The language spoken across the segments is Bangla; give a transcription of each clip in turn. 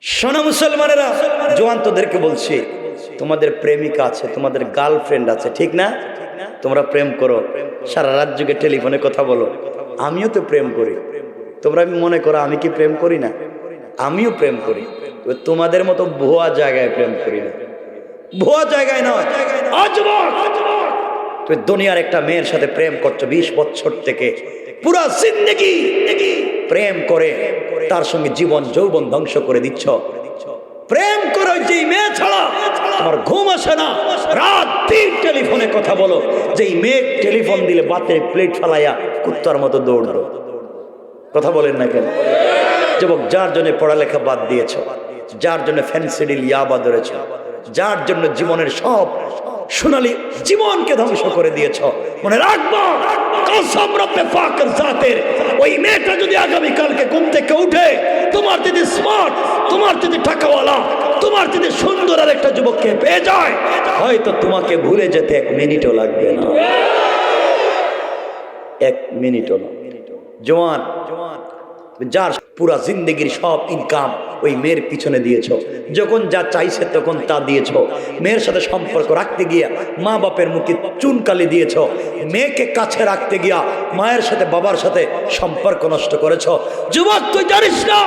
শোনো মুসলমানেরা, জওয়ানদেরকে বলছি, তোমাদের প্রেমিকা আছে, তোমাদের গার্লফ্রেন্ড আছে, ঠিক না? তোমরা প্রেম করো, সারা রাত যুগে টেলিফোনে কথা বলো। আমিও তো প্রেম করি। তোমরা মনে করো আমি কি প্রেম করি না? আমিও প্রেম করি। তোমাদের মতো ভুয়া জায়গায় প্রেম করি না, ভুয়া জায়গায় নয়। তুমি দুনিয়ার একটা মেয়ের সাথে প্রেম করছো 20 বছর থেকে, পুরা জিন্দেগি প্রেম করে তার সঙ্গে জীবন যৌবন ধ্বংস করে দিচ্ছ। প্রেম করো যে মেয়ে ছাড়া তোমার ঘুম আসে না, রাত দিন টেলিফোনে কথা বলো। যেই মেয়ে টেলিফোন দিলে বাতের প্লেট ফেলাইয়া কুত্তার মতো দৌড়লো। কথা বলেন না কেন? যুবক, যার জন্য পড়ালেখা বাদ দিয়েছ, যার জন্য ফ্যান্সিডিল ইয়াবা ধরেছ, যার জন্য জীবনের সব সোনালী জীবনকে ধ্বংস করে দিয়েছ, মনে রাখবো কসম রব্বে পাকের জাতের, ওই মেয়েটা যদি আগামী কালকে ঘুম থেকে উঠে তোমার যদি স্মার্ট, তোমার যদি টাকাওয়ালা, তোমার যদি সুন্দর আর একটা যুবককে পেয়ে যায়, হয়তো তোমাকে ভুলে যেতে 1 মিনিটও লাগবে না, 1 মিনিটও না। জওয়ান, যার পুরা জিন্দগির সব ইনকাম ওই মেয়ের পিছনে দিয়েছ, যখন যা চাইছে তখন তা দিয়েছ, মেয়ের সাথে সম্পর্ক রাখতে গিয়া মা বাপের মুখে চুনকালি দিয়েছ, মেয়েকে কাছে রাখতে গিয়া মায়ের সাথে বাবার সাথে সম্পর্ক নষ্ট করেছ। যুবক, তুই জানিস না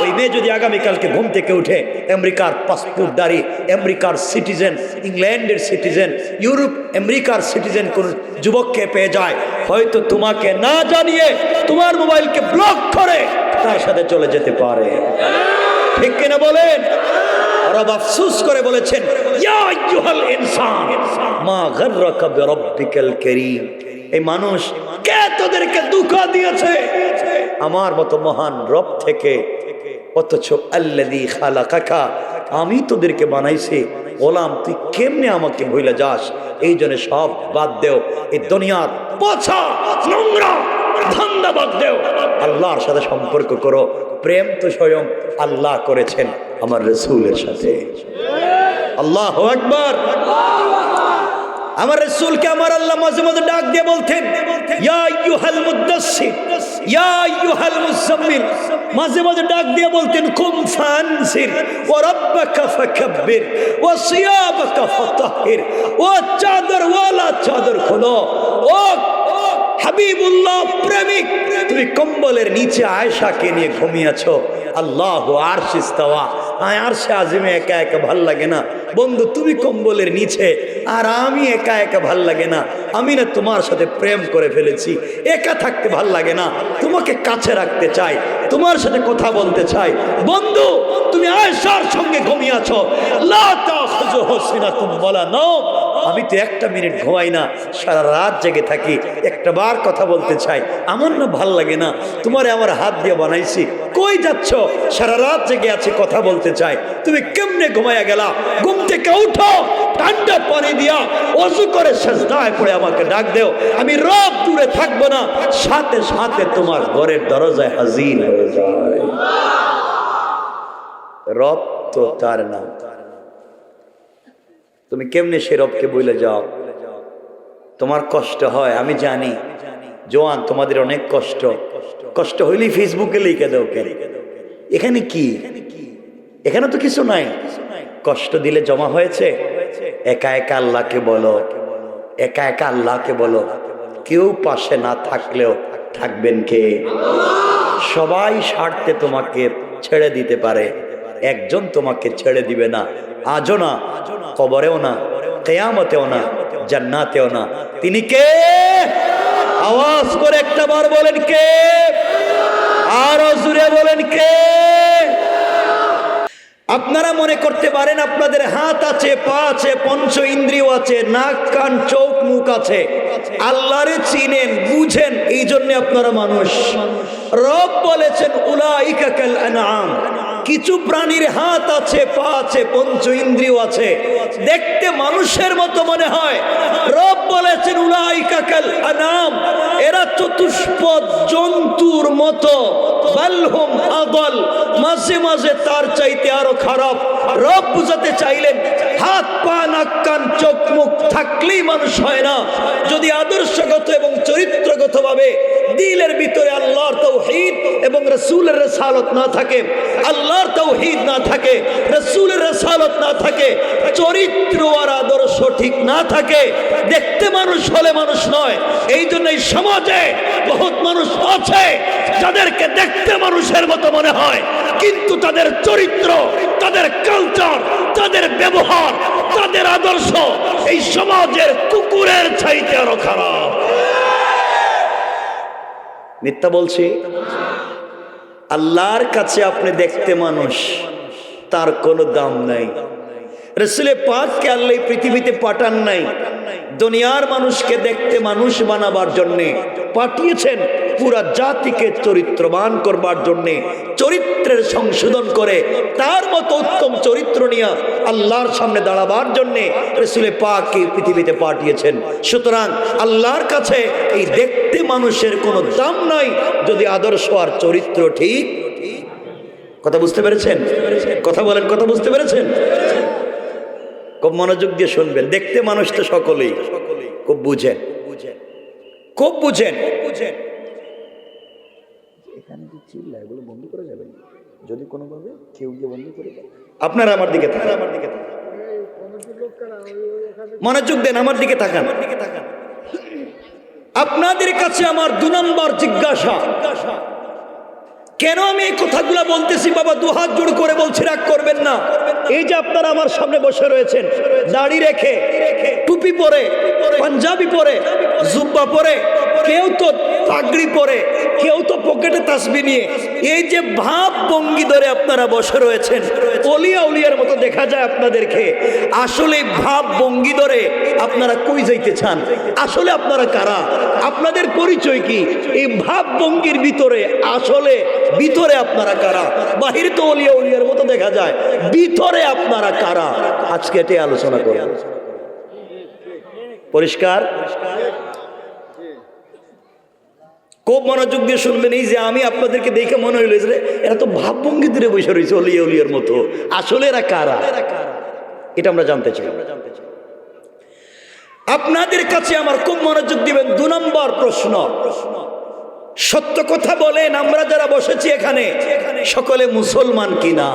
ওই মেয়ে যদি আগামীকালকে ঘুম থেকে উঠে আমেরিকার পাসপোর্টধারী, আমেরিকার সিটিজেন, ইংল্যান্ডের সিটিজেন, ইউরোপ আমেরিকার সিটিজেন কোন যুবককে পেয়ে যায়, হয়তো তোমাকে না জানিয়ে তোমার মোবাইলকে ব্লক করে তার সাথে চলে যেতে পারে। ঠিক কিনা বলেন? রব আফসোস করে বলেছেন, ইয়া আইয়ুহাল ইনসান মা গাররাকা বিরাব্বিকাল কারীম। এই মানুষ কে তোদেরকে ধোঁকা দিয়েছে আমার মতো মহান রব থেকে? অথচ আল্লাযী খালাকাকা, আমি তোদেরকে বানাইছি, গোলাম তুই কেমনে আমাকে ভুলে যাস? এই জন্য সব বাদ দেও, এই দুনিয়ার পচা নোংরা ধান্দা বাদ দেও, আল্লাহর সাথে সম্পর্ক করো। প্রেম তো স্বয়ং আল্লাহ করেছেন আমার রাসূলের সাথে। আল্লাহু আকবার। আমার রাসূলকে আমার আল্লাহ মাঝে মাঝে ডাক দিয়ে বলতেন, ইয়া আইয়ুহাল মুদাসসির, ইয়া আইয়ুহাল মুজাম্মিল। মাঝে মাঝে ডাক দিয়ে বলতেন, কুম ফানসির ওয়া রাব্বাকা ফাকাব্বির ওয়া সিয়াবাকা ফাতাহহির। ও চাদর ওয়ালা চাদর খোলো। ও হাবিবুল্লাহ প্রেমিক, তুমি কম্বলের নিচে আয়েশাকে নিয়ে ঘুমিয়েছো। আল্লাহু আরশে ইস্তাওয়া, আরশে আজিমে একা একা ভাল লাগে না বন্ধু, তুমি কম্বলের নিচে আর আমি একা একা ভাল লাগে না। আমি না তোমার সাথে প্রেম করে ফেলেছি, একা থাকতে ভাল লাগে না, তোমাকে কাছে রাখতে চাই, তোমার সাথে কথা বলতে চাই। বন্ধু, তুমি আয়েশার সঙ্গে ঘুমিয়েছো, লা তাখুযুহু সিনাতুম ওয়ালা নাওম। আমি তো 1 মিনিট ঘুমাই না, সারা রাত জেগে থাকি, একটা বার কথা বলতে চাই, আমার না ভাল লাগে না। তোমারে আমার হাত দিয়ে বানাইছি, কই যাচ্ছ? সারা রাত জেগে আছি, কথা বলতে চাই, তুমি কেমনে ঘুমাইয়া গেলা? ঘুম থেকে উঠো, ঠান্ডা পানি দিয়া ওযু করে সিজদায় পড়ে আমাকে ডাক দেও। আমি রব দূরে থাকবো না, সাথে সাথে তোমার ঘরের দরজায় হাজির হয়ে যায়। রব তো তার নাম, তুমি কেমনে সে রবকে বলে যাও? তোমার কষ্ট হয় আমি জানি। জওয়ান, তোমাদের অনেক কষ্ট, কষ্ট হইলেই ফেসবুকে লিখে দাও কেন? এখানে কি? এখানে তো কিছু নাই। কষ্ট দিলে জমা হয়েছে, একা একা আল্লাহকে বলো, একা একা আল্লাহকে বলো। কেউ পাশে না থাকলেও থাকবেন কে? সবাই স্বার্থে তোমাকে ছেড়ে দিতে পারে, একজন তোমাকে ছেড়ে দিবে না, আজও না, কবরেও না, কিয়ামতেও না, জান্নাতেও না। তিনি কে? আওয়াজ করে একটা বার বলেন কে? আরো জোরে বলেন কে? আপনারা মনে করতে পারেন আপনাদের হাত আছে, পা আছে, পঞ্চ ইন্দ্রিয় আছে, নাক কান চোখ মুখ আছে, আল্লাহরে চিনেন বুঝেন, এই জন্য আপনারা মানুষ। রব বলেছেন উলাইকা কাল আনআম, কিছু প্রাণীর হাত আছে, পা আছে, পঞ্চ ইন্দ্রিয় আছে, দেখতে মানুষের মতো মনে হয়। রব বলেছেন উলাইকা কাল আনআম, এরা চতুষ্পদ জন্তুর মতো। বালহুম আদল, মাঝে মাঝে তার চাইতে আরো খারাপ। রব বুঝাতে চাইলেন হাত পা নাক কান চোখ মুখ থাকলেই মানুষ হয় না, যদি আদর্শগত এবং চরিত্রগত ভাবে দিলের ভিতরে আল্লাহর তাওহীদ এবং রাসূলের রিসালাত না থাকে, আল্লাহর তাওহীদ না থাকে, রাসূলের রিসালাত না থাকে, চরিত্র আর আদর্শ ঠিক না থাকে, দেখতে মানুষ হলে মানুষ নয়। এই জন্য এই সমাজে বহুত মানুষ আছে যাদেরকে দেখতে মানুষের মতো মনে হয়, কিন্তু তাদের চরিত্র, তাদের কালচার, তাদের ব্যবহার, তাদের আদর্শ এই সমাজের কুকুরের চাইতে আরো খারাপ। মিথ্যা বলছি? আল্লাহর কাছে আপনি দেখতে মানুষ, তার কোনো দাম নাই। রাসূল পাককে আল্লাহ পৃথিবীতে পাঠান নাই দুনিয়ার মানুষকে দেখতে মানুষ বানাবার জন্যে, পাঠিয়েছেন পুরা জাতিকে চরিত্রবান করবার জন্যে, চরিত্রের সংশোধন করে তার মতো উত্তম চরিত্র নিয়ে আল্লাহর সামনে দাঁড়াবার জন্যে রাসূল পাককে পৃথিবীতে পাঠিয়েছেন। সুতরাং আল্লাহর কাছে এই দেখতে মানুষের কোনো দাম নাই যদি আদর্শ আর চরিত্র ঠিক। কথা বুঝতে পেরেছেন? কথা বলেন, কথা বুঝতে পেরেছেন? খুব মনোযোগ দিয়ে শুনবেন। দেখতে মানুষ তো সকলেই, খুব বুঝেন, খুব বুঝেন। এখানে যে চিল্লা এগুলো বন্ধ করে যাবেন, যদি কোনোভাবে কেউ গিয়ে বন্ধ করে দেয়। আপনারা আমার দিকে তাকান, আমার দিকে তাকান, মনোযোগ দেন, আমার দিকে তাকান। আপনাদের কাছে আমার 2 নম্বর জিজ্ঞাসা, কেন আমি এই কথাগুলো বলতেছি? বাবা দুহাত জোড় করে বলছি, রাগ করবেন না। এই যে আপনারা আমার সামনে বসে রয়েছেন, দাড়ি রেখে, টুপি পরে, পাঞ্জাবি পরে, জুব্বা পরে, কেউ তো পাগড়ি পরে, কেউ তো পকেটে তাসবিহ নিয়ে, এই যে ভাব ভঙ্গি ধরে আপনারা বসে রয়েছেন, অলিয়া উলিয়ার মতো দেখা যায় আপনাদেরকে। আসলে ভাব ভঙ্গি ধরে আপনারা কই যাইতে চান? আসলে আপনারা কারা? আপনাদের পরিচয় কি? এই ভাব ভঙ্গির ভিতরে আসলে ভিতরে আপনারা কারা? বাহিরে তো অলিয়া উলিয়ার মতো দেখা যায়, ভিতরে আপনারা কারা? আজকে এটাই আলোচনা করব। পরিষ্কার? খুব মনোযোগ দিয়ে শুনবেন। এই যে আমি আপনাদেরকে দেখে মনে হইল যে এরা তো ভাবভঙ্গি ধরে বসে রয়েছে অলিয়া উলিয়ার মতো, আসলে এরা কারা? এটা আমরা জানতে চাই। আপনাদের কাছে আমার খুব মনোযোগ দিবেন। 2 নম্বর প্রশ্ন, সত্য কথা বলেন, আমরা যারা বসেছি এখানে সকলে মুসলমান কিনা?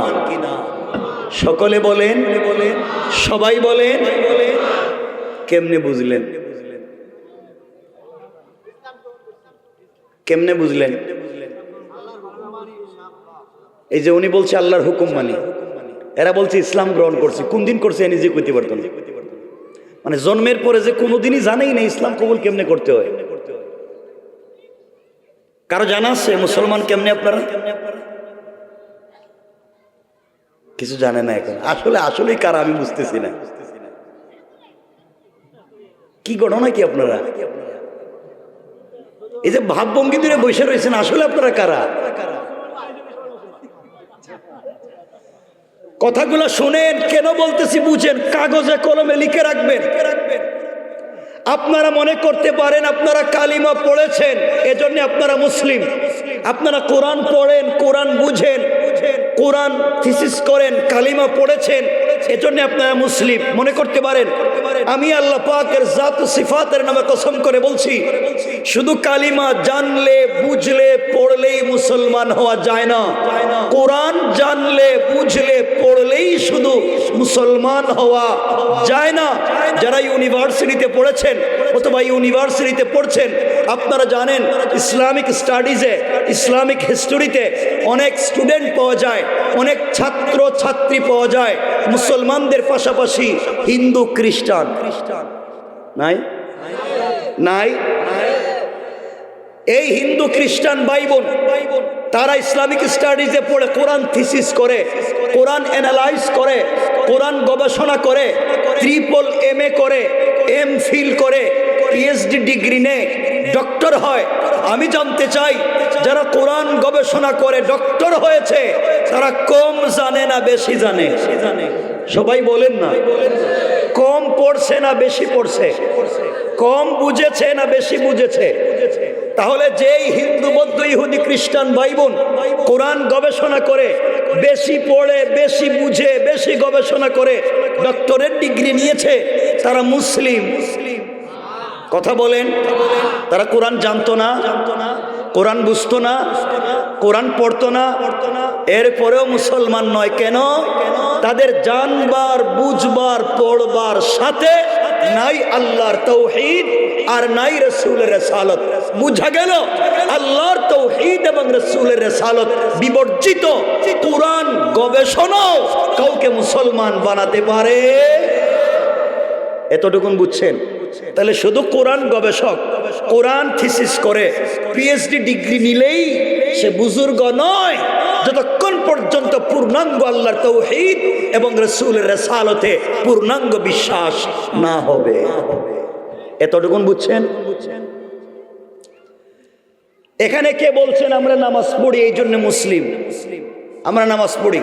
সকলে বলেন, সবাই বলেন। কেমনে বুঝলেন? কেমনে বুঝলেন? এই যে উনি বলছে আল্লাহর হুকুম মানি, এরা বলছে ইসলাম গ্রহণ করছে। কোন দিন করছে এ নিজে কইতে পারতো না। মানে জন্মের পরে যে কোনোদিনই জানেই না ইসলাম কবুল কেমনে করতে হয়। কারো জানা আছে মুসলমান কেমনে? আপনারা কিছু জানে না এখন। আসলেই কারা আমি বুঝতেছি না। কি ঘটনা কি আপনারা? এই যে ভাবভঙ্গি ধরে বসে রয়েছেন, আসলে আপনারা কারা? কথাগুলো শুনেন, কেন বলতেছি বুঝেন, কাগজে কলমে লিখে রাখবেন। আপনারা মনে করতে পারেন আপনারা কালিমা পড়েছেন এজন্য আপনারা মুসলিম, আপনারা কোরআন পড়েন, কোরআন বুঝেন, কোরআন থিসিস করেন, কালিমা পড়েছেন এজন্য আপনারা মুসলিম মনে করতে পারেন। আমি আল্লাহ পাকের জাত ও সিফাতের নামে কসম করে বলছি, শুধু কালিমা জানলে বুঝলে পড়লেই মুসলমান হওয়া যায় না। কোরআন জানলে বুঝলে পড়লেই শুধু মুসলমান হওয়া যায় না। যারা ইউনিভার্সিটিতে পড়েছেন অথবা ইউনিভার্সিটিতে পড়ছেন, আপনারা জানেন ইসলামিক স্টাডিজে, ইসলামিক হিস্টোরিতে অনেক স্টুডেন্ট পাওয়া যায়, অনেক ছাত্র ছাত্রী পাওয়া যায় মুসলমানদের পাশাপাশি হিন্দু খ্রিস্টান। নাই? নাই? এই হিন্দু খ্রিস্টান ভাই বোন তারা ইসলামিক স্টাডিজে পড়ে কোরআন থিসিস করে, কোরআন অ্যানালাইজ করে, কোরআন গবেষণা করে, ট্রিপল MA করে, MPhil করে, PhD ডিগ্রি নেয়, ডক্টর হয়। আমি জানতে চাই যারা কোরআন গবেষণা করে ডক্টর হয়েছে তারা কম জানে না বেশি জানে? সবাই বলেন না। কম পড়ছে না বেশি পড়ছে? কম বুঝেছে না বেশি বুঝেছে? তাহলে যেই হিন্দু বৌদ্ধ ইহুদি খ্রিস্টান ভাই বোন কোরআন গবেষণা করে, বেশি পড়ে, বেশি বুঝে, বেশি গবেষণা করে ডক্টরেট ডিগ্রি নিয়েছে, তারা মুসলিম। কথা বলেন, তারা কোরআন জানতো না, কোরআন বুঝতো না, কোরআন পড়তো না, এরপরেও মুসলমান নয়। কেন? তাদের জানবার, বুঝবার, পড়বার সাথে নাই আল্লাহর তৌহিদ আর নাই রাসূলের রিসালাত। বুঝা গেল আল্লাহর তৌহিদ এবং রাসূলের রিসালাত বিবর্জিত কোরআন গবেষণাও কাউকে মুসলমান বানাতে পারে। এতটুকুন বুঝছেন? তাহলে শুধু কোরআন গবেষক কোরআন থিসিস করে পিএইচডি ডিগ্রি নিলেই সে বুজুর্গ নয়, যতক্ষণ পর্যন্ত পূর্ণাঙ্গ আল্লাহর তৌহিদ এবং রাসূলের রিসালাতে পূর্ণাঙ্গ বিশ্বাস না হবে। এতটুকুন বুঝছেন? এখানে কে বলছেন আমরা নামাজ পড়ি এই জন্য মুসলিম? আমরা নামাজ পড়ি।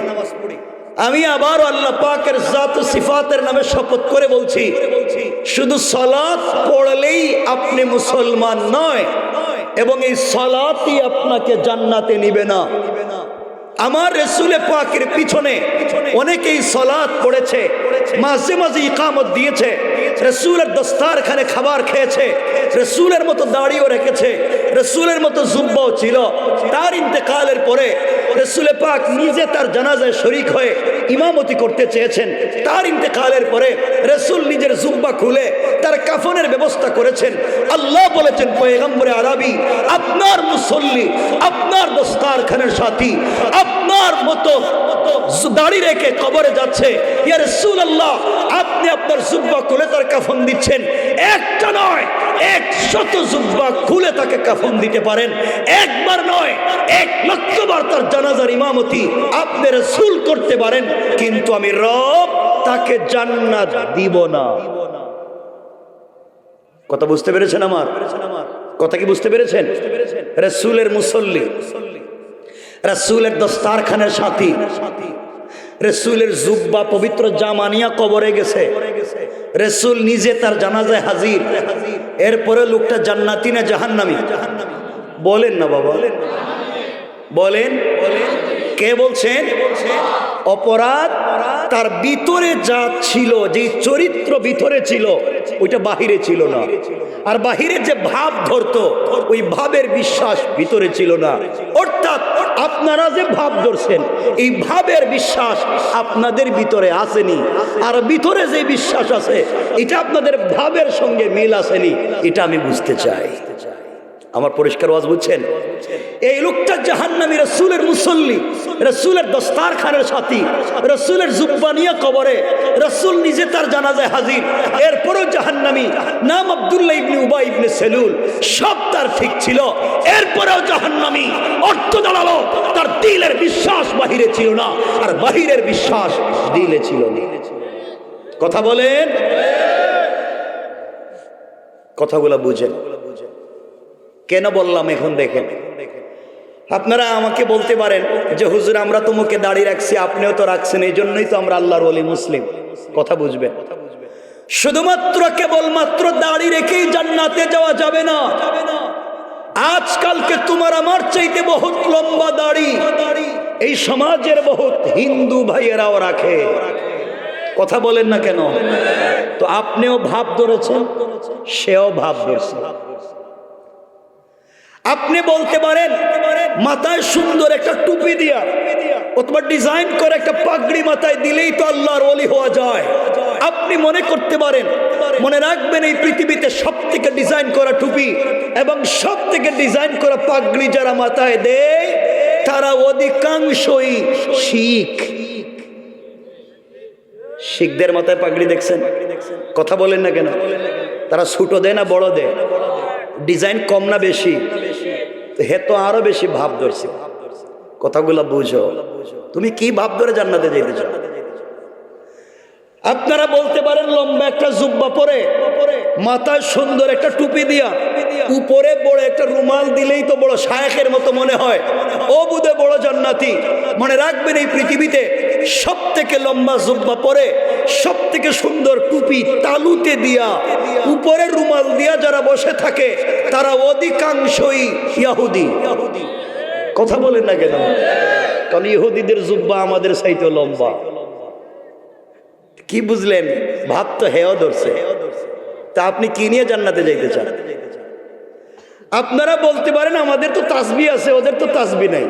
আমি আবার আল্লাহ পাকের জাত ও সিফাতের নামে শপথ করে বলছি, শুধু সালাত পড়লেই আপনি মুসলমান নয়, এবং এই সালাতই আপনাকে জান্নাতে নিবে না। আমার রাসূল পাকের পিছনে অনেকেই সালাত পড়েছে, মাঝে মাঝে ইকামত দিয়েছে, রাসূলের দস্তারখানে খাবার খেয়েছে, রাসূলের মতো দাড়িও রেখেছে, রাসূলের মতো জুব্বাও ছিল। তার ইন্তেকালের পরে রাসূল পাক নিজে তার জানাজায় শরীক হয়ে ইমামতি করতে চেয়েছেন। তার ইন্তেকালের পরে রাসূল নিজের জুব্বা খুলে তার কাফনের ব্যবস্থা করেছেন। আল্লাহ বলেছেন পয়গম্বরে আরবি, আপনার মুসল্লি, আপনার দস্তারখানের সাথী আপনার মতো দাড়ি রেখে কবরে যাচ্ছে, ইয়া রাসূলুল্লাহ আপনি আপনার জুব্বা খুলে তার কাফন দিচ্ছেন। একটা নয়, 100 জুব্বা খুলে তাকে কাফন দিতে পারেন। একবার নয়, 1,00,000 বার তার জানাজার ইমামতি আপনি রাসূল করতে পারেন, কিন্তু আমি রব তাকে জান্নাত দিব না। কথা বুঝতে পেরেছেন? আমার কথা কি বুঝতে পেরেছেন? রাসূলের মুসল্লি, রাসূলের দস্তারখানের সাথী, রাসূলের জুব্বা পবিত্র জামানিয়া কবরে গেছে, রাসূল নিজে তার জানাজায় হাজির, এরপরে লোকটা জান্নাতি না জাহান্নামী? বলেন না বাবা, বলেন। কে বলছেন? অপরাধ তার ভিতরে যা ছিল, যে চরিত্র ভিতরে ছিল ওইটা বাহিরে ছিল না, আর বাহিরে যে ভাব ধরতো ওই ভাবের বিশ্বাস ভিতরে ছিল না। অর্থাৎ আপনারা যে ভাব ধরছেন এই ভাবের বিশ্বাস আপনাদের ভিতরে আসেনি, আর ভিতরে যে বিশ্বাস আছে এটা আপনাদের ভাবের সঙ্গে মিল আসেনি। এটা আমি বুঝতে চাই। আমার পরিষ্কার ওয়াজ বুঝছেন? এই লোকটা জাহান্নামী, রাসূলের মুসল্লি, রাসূলের দস্তারখানের সাথী, রাসূলের জুব্বা নিয়ে কবরে, রাসূল নিজে তার জানাজায় হাজির, এরপরও জাহান্নামী। নাম আব্দুল্লাহ ইবনে উবাই ইবনে সেলুল, সব তার ঠিক ছিল, এরপরেও জাহান্নামী। অর্থ দাঁড়ালো তার দিলের বিশ্বাস বাহিরে ছিল না, আর বাহিরের বিশ্বাস দিলে ছিল না। কথা বলেন, কথাগুলো বুঝেন। কেন বললাম এখন দেখেন। আপনারা আমাকে বলতে পারেন যে হুজুর আমরা তো মুখে দাড়ি রাখছি, আপনিও তো রাখছেন, এই জন্যই তো আমরা আল্লাহর ওলি মুসলিম। কথা বুঝবেন, শুধুমাত্র কেবলমাত্র দাড়ি রেখেই জান্নাতে যাওয়া যাবে না। আজকালকে তোমার আমার চাইতে বহুত লম্বা দাড়ি এই সমাজের বহুত হিন্দু ভাইয়েরাও রাখে। কথা বলেন না কেন? তো আপনিও ভাব ধরেছেন, সেও ভাব ধরেছে। আপনি বলতে পারেন মাথায় সুন্দর একটা টুপি দিয়া অথবা ডিজাইন করে একটা পাগড়ি মাথায় দিলেই তো আল্লাহর ওলি হওয়া যায়। আপনি মনে করতে পারেন, মনে রাখবেন এই পৃথিবীতে সব থেকে ডিজাইন করা টুপি এবং সব থেকে ডিজাইন করা পাগড়ি যারা মাথায় দেয় তারা অধিকাংশই শিখ। শিখদের মাথায় পাগড়ি দেখছেন? কথা বলেন না কেন? তারা ছোট দেয় না বড় দেয়? ডিজাইন কম না বেশি? হে তো আরো বেশি ভাব ধরছে। কথাগুলো বুঝো। তুমি কি ভাব ধরে জান্নাতে যেতে চাও? আপনারা বলতে পারেন লম্বা একটা জুব্বা পরে মাথায় সুন্দর একটা টুপি দিয়া উপরে বড় একটা রুমাল দিলেই তো বড় শায়েখের মতো মনে হয়, ও বুধে বড় জান্নাতি। মনে রাখবেন এই পৃথিবীতে সব থেকে লম্বা জুব্বা পরে সব থেকে সুন্দর টুপি তালুতে দিয়া উপরে রুমাল দিয়া যারা বসে থাকে তারা অধিকাংশই ইহুদি। কথা বলেন না কেন? কারণ ইহুদিদের জুব্বা আমাদের চাইতে লম্বা। কি বুঝলেন? ভাব তো হেও ধরছে। তা আপনি কি নিয়ে জান্নাতে যাইতে চান? আপনারা বলতে পারেন আমাদের তো তাসবিহ আছে, ওদের তো তাসবিহ নাই।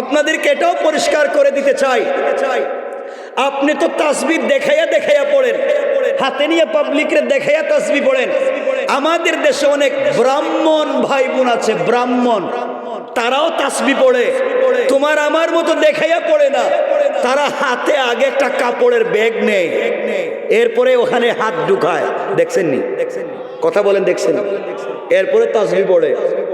আপনাদেরকে এটাও পরিষ্কার করে দিতে চাই, আপনি তো তাসবিহ দেখাইয়া দেখাইয়া পড়েন, হাতে নিয়ে পাবলিকরে দেখাইয়া তাসবিহ পড়েন। আমাদের দেশে অনেক ব্রাহ্মণ ভাই বোন আছে, ব্রাহ্মণ, তারাও তাসবিহ পড়ে, তোমার আমার মতো দেখাইয়া পড়ে না। তারা হাতে আগে একটা কাপড়ের ব্যাগ নেয়, এরপরে ওখানে হাত ঢুকায়। দেখছেন নি? কথা বলেন, দেখছেন? এরপরে তাসবিহ পড়ে।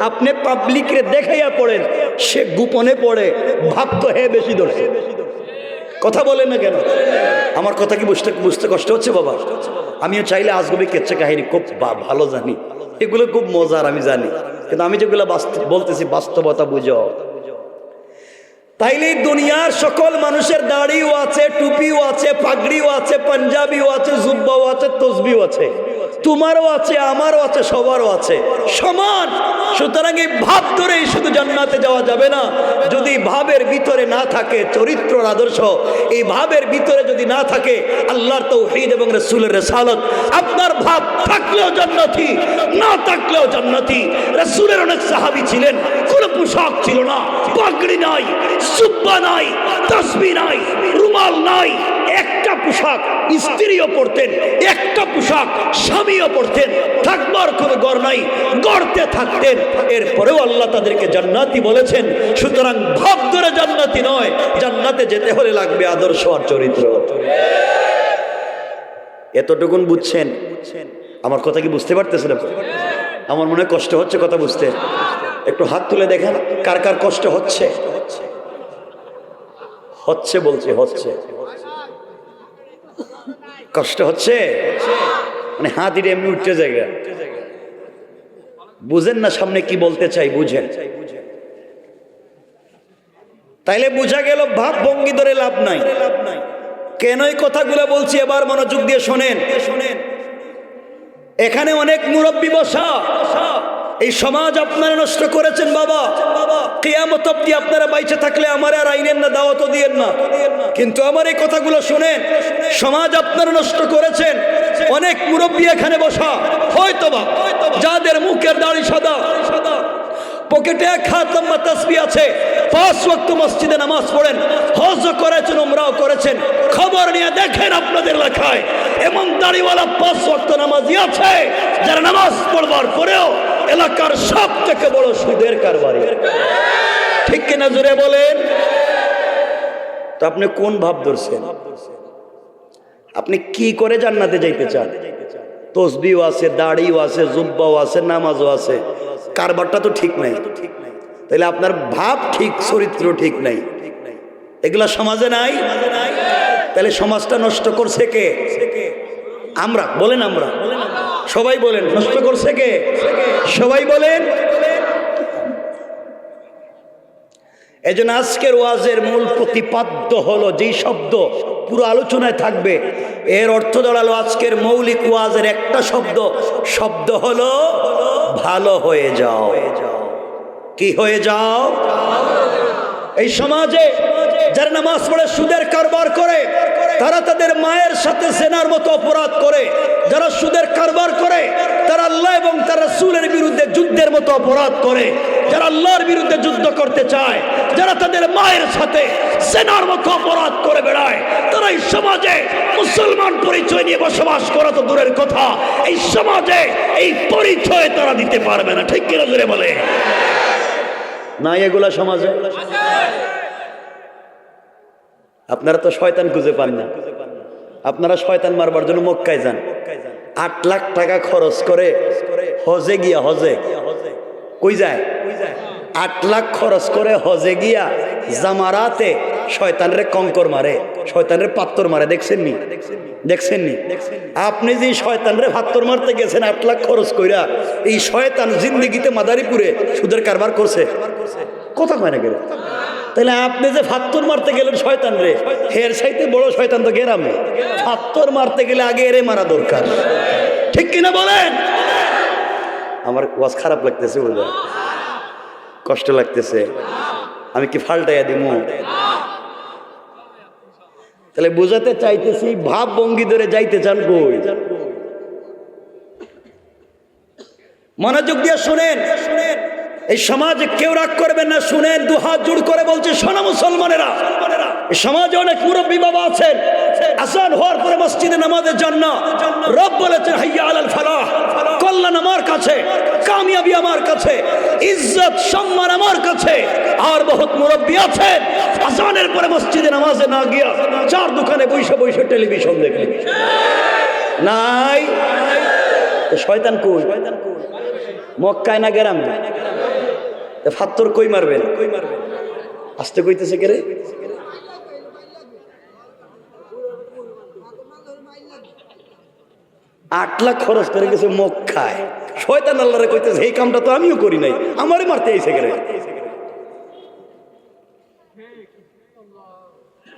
আপনি পাবলিকরে দেখাইয়া পড়েন, সে গোপনে পড়ে, ভাব তো হে বেশি ধরছে। কথা বলেন না কেন? আমার কথা কি বুঝতে কষ্ট হচ্ছে বাবা? আমিও চাইলে আজগবি কেচ্ছা কাহিনী খুব ভালো জানি, এগুলো খুব মজার আমি জানি, কিন্তু আমি যেগুলো বলতেছি বাস্তবতা বুঝো। তাইলে দুনিয়ার সকল মানুষের দাড়িও আছে, টুপিও আছে, পাগড়িও আছে, পাঞ্জাবিও আছে, জুব্বাও আছে, তসবিও আছে, তোমারও আছে, আমারও আছে, সবারও আছে, সমান। সুতরাং এই ভাব ধরেই শুধু জান্নাতে যাওয়া যাবে না। যদি ভাবের ভিতরে না থাকে চরিত্রের আদর্শ, এই ভাবের ভিতরে যদি না থাকে আল্লাহর তাওহীদ এবং রাসূলের রিসালাত, আপনার ভাব থাকলেও জান্নাতি, না থাকলেও জান্নাতি। রাসূলের অনেক সাহাবী ছিলেন, কোনো পোশাক ছিল না, পাগড়ি নাই, জুব্বা নাই, তাসবিহ নাই, রুমাল নাই, একটা পোশাক স্ত্রীও পরতেন, একটা পোশাক স্বামীও পরতেন, থাকবার কোনো ঘর নাই, গড়তে থাকতেন, এরপরেও আল্লাহ তাদেরকে জান্নাতি বলেছেন। সুতরাং ভাব ধরে জান্নাতি নয়, জান্নাতে যেতে হলে লাগবে আদর্শ আর চরিত্র। এতটুকুন বুঝছেন? আমার কথা কি বুঝতে পারতেছেন? আমার মনে কষ্ট হচ্ছে কথা বুঝতে? একটু হাত তুলে দেখেন কার কার কষ্ট হচ্ছে। হচ্ছে বলছি, হচ্ছে, কষ্ট হচ্ছে, মানে হাত দিয়ে এমনি উঠতে জায়গা। বুঝেন না সামনে কি বলতে চাই? বুঝেন? তাইলে বুঝা গেল ভাব ভঙ্গি ধরে লাভ নাই। কেন এই কথাগুলো বলছি এবার মনোযোগ দিয়ে শোনেন। এখানে অনেক মুরব্বী বসা, এই সমাজ আপনারা নষ্ট করেছেন বাবা। কিয়ামত অবধি আপনারা বাইচে থাকলে আমার আর আইনেন না, দাওয়াতও দিয়েন না, কিন্তু আমার এই কথাগুলো শুনেন। সমাজ আপনারা নষ্ট করেছেন। অনেক মুরব্বী এখানে বসা, হয়তোবা যাদের মুখের দাড়ি সাদা, পকেটে এক হাত লম্বা তাসবিহ আছে, 5 ওয়াক্ত মসজিদে নামাজ পড়েন, হজ করেছেন, উমরাও করেছেন, খবর নিয়ে দেখেন আপনাদের এলাকায় এমন দাড়িওয়ালা 5 ওয়াক্ত নামাজি আছে যারা নামাজ পড়বার পরেও এলাকার সব থেকে বড় সুদের কারবারি। ঠিক কিনা জোরে বলেন? তো আপনি কোন ভাব ধরছেন? আপনি কি করে জান্নাতে যাইতে চান? তসবিও আছে, দাড়িও আছে, জুব্বাও আছে, নামাজও আছে, কারবারটা তো ঠিক নাই। তাহলে আপনার ভাব ঠিক, চরিত্র ঠিক নাই, এগুলা সমাজে নাই। তাহলে সমাজটা নষ্ট করছে কে? আমরা। বলেন আমরা, সবাই বলেন, নষ্ট করছে কে? সবাই বলেন। এজন্য আজকের ওয়াজের মূল প্রতিপাদ্য হলো, যেই শব্দ পুরো আলোচনায় থাকবে, এর অর্থ দাঁড়ালো আজকের মৌলিক ওয়াজের একটা শব্দ হলো ভালো হয়ে যাও। কি হয়ে যাও? এই সমাজে যারা নামাজ পড়ে সুদের কারবার করে, তারা তাদের মায়ের সাথে জেনার মতো অপরাধ করে। যারা সুদের কারবার করে তারা আল্লাহ এবং তার রাসূলের বিরুদ্ধে যুদ্ধের মতো অপরাধ করে। যারা আল্লাহর বিরুদ্ধে যুদ্ধ করতে চায়, যারা তাদের মায়ের সাথে জেনার মতো অপরাধ করে বেড়ায়, তারা এই সমাজে মুসলমান পরিচয় নিয়ে বসবাস করা তো দূরের কথা, এই সমাজে এই পরিচয় তারা দিতে পারবে না। ঠিক কিনা জোরে বলে? না, এগুলা সমাজে আপনারা তো শয়তান খুঁজে পান না। আপনারা শয়তান মারবার জন্য মক্কায় যান, 8 লাখ টাকা খরচ করে হজে গিয়া, হজে কই যায়? 8 লাখ খরচ করে হজে গিয়া জামারাতে শয়তানের কঙ্কর মারে, শয়তানের পাত্তর মারে। দেখছেননি? দেখছেননি? আপনি যে শয়তানের পাত্তর মারতে গেছেন 8 লাখ খরচ কইরা, এই শয়তান জিন্দেগিতে মাদারীপুরে সুদের কারবার করছে? কথা কয় না কেন? তাহলে আপনি যে ফাত্তর মারতে গেলেন শয়তান রে, হের সাইতে বড় শয়তান তো গেরামে। ফাত্তর মারতে গেলে আগে এরে মারা দরকার, ঠিক কিনা বলেন? আমার ওয়াজ খারাপ লাগতেছে, বুঝলেন, কষ্ট লাগতেছে, আমি কি ফাল্টাইয়া দিব? তাহলে বুঝাতে চাইতেছি, ভাব ভঙ্গি ধরে যাইতে চান কই? মনোযোগ দিয়ে শুনেন, এই সমাজে কেউ রাগ করবেন না, শুনেন, দুহাত জোড় করে বলছে, শোনো মুসলমানেরা, এই সমাজে অনেক মুরব্বী বাবা আছেন, আযান হওয়ার পরে মসজিদে নামাজের জন্য রব বলেছেন হাইয়া আলাল ফালাহ, কল্যাণ আমার কাছে, কামিয়াবি আমার কাছে, ইজ্জত সম্মান আমার কাছে। আর বহুত মুরব্বী আছেন আযানের পরে মসজিদে নামাজে না গিয়া চার দোকানে বসে বসে টেলিভিশন দেখে। নাই, শয়তান কই? মক্কায় না গেরামে? ফাত্তর কই মারবেন? আসতে কইতেছে কে রে? 8 লাখ খরচ করে গেছে মক্কায়, শয়তান আল্লাহরে কইতেছে এই কামটা তো আমিও করি নাই, আমারে মারতে আইছে কে রে?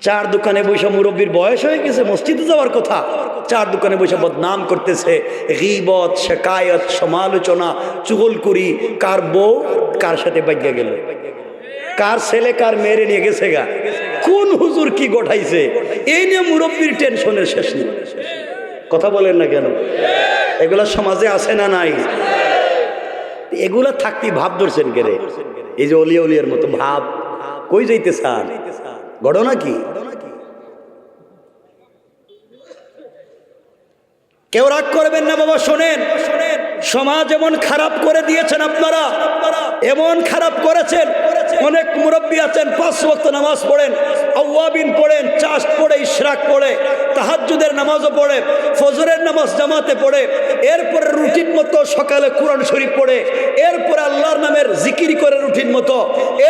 চার দোকানে বৈশা, মুরব্বীর বয়স হয়ে গেছে, মসজিদে যাওয়ার কথা, চার দোকানে বৈশা বদনাম করতেছে, গীবত, শিকায়ত, সমালোচনা, চুগলখড়ি, কার বউ কার সাথে বাইগা গেল, কার ছেলে কার মেয়েরে নিয়ে গেছে গা, কোন হুজুর কি গঠাইছে, এই নিয়ে মুরব্বীর টেনশনের শেষ নেই। কথা বলেন না কেন? এগুলা সমাজে আছে না নাই? এগুলা থাকতে ভাব ধরছেন কে রে? এই যে অলিয়া উলিয়ার মতো ভাব, কই যাইতে চান? ঘটনা কি? কেউ রাগ করবেন না বাবা, শোনেন, সমাজ এমন খারাপ করে দিয়েছেন আপনারা, এমন খারাপ করেছেন। অনেক মুরব্বী আছেন 5 ওয়াক্ত নামাজ পড়েন, আওয়াবিন পড়েন, চাষ পড়ে, ইশরাক পড়ে, তাহাজ্জুদের নামাজও পড়ে, ফজরের নামাজ জামাতে পড়ে, এরপরে রুটিন মতো সকালে কোরআন শরীফ পড়ে, এরপরে আল্লাহর নামের জিকির করে রুটিন মতো,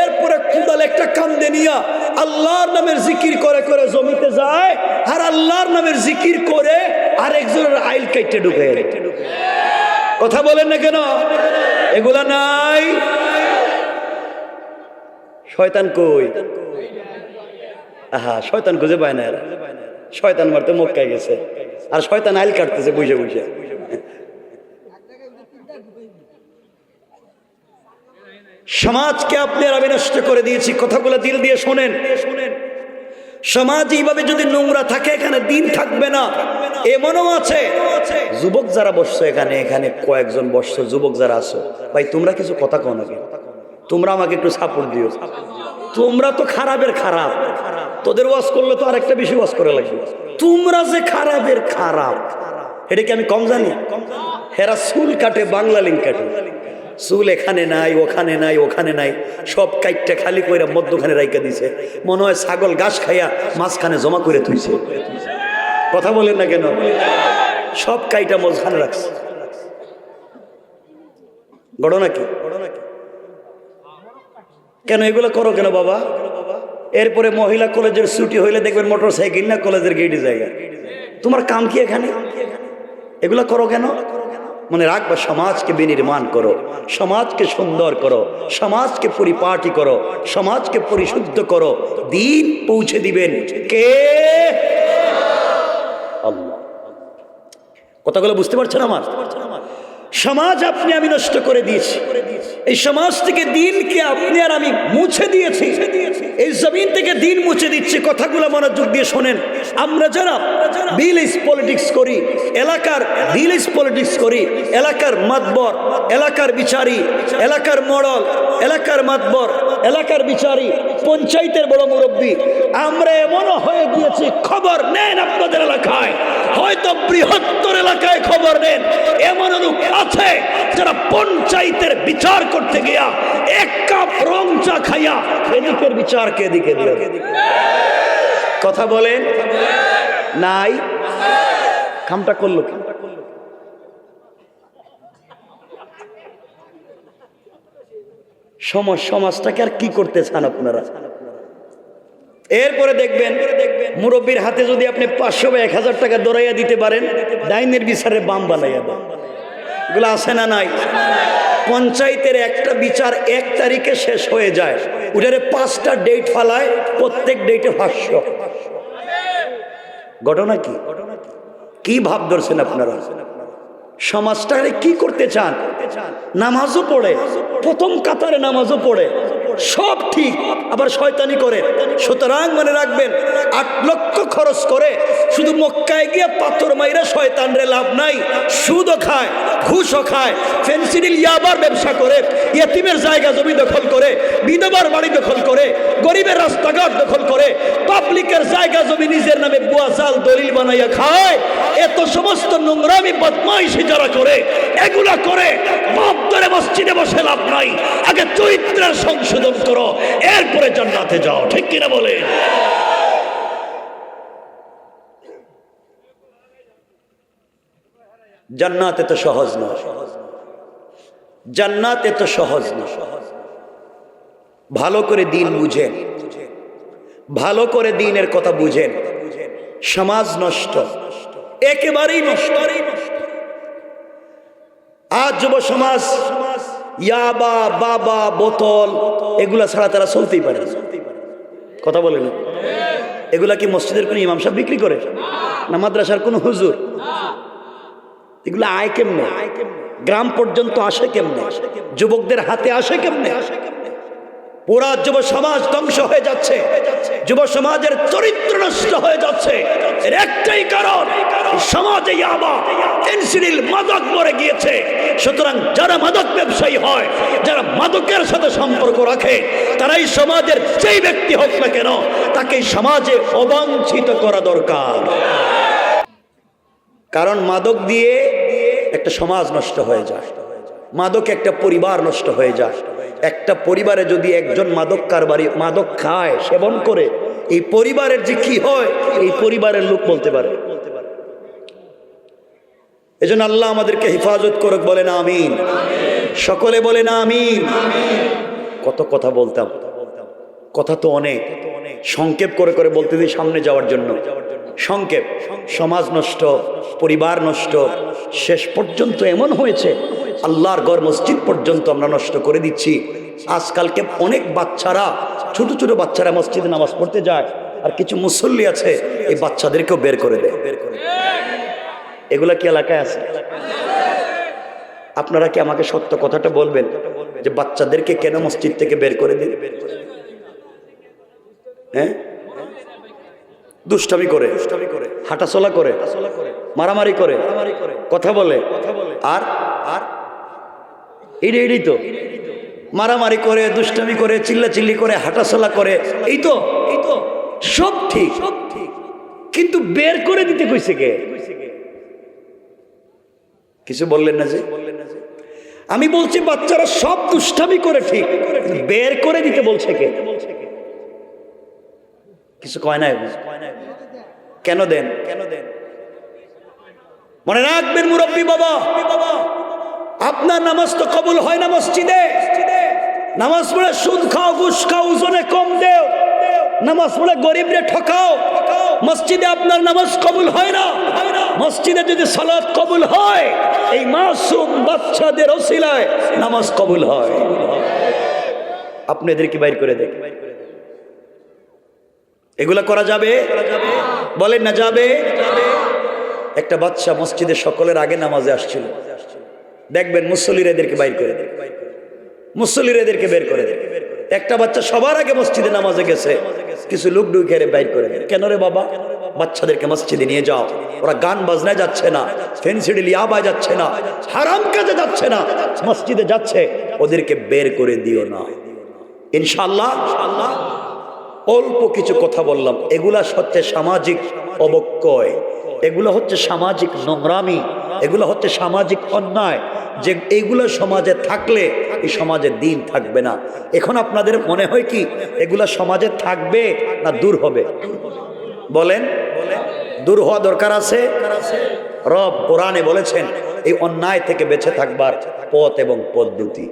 এরপরে কুদাল একটা কান্দে নিয়া আল্লাহর নামের জিকির করে করে জমিতে যায়, আর আল্লাহর নামের জিকির করে আরেকজনের আইল কাইটে ঢুকে। কথা বলেন না কেন? এগুলা নাই। শয়তান কই? আহা, শয়তান খুঁজে পায় না এরা। শয়তান মারতে মক্কায় গেছে, আর শয়তান আইল কাটতেছে বুঝে বুঝে। সমাজকে আপনারা বিনষ্ট করে দিয়েছি, কথাগুলো দিল দিয়ে শোনেন। সমাজ এইভাবে যদি নোংরা থাকে, এখানে দিন থাকবে না। এমনও আছে যুবক যারা বসছো এখানে, এখানে কয়েকজন বসছো যুবক যারা আছো, ভাই তোমরা কিছু কথা কও নাকি? তোমরা আমাকে একটু সাপোর্ট দিও। তোমরা তো খারাপের খারাপ, তোদের ওয়াজ করলে তো আরেকটা বেশি ওয়াজ করে লাগবে। তোমরা যে খারাপের খারাপ, এটা কি আমি কম জানি? হেরা চুল কাটে, বাংলা লিঙ্ক কাটে, চুল এখানে নাই, ওখানে নাই, ওখানে নাই, সব কাইটটা খালি করে মধ্যখানে রাইকা দিছে, মনে হয় ছাগল ঘাস খাইয়া মাঝখানে জমা করে তুইছে। কথা বলেন না কেন? সব কাইটা মাঝখানে রাখছে। ঘটনা কি? কেন এগুলো করো কেন বাবা? এরপরে মহিলা কলেজের ছুটি হইলে দেখবেন মোটর সাইকেল না কলেজের গেটে জায়গা। তোমার কাম কি এখানে? এগুলো করো কেন? মনে রাখবা, সমাজকে বিনির্মাণ করো, সমাজকে সুন্দর করো, সমাজকে পরিপাটি করো, সমাজকে পরিশুদ্ধ করো, দিন পৌঁছে দিবেন কে? আল্লাহ। কথাগুলো বুঝতে পারছেন আমার? সমাজ আপনি আমি নষ্ট করে দিয়েছি, এই সমাজ থেকে দিনকে আপনি আর আমি মুছে দিয়েছি, এই জমিন থেকে দিন মুছে দিচ্ছি। কথাগুলো মনোযোগ দিয়ে শোনেন। আমরা যারা ভিলেজ পলিটিক্স করি, এলাকার ভিলেজ পলিটিক্স করি, এলাকার মাতবর, এলাকার বিচারি, এলাকার মডল, এলাকার মাতবর, এলাকার বিচারি, পঞ্চায়েতের বড় মুরব্বী, আমরা এমনও হয়ে গিয়েছি, খবর নেন আপনাদের এলাকায়, হয়তো বৃহত্তর এলাকায় খবর নেন, এমন লোক আছে যারা পঞ্চায়েতের বিচার করতে গিয়া 1 কাপ রং চা খাইয়া এদিকের বিচার কে দিকে দিল। কথা বলেন নাই? কামটা করলো কি? সমাজটাকে আর কি করতে চান আপনারা? এরপরে দেখবেন মুরব্বীর হাতে যদি আপনি 500 বা 1000 টাকা দৌড়াইয়া দিতে পারেন, ডাইনের বিচারে বাম বানাইয়া দেন। এগুলো আছে না নাই? পঞ্চায়েতের একটা বিচার 1 তারিখে শেষ হয়ে যায়, ওটারে 5টা ডেট ফালায়, প্রত্যেক ডেটে ভাষ্য। ঘটনা কি? কি ভাব ধরছেন আপনারা? সমাজটারে কি করতে চান? নামাজও পড়ে, প্রথম কাতারে নামাজও পড়ে, সব ঠিক, আবার শয়তানি করে। সুতরাং মনে রাখবেন, 8 লক্ষ খরচ করে শুধু মক্কায় গিয়ে পাথর মাইরা শয়তানরে লাভ নাই। সুদও খায়, ঘুষও খায়, ফেন্সিডিল ইয়াবার ব্যবসা করে, ইয়েতিমের জায়গা জমি দখল করে, বিধবার বাড়ি দখল করে, গরিবের রাস্তাঘাট দখল করে, পাবলিকের জায়গা জমি নিজের নামে বুয়া জাল দলিল বানাইয়া খায়। এত সমস্ত নোংরামি বদমাইশি যারা করে, এগুলা করে বাপ ধরে মসজিদে বসে লাভ নাই। আগে চরিত্রের সংশোধন করো, এরপরে জান্নাতে যাও। ঠিক কিনা বলে? জান্নাত এত সহজ না, জান্নাত এত সহজ না। ভালো করে দিন বুঝেন, ভালো করে দিনের কথা বুঝেন। সমাজ নষ্ট, একেবারেই নষ্ট। আজ যুব সমাজ ইয়াবা, বাবা, বোতল এগুলা ছাড়া তারা চলতেই পারে না। কথা বলেন, এগুলা কি মসজিদের কোন ইমাম সাহেব বিক্রি করে, না মাদ্রাসার কোন হুজুর? এগুলা আয় কেমনে? গ্রাম পর্যন্ত আসে কেমনে? যুবকদের হাতে আসে কেমনে? পুরা যুব সমাজ ধ্বংস হয়ে যাচ্ছে, যুব সমাজের চরিত্র নষ্ট হয়ে যাচ্ছে। এর একটাই কারণ, সমাজে ইয়াবা, ফেন্সিডিল, মাদক মরে গিয়েছে। সুতরাং যারা মাদক ব্যবসায়ী হয়, যারা মাদকের সাথে সম্পর্ক রাখে, তারাই সমাজের যেই ব্যক্তি হোক না কেন, তাকে সমাজে অবাঞ্ছিত করা দরকার। কারণ মাদক দিয়ে একটা সমাজ নষ্ট হয়ে যায়, মাদক একটা পরিবার নষ্ট হয়ে যায়। একটা পরিবারে যদি একজন মাদক কারবারি মাদক খায়, সেবন করে, এই পরিবারের যে কি হয়, এই পরিবারের লোক বলতে পারে। এজন্য আল্লাহ আমাদেরকে হেফাজত করুক, বলেন আমিন। সকলে বলেন আমিন। কত কথা বলতাম, কথা তো অনেক, সংক্ষেপ করে করে বলতে দিই সামনে যাওয়ার জন্য। সংক্ষেপ, সমাজ নষ্ট, পরিবার নষ্ট, শেষ পর্যন্ত এমন হয়েছে আল্লাহর ঘর মসজিদ পর্যন্ত আমরা নষ্ট করে দিচ্ছি। আজকালকে অনেক বাচ্চারা, ছোট ছোট বাচ্চারা মসজিদে নামাজ পড়তে যায়, আর কিছু মুসল্লি আছে এই বাচ্চাদেরকেও বের করে দেয়। এগুলা কি এলাকায় আছে? আপনারা কি আমাকে সত্য কথাটা বলবেন যে বাচ্চাদেরকে কেন মসজিদ থেকে বের করে দেয়? হ্যাঁ, দুষ্টামি করে, হাঁটাচলা করে, মারামারি করে, কথা বলে, আর আর এটাই তো মারামারি করে, দুষ্টামি করে, চিল্লাচিল্লি করে, হাঁটাচলা করে, এই তো সব ঠিক, কিন্তু বের করে দিতে কইছে কে? কিছু বললেন না যে? আমি বলছি বাচ্চারা সব দুষ্টামি করে ঠিক, বের করে দিতে বলছে কে? কিছু কয় না। কেন দেন? মনে রাখবেন মুরব্বী বাবা, আপনার নামাজ তো কবুল হয় না মসজিদে। নামাজ পড়ে সুদ খাও, ঘুষ খাও, ওজনে কম দেও, নামাজ পড়ে গরিবরে ঠকাও, মসজিদে আপনার নামাজ কবুল হয় না। মসজিদে যদি সালাত কবুল হয়, এই মাসুম বাচ্চাদের ওসিলায় নামাজ কবুল হয়। আপনি এদেরকে বাইর করে দেন। এগুলা করা যাবে? বলেন না যাবে? একটা বাচ্চা মসজিদে সকলের আগে নামাজে আসছিল, দেখবেন মুসল্লিরা এদেরকে বাইর করে দেয়, মুসল্লিরা এদেরকে বের করে দেয়। একটা বাচ্চা সবার আগে মসজিদে নামাজে গেছে, কিছু লোক ঢুকে বাইর করে দেয়। কেন রে বাবা? বাচ্চাদেরকে মসজিদে নিয়ে যাও, ওরা গান বাজনায় যাচ্ছে না, ফেন্সিডিল ইয়াবায় যাচ্ছে না, হারাম কাজে যাচ্ছে না, মসজিদে যাচ্ছে, ওদেরকে বের করে দিও না। ইনশাআল্লাহ। অল্প কিছু কথা বললাম, এগুলা হচ্ছে সামাজিক অবক্ষয়, এগুলো হচ্ছে সামাজিক নোংরামি, এগুলো হচ্ছে সামাজিক অন্যায়, যে এইগুলো সমাজে থাকলে এই সমাজে দিন থাকবে না। এখন আপনাদের মনে হয় কি এগুলা সমাজে থাকবে না দূর হবে? বলেন, দূর হওয়া দরকার আছে। রব কোরআনে বলেছেন এই অন্যায় থেকে বেঁচে থাকবার পথ এবং পদ্ধতি।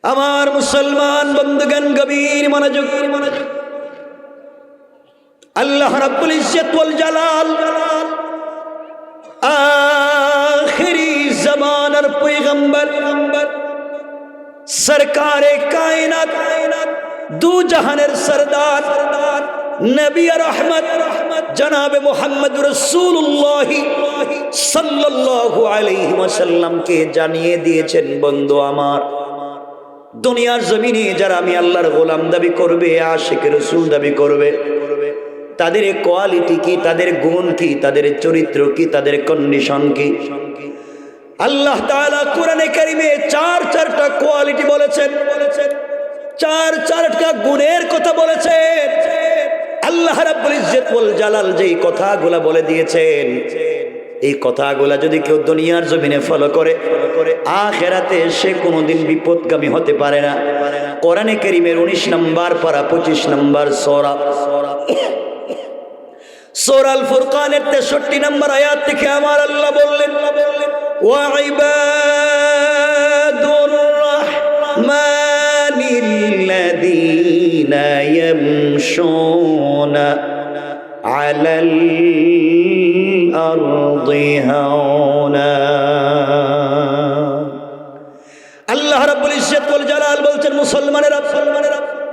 আমার মুসলমান বন্ধুগণ, গভীর মনোযোগ। আল্লাহ রাব্বুল ইজ্জত ওয়াল জালাল আখিরি জামানার पैगंबर सरकारे कायनात दू जहानेर सरदार नबी रहमत जनाब मोहम्मद रसूलुल्लाह सल्लल्लाहु अलैहि वसल्लम के जानिए दिएছেন बंधु आमार दुनियार जमीने যারা আমি আল্লাহর গোলাম দাবি করবে আশিক রাসূল দাবি করবে তাদের কোয়ালিটি কি তাদের গুণ কি তাদের চরিত্র কি তাদের কন্ডিশন কি আল্লাহ তাআলা কোরআনে কারীমে চারটা কোয়ালিটি বলেছেন চারটা গুণের কথা বলেছেন আল্লাহ রাব্বুল ইজ্জত ওয়াল জালাল যেই কথাগুলো বলে দিয়েছেন এই কথাগুলো যদি কেউ দুনিয়ার জমিনে ফলো করে আখিরাতে সে কোনোদিন বিপদগামী হতে পারে না কোরআনে কারীমের 19 নম্বর পারা 25 নম্বর সূরা সূরা আল ফুরকানের 63 নম্বর আয়াত থেকে আমার আল্লাহ বললেন ওয়া ইবাদুর রাহমানিল্লাযীনা ইয়ামশুনা আলাল আরদি হাওনা আল্লাহ রাব্বুল ইজ্জত ওয়াল জালাল বলছেন মুসলমানেরা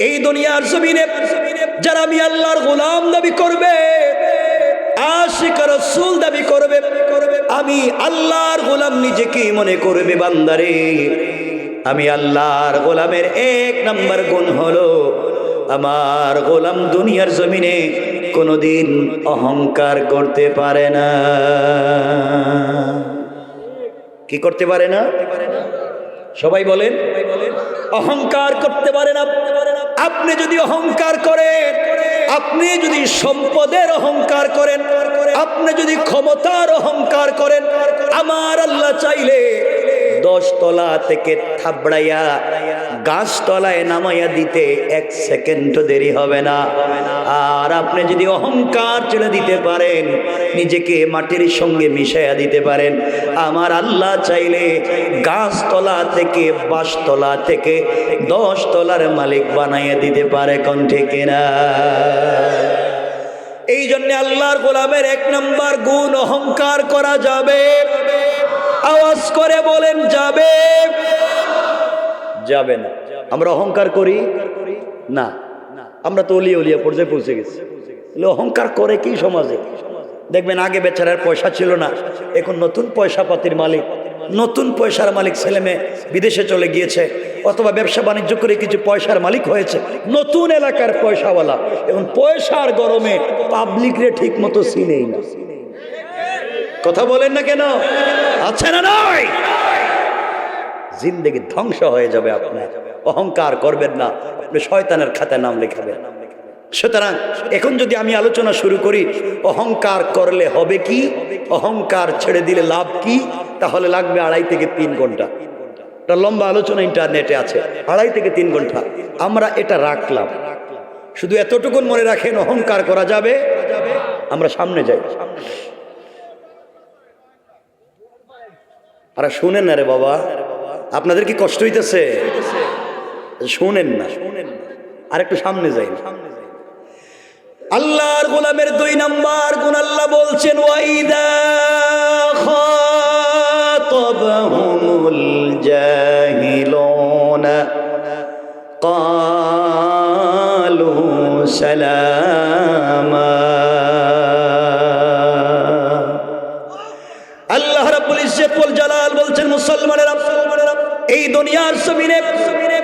এই দুনিয়ার জমিনে যারা আমি আল্লাহর গোলাম দাবি করবে আশিক রাসূল দাবি করবে আমি আল্লাহর গোলাম নিজেকে মনে করবে বান্দারে আমি আল্লাহর গোলামের এক নাম্বার গুণ হলো আমার গোলাম দুনিয়ার জমিনে কোনোদিন অহংকার করতে পারে না কি করতে পারে না সবাই বলেন অহংকার করতে পারে না আপনি যদি অহংকার করেন আপনি যদি সম্পদের অহংকার করেন আপনি যদি ক্ষমতার অহংকার করেন আমার আল্লাহ চাইলে 10 তলা থেকে থাবড়াইয়া গাছ তলায় নামাইয়া দিতে 1 সেকেন্ডও দেরি হবে না আর আপনি যদি অহংকার ছেড়ে দিতে পারেন নিজেকে মাটির সঙ্গে মিশাইয়া দিতে পারেন আমার আল্লাহ চাইলে গাছ তলা থেকে বাঁশ তলা থেকে 10 তলার মালিক বানাইয়া দিতে পারে কোন ঠিক না এই জন্য আল্লাহর গোলামের 1 নাম্বার গুণ অহংকার করা যাবে আওয়াজ করে বলেন যাবে যাবে না আমরা অহংকার করি না আমরা তো ওলিয়া পর্যায়ে পৌঁছে গেছি অহংকার করে কি সমাজে দেখবেন আগে বেচারার পয়সা ছিল না এখন নতুন পয়সা পাতির মালিক নতুন পয়সার মালিক ছেলে মেয়ে বিদেশে চলে গিয়েছে অথবা ব্যবসা বাণিজ্য করে কিছু পয়সার মালিক হয়েছে নতুন এলাকার পয়সাওয়ালা এখন পয়সার গরমে পাবলিক রে ঠিক মতো চিনেই না কথা বলেন না কেন আছে না নয় জিন্দেগি ধ্বংস হয়ে যাবে আপনার অহংকার করবেন না আপনি শয়তানের খাতায় নাম লেখাবেন সুতরাং এখন যদি আমি আলোচনা শুরু করি অহংকার করলে হবে কি অহংকার ছেড়ে দিলে লাভ কি তাহলে লাগবে 2.5 থেকে 3 ঘন্টা এটা লম্বা আলোচনা ইন্টারনেটে আছে 2.5 থেকে 3 ঘন্টা আমরা এটা রাখলাম শুধু এতটুকুন মনে রাখেন অহংকার করা যাবে আমরা সামনে যাই আরে শুনেন না রে বাবা আপনাদের কি কষ্ট হইতেছে শুনেন না আর একটু সামনে যাই আল্লাহর গোলামের 2 নাম্বার গুণ আল্লাহ বলছেন ওয়াইদা খাতাবহুমুল জাহিলুনা ক্বালু সালামা আল্লাহ রাব্বুল ইজ্জত ওয়াল জালাল বলছেন মুসলমানেরা এই দুনিয়ার জমিনে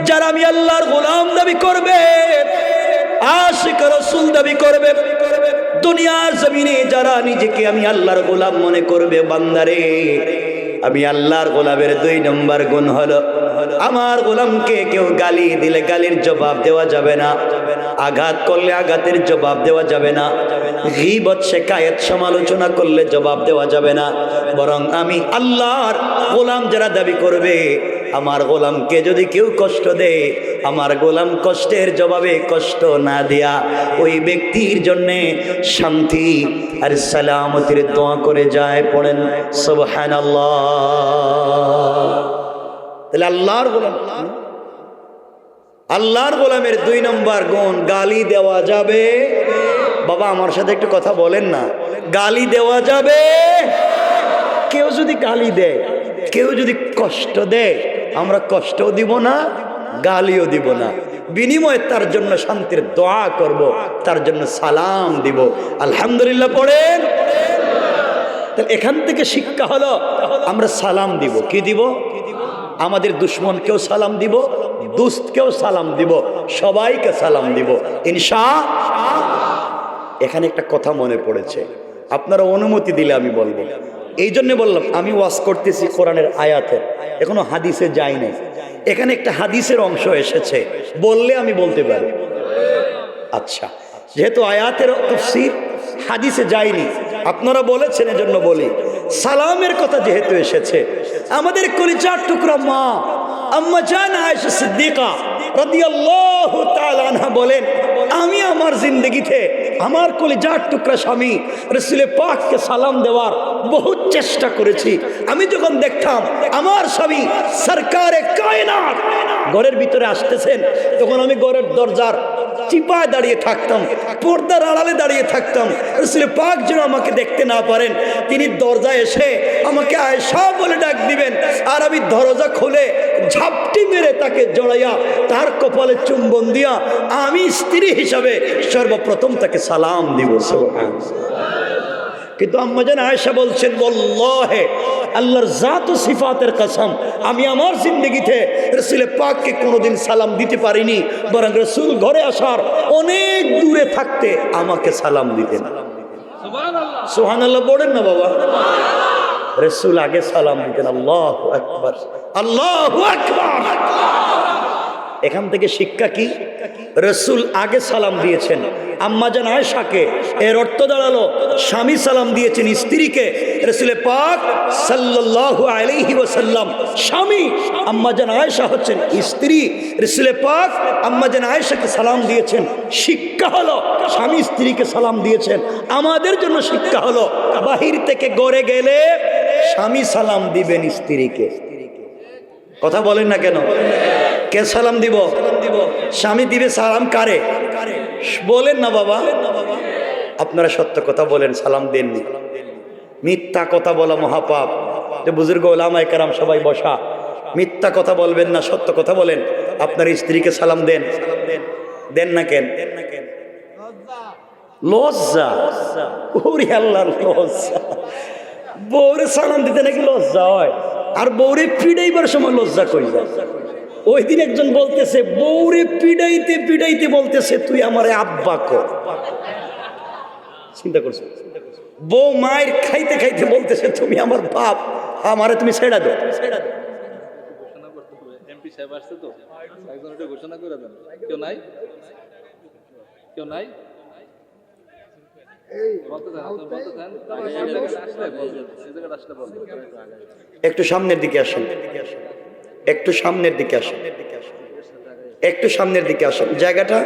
যারা আমি আল্লাহর গোলাম দাবি করবে আশিক রাসূল দাবি করবে দুনিয়ার জমিনে যারা নিজেকে আমি আল্লাহর গোলাম মনে করবে বান্দারে আমি আল্লাহর গোলামের 2 নম্বর গুণ হলো আমার গোলামকে কেউ গালি দিলে গালির জবাব দেওয়া যাবে না আঘাত করলে আঘাতের জবাব দেওয়া যাবে না গীবত শিকায়েত সমালোচনা করলে জবাব দেওয়া যাবে না বরং আমি আল্লাহর গোলাম যারা দাবি করবে আমার গোলামকে যদি কেউ কষ্ট দেয় আমার গোলাম কষ্টের জবাবে কষ্ট না দিয়া ওই ব্যক্তির জন্য শান্তি আর সালামতের দোয়া করে যায় পড়েন সুবহানাল্লাহ তাহলে আল্লাহর গোলামের 2 নম্বর গুণ গালি দেওয়া যাবে বাবা আমার সাথে একটু কথা বলেন না গালি দেওয়া যাবে কেউ যদি গালি দেয় কেউ যদি কষ্ট দেয় আমরা কষ্টও দিব না, গালিও দিব না, বিনিময়ে তার জন্য শান্তির দোয়া করব, তার জন্য সালাম দিব। আলহামদুলিল্লাহ পড়েন। তাহলে এখান থেকে শিক্ষা হলো আমরা সালাম দিব। কি দিব? আমাদের দুশ্মনকেও সালাম দিব, দুস্তকেও সালাম দিব, সবাইকে সালাম দিব ইনশাআল্লাহ। এখানে একটা কথা মনে পড়েছে, আপনারা অনুমতি দিলে আমি বলবো। এই জন্য বললাম, আমি ওয়াজ করতেছি কোরআনের আয়াতে, এখনো হাদিসে যাই নাই। এখানে একটা হাদিসের অংশ এসেছে, বললে আমি বলতে পারি। আচ্ছা, যেহেতু আয়াতের তাফসীর হাদিসে যায়নি, আপনারা বলেছেন এজন্য বলি। সালামের কথা যেহেতু এসেছে, আমাদের কলিজার টুকরা মা আম্মা জান আয়েশা সিদ্দিকা রাদিয়াল্লাহু তাআলা আনহা বলেন, আমি আমার জিন্দেগিতে আমার কলিজার টুকরা স্বামী রাসূল পাককে সালাম দেওয়ার বহুত চেষ্টা করেছি। আমি যখন দেখতাম আমার স্বামী সরকারে কায়নাত ঘরের ভিতরে আসতেছেন, তখন আমি ঘরের দরজার চিপায় দাঁড়িয়ে থাকতাম, পর্দার আড়ালে দাঁড়িয়ে থাকতাম, রাসূল পাক যেন আমাকে দেখতে না পারেন। তিনি দরজায় এসে আমাকে আয়েশা বলে ডাক দিবেন, আর আমি দরজা খুলে ঝাপটি মেরে তাকে জড়াইয়া তার কপালে চুম্বন দিয়া আমি স্ত্রী হিসাবে সর্বপ্রথম তাকে সালাম দিব। কিন্তু আম্মা জান আয়েশা বলছেন, ওয়াল্লাহি আল্লাহর জাত ও সিফাতের কসম, আমি আমার জিন্দেগিতে রাসূল পাককে কোনোদিন সালাম দিতে পারিনি, বরং রাসূল ঘরে আসার অনেক দূরে থাকতে আমাকে সালাম দিতেন। সুবহানাল্লাহ, সুবহানাল্লাহ বলেন না বাবা। রাসূল আগে সালাম দিতেন। আল্লাহু আকবার, আল্লাহু আকবার। এখান থেকে শিক্ষা কি? রাসূল আগে সালাম দিয়েছেন আম্মা জান আয়েশাকে, এর অর্থ দাঁড়ালো স্বামী সালাম দিয়েছেন স্ত্রীকে। রাসূল পাক সাল্লাল্লাহু আলাইহি ওয়াসাল্লাম স্বামী, আম্মা জান আয়েশা হচ্ছেন স্ত্রী। রাসূল পাক আম্মা জান আয়েশাকে সালাম দিয়েছেন। শিক্ষা হলো স্বামী স্ত্রীকে সালাম দিয়েছেন। আমাদের জন্য শিক্ষা হলো বাহির থেকে ঘরে গেলে স্বামী সালাম দিবেন স্ত্রীকে। কথা বলেন না কেন? কে সালাম দিব? স্বামী দিবে সালাম কারে? বলেন না বাবা। আপনারা সত্য কথা বলেন, সালাম দেননি। মিথ্যা কথা বলা মহাপাপ। যে বুজুর্গ ওলামায়ে কেরাম সবাই বসা, মিথ্যা কথা বলবেন না, সত্য কথা বলেন। আপনার স্ত্রীকে সালাম দেন, দেন না কেন? লজ্জা। ওরে আল্লাহর লজ্জা। বউরে সালাম দিতে নাকি লজ্জা হয়, আর বউরে পিড়াইবার সময় লজ্জা কই যায়। ওই দিন একজন বলতেছে, বউরে পিড়াইতে পিড়াইতে বলতেছে, তুই আমারে আব্বা কর। চিন্তা করছো? বউ মায়ের খাইতে খাইতে বলতেছে, তুমি আমার বাপ, আমারে তুমি ছেড়া দাও। এমপি সাহেব আসছে তো, একজন এটা ঘোষণা করে দেন। কেউ নাই? কেউ নাই? একটু সামনের দিকে আসেন, একটু সামনের দিকে আসেন, একটু সামনের দিকে আসেন। জায়গাটা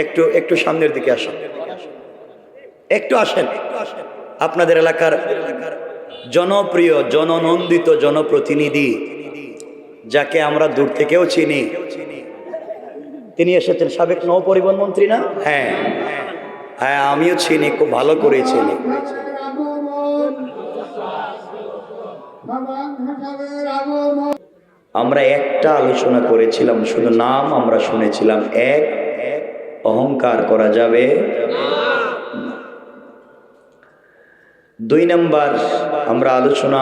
একটু একটু সামনের দিকে আসেন, একটু আসেন। আপনাদের এলাকার জনপ্রিয়, জননন্দিত জনপ্রতিনিধি, যাকে আমরা দূর থেকেও চিনি, তিনি এসেছেন। সাবেক নৌ পরিবহন মন্ত্রী না? হ্যাঁ হ্যাঁ, আমিও চিনি, খুব ভালো করে চিনি। আমরা একটা আলোচনা করেছিলাম, শুধু নাম আমরা শুনেছিলাম। এক, অহংকার করা যাবে না। 2 নম্বর আমরা আলোচনা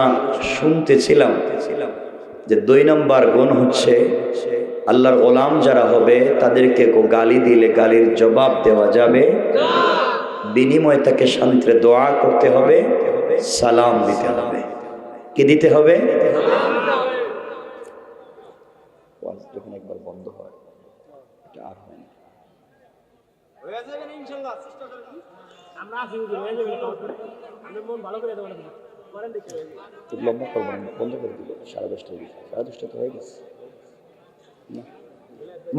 শুনতেছিলাম যে 2 নম্বর গুণ হচ্ছে আল্লাহর গোলাম যারা হবে তাদেরকে গালি দিলে গালির জবাব দেওয়া যাবে, বিনিময়ে তাকে শান্তিতে দোয়া করতে হবে, সালাম দিতে হবে। কি দিতে হবে? যখন একবার বন্ধ হয় এটা আর হয় না। হয়ে যাবে না ইনশাআল্লাহ, চেষ্টা করব। আমরা আছি, হয়ে যাবে। আমরা মন ভালো করে দেব না, করেন দেখি হয়ে যাবে। তো লম্বা করব না, বন্ধ করে দিব। 10:30 10:30 তো হয়ে গেছে।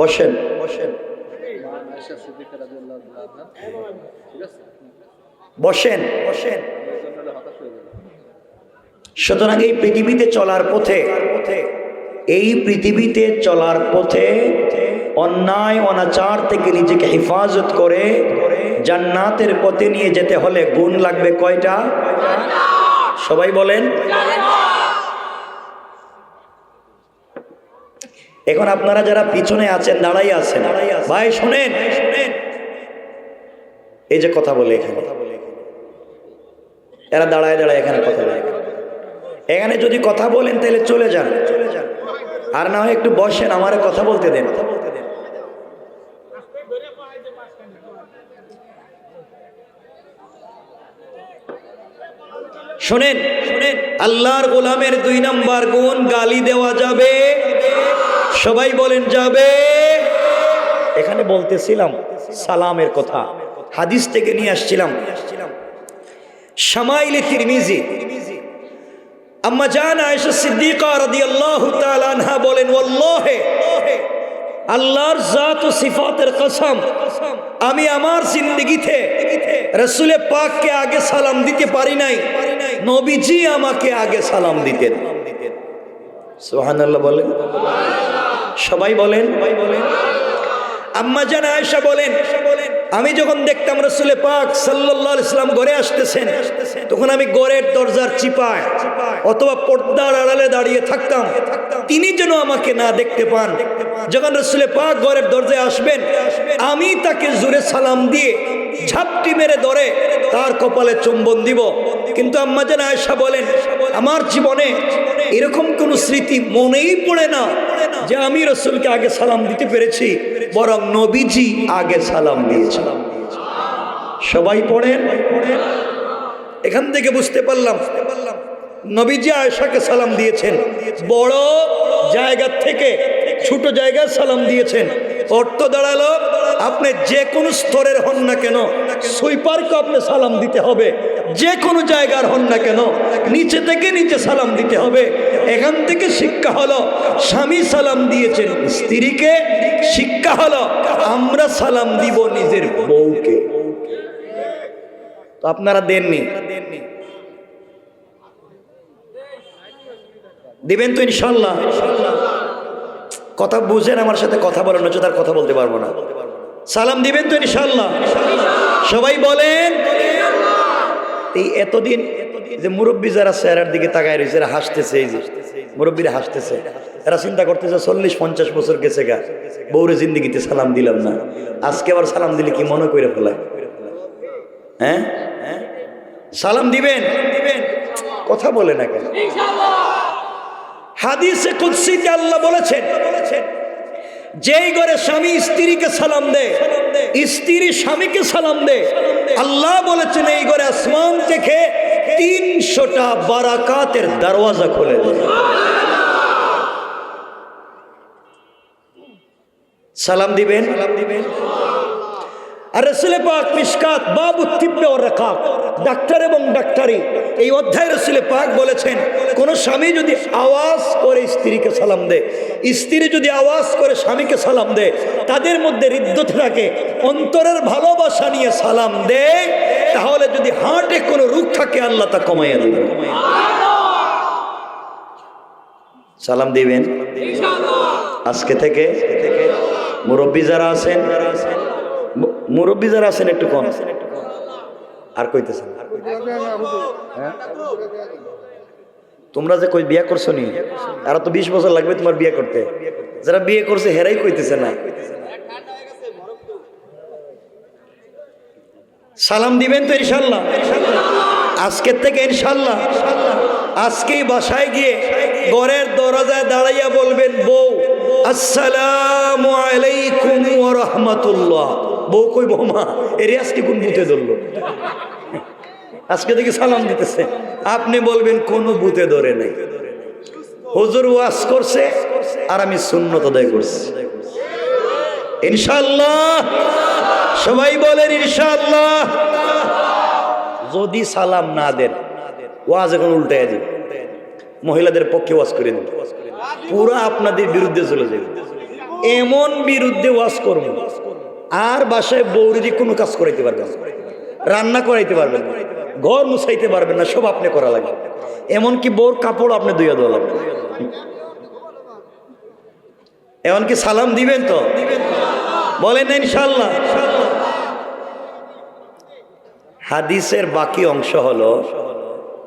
বসেন বসেন বসেন বসেন। সুতরাং এই পৃথিবীতে চলার পথে, এই পৃথিবীতে চলার পথে অন্যায় অনাচার থেকে নিজেকে হেফাজত করে জান্নাতের পথে নিয়ে যেতে হলে গুণ লাগবে কয়টা? সবাই বলেন। এখন আপনারা যারা পিছনে আছেন, দাঁড়াই আছেন, ভাই শোনেন, এই যে কথা বলে এখানে, এরা দাঁড়ায় দাঁড়ায় এখানে কথা বলে, এখানে যদি কথা বলেন তাহলে চলে যান, আর না হয় একটু বসেন, আমারে কথা বলতে দেন। শোনেন, আল্লাহর গোলামের 2 নাম্বার গুণ, গালি দেওয়া যাবে। সবাই বলেন যাবে। এখানে বলতেছিলাম সালামের কথা, হাদিস থেকে নিয়ে আসছিলাম। শামাইলে তিরমিজি, আম্মা জান আয়েশা সিদ্দিকা রাদিয়াল্লাহু তাআলা আনহা বলেন, ওয়াল্লাহি, আল্লাহর জাত ও সিফাতের কসম, আমি আমার জিন্দেগিতে রাসূল পাককে আগে সালাম দিতে পারি নাই, নবীজি আমাকে আগে সালাম দিতেন। সুবহানাল্লাহ বলেন, সবাই বলেন। আম্মা জান আয়েশা বলেন, আমি যখন দেখতাম রাসূল পাক সাল্লাল্লাহু আলাইহি ওয়াসাল্লাম ঘরে আসতেছেন, তখন আমি ঘরের দরজার চিপায় অথবা পর্দার আড়ালে দাঁড়িয়ে থাকতাম, তিনি যেন আমাকে না দেখতে পান। যখন রাসূল পাক ঘরের দরজায় আসবেন, আমি তাকে জোরে সালাম দিয়ে ঝাপটি মেরে ধরে তার কপালে চুম্বন দিব। কিন্তু আম্মা জান আয়েশা বলেন, আমার জীবনে এরকম কোন স্মৃতি মনেই পড়ে না যে আমি রাসূলকে আগে সালাম দিতে পেরেছি, বরং নবীজি আগে সালাম দিয়েছেন। সবাই পড়েন। এখান থেকে বুঝতে পারলাম নবীজি আয়েশাকে সালাম দিয়েছেন, বড় জায়গা থেকে ছোট জায়গায় সালাম দিয়েছেন। অর্থ দাঁড়ালো, আপনি যে কোনো স্তরের হন না কেন, সুইপারকে আপনি সালাম দিতে হবে, যে কোনো জায়গার হন না কেন, নিচে থেকে নিচে সালাম দিতে হবে। এখান থেকে শিক্ষা হলো, স্বামী সালাম দিয়েছেন স্ত্রীকে, শিক্ষা হলো আমরা সালাম দিব নিজের বউকে। তো আপনারা দেননি, দিবেন তো ইনশাল্লাহ? কথা বুঝেন, আমার সাথে কথা বলেন, নচেত আর কথা বলতে পারবো না। সালাম দিবেন তো ইনশাল্লাহ? সবাই বলেন। এই এতদিন যে মুরব্বী যারা চেহারার দিকে তাকায় রয়েছে, এরা হাসতেছে, এই যে মুরব্বীরা হাসতেছে, এরা চিন্তা করতেছে 40-50 বছর গেছে গা, বউরে জিন্দিগিতে সালাম দিলাম না, আজকে আবার সালাম দিলে কি মনে করে ফেলায়? হ্যাঁ, সালাম দিবেন? কথা বলে না কেন? হাদিসে কুদসিতে আল্লাহ বলেছেন, যেই ঘরে স্বামী স্ত্রীকে সালাম দেয়, স্ত্রী স্বামীকে সালাম দেয়, আল্লাহ বলেছেন এই ঘরে আসমান থেকে 300টা বারাকাতের দরওয়াজা খুলে দেয়। সালাম দিবেন? আর রাসূল পাক মিশকাত বাবু তিব্বে ওয়া রাকাক, ডাক্তার এবং ডাক্তারি, এই অধ্যায়ে রাসূল পাক বলেছেন, কোন স্বামী যদি আওয়াজ করে স্ত্রীকে সালাম দেয়, স্ত্রী যদি আওয়াজ করে স্বামীকে সালাম দেয়, তাদের মধ্যে হৃদ্যতা থাকে, অন্তরের ভালোবাসা নিয়ে সালাম দেয়, তাহলে যদি হার্টে কোনো রোগ থাকে আল্লাহ তা কমাইয়া দিবেন। সালাম দিবেন ইনশাআল্লাহ। আজকে থেকে মুরব্বী যারা আছেন, মুরব্বী যারা আছেন একটু কম আর কইতেছেন, তোমরা যে কই বিয়ে করছো নি, আর তো 20 বছর লাগবে তোমার বিয়ে করতে, যারা বিয়ে করছে হেরাই কইতেছে না। সালাম দিবেন তো ইনশাআল্লাহ? আজকের থেকে ইনশাআল্লাহ। আজকেই বাসায় গিয়ে ঘরের দরজায় দাঁড়াইয়া বলবেন, বউ আসসালামু আলাইকুম ওয়া রাহমাতুল্লাহ। বউ কই, বৌমা এর আজকে কোন বুতে ধরলো, আজকে থেকে সালাম দিতেছে। আপনি বলবেন কোনো বুতে ধরে নাই, হুজুর ওয়াজ করছে আর আমি সুন্নত আদায় করছি। ইনশাআল্লাহ। সবাই বলেন ইনশাআল্লাহ। যদি সালাম না দেন, ওয়াজ এখন উল্টায় দিন, মহিলাদের পক্ষে ওয়াজ করে দিন, পুরো আপনাদের বিরুদ্ধে চলে যাবে। এমন বিরুদ্ধে ওয়াজ করবো, আর বাসায় বউরি কোনো কাজ করাইতে পারবেন না, রান্না করাইতে পারবেন না, ঘর মুছাইতে পারবেন না, সব আপনি করা লাগবে। এমনকি বউর কাপড় আপনি ধুইয়া দেওয়া লাগবে। এমনকি সালাম দিবেন তো? বলেন ইনশাআল্লাহ। হাদিসের বাকি অংশ হলো,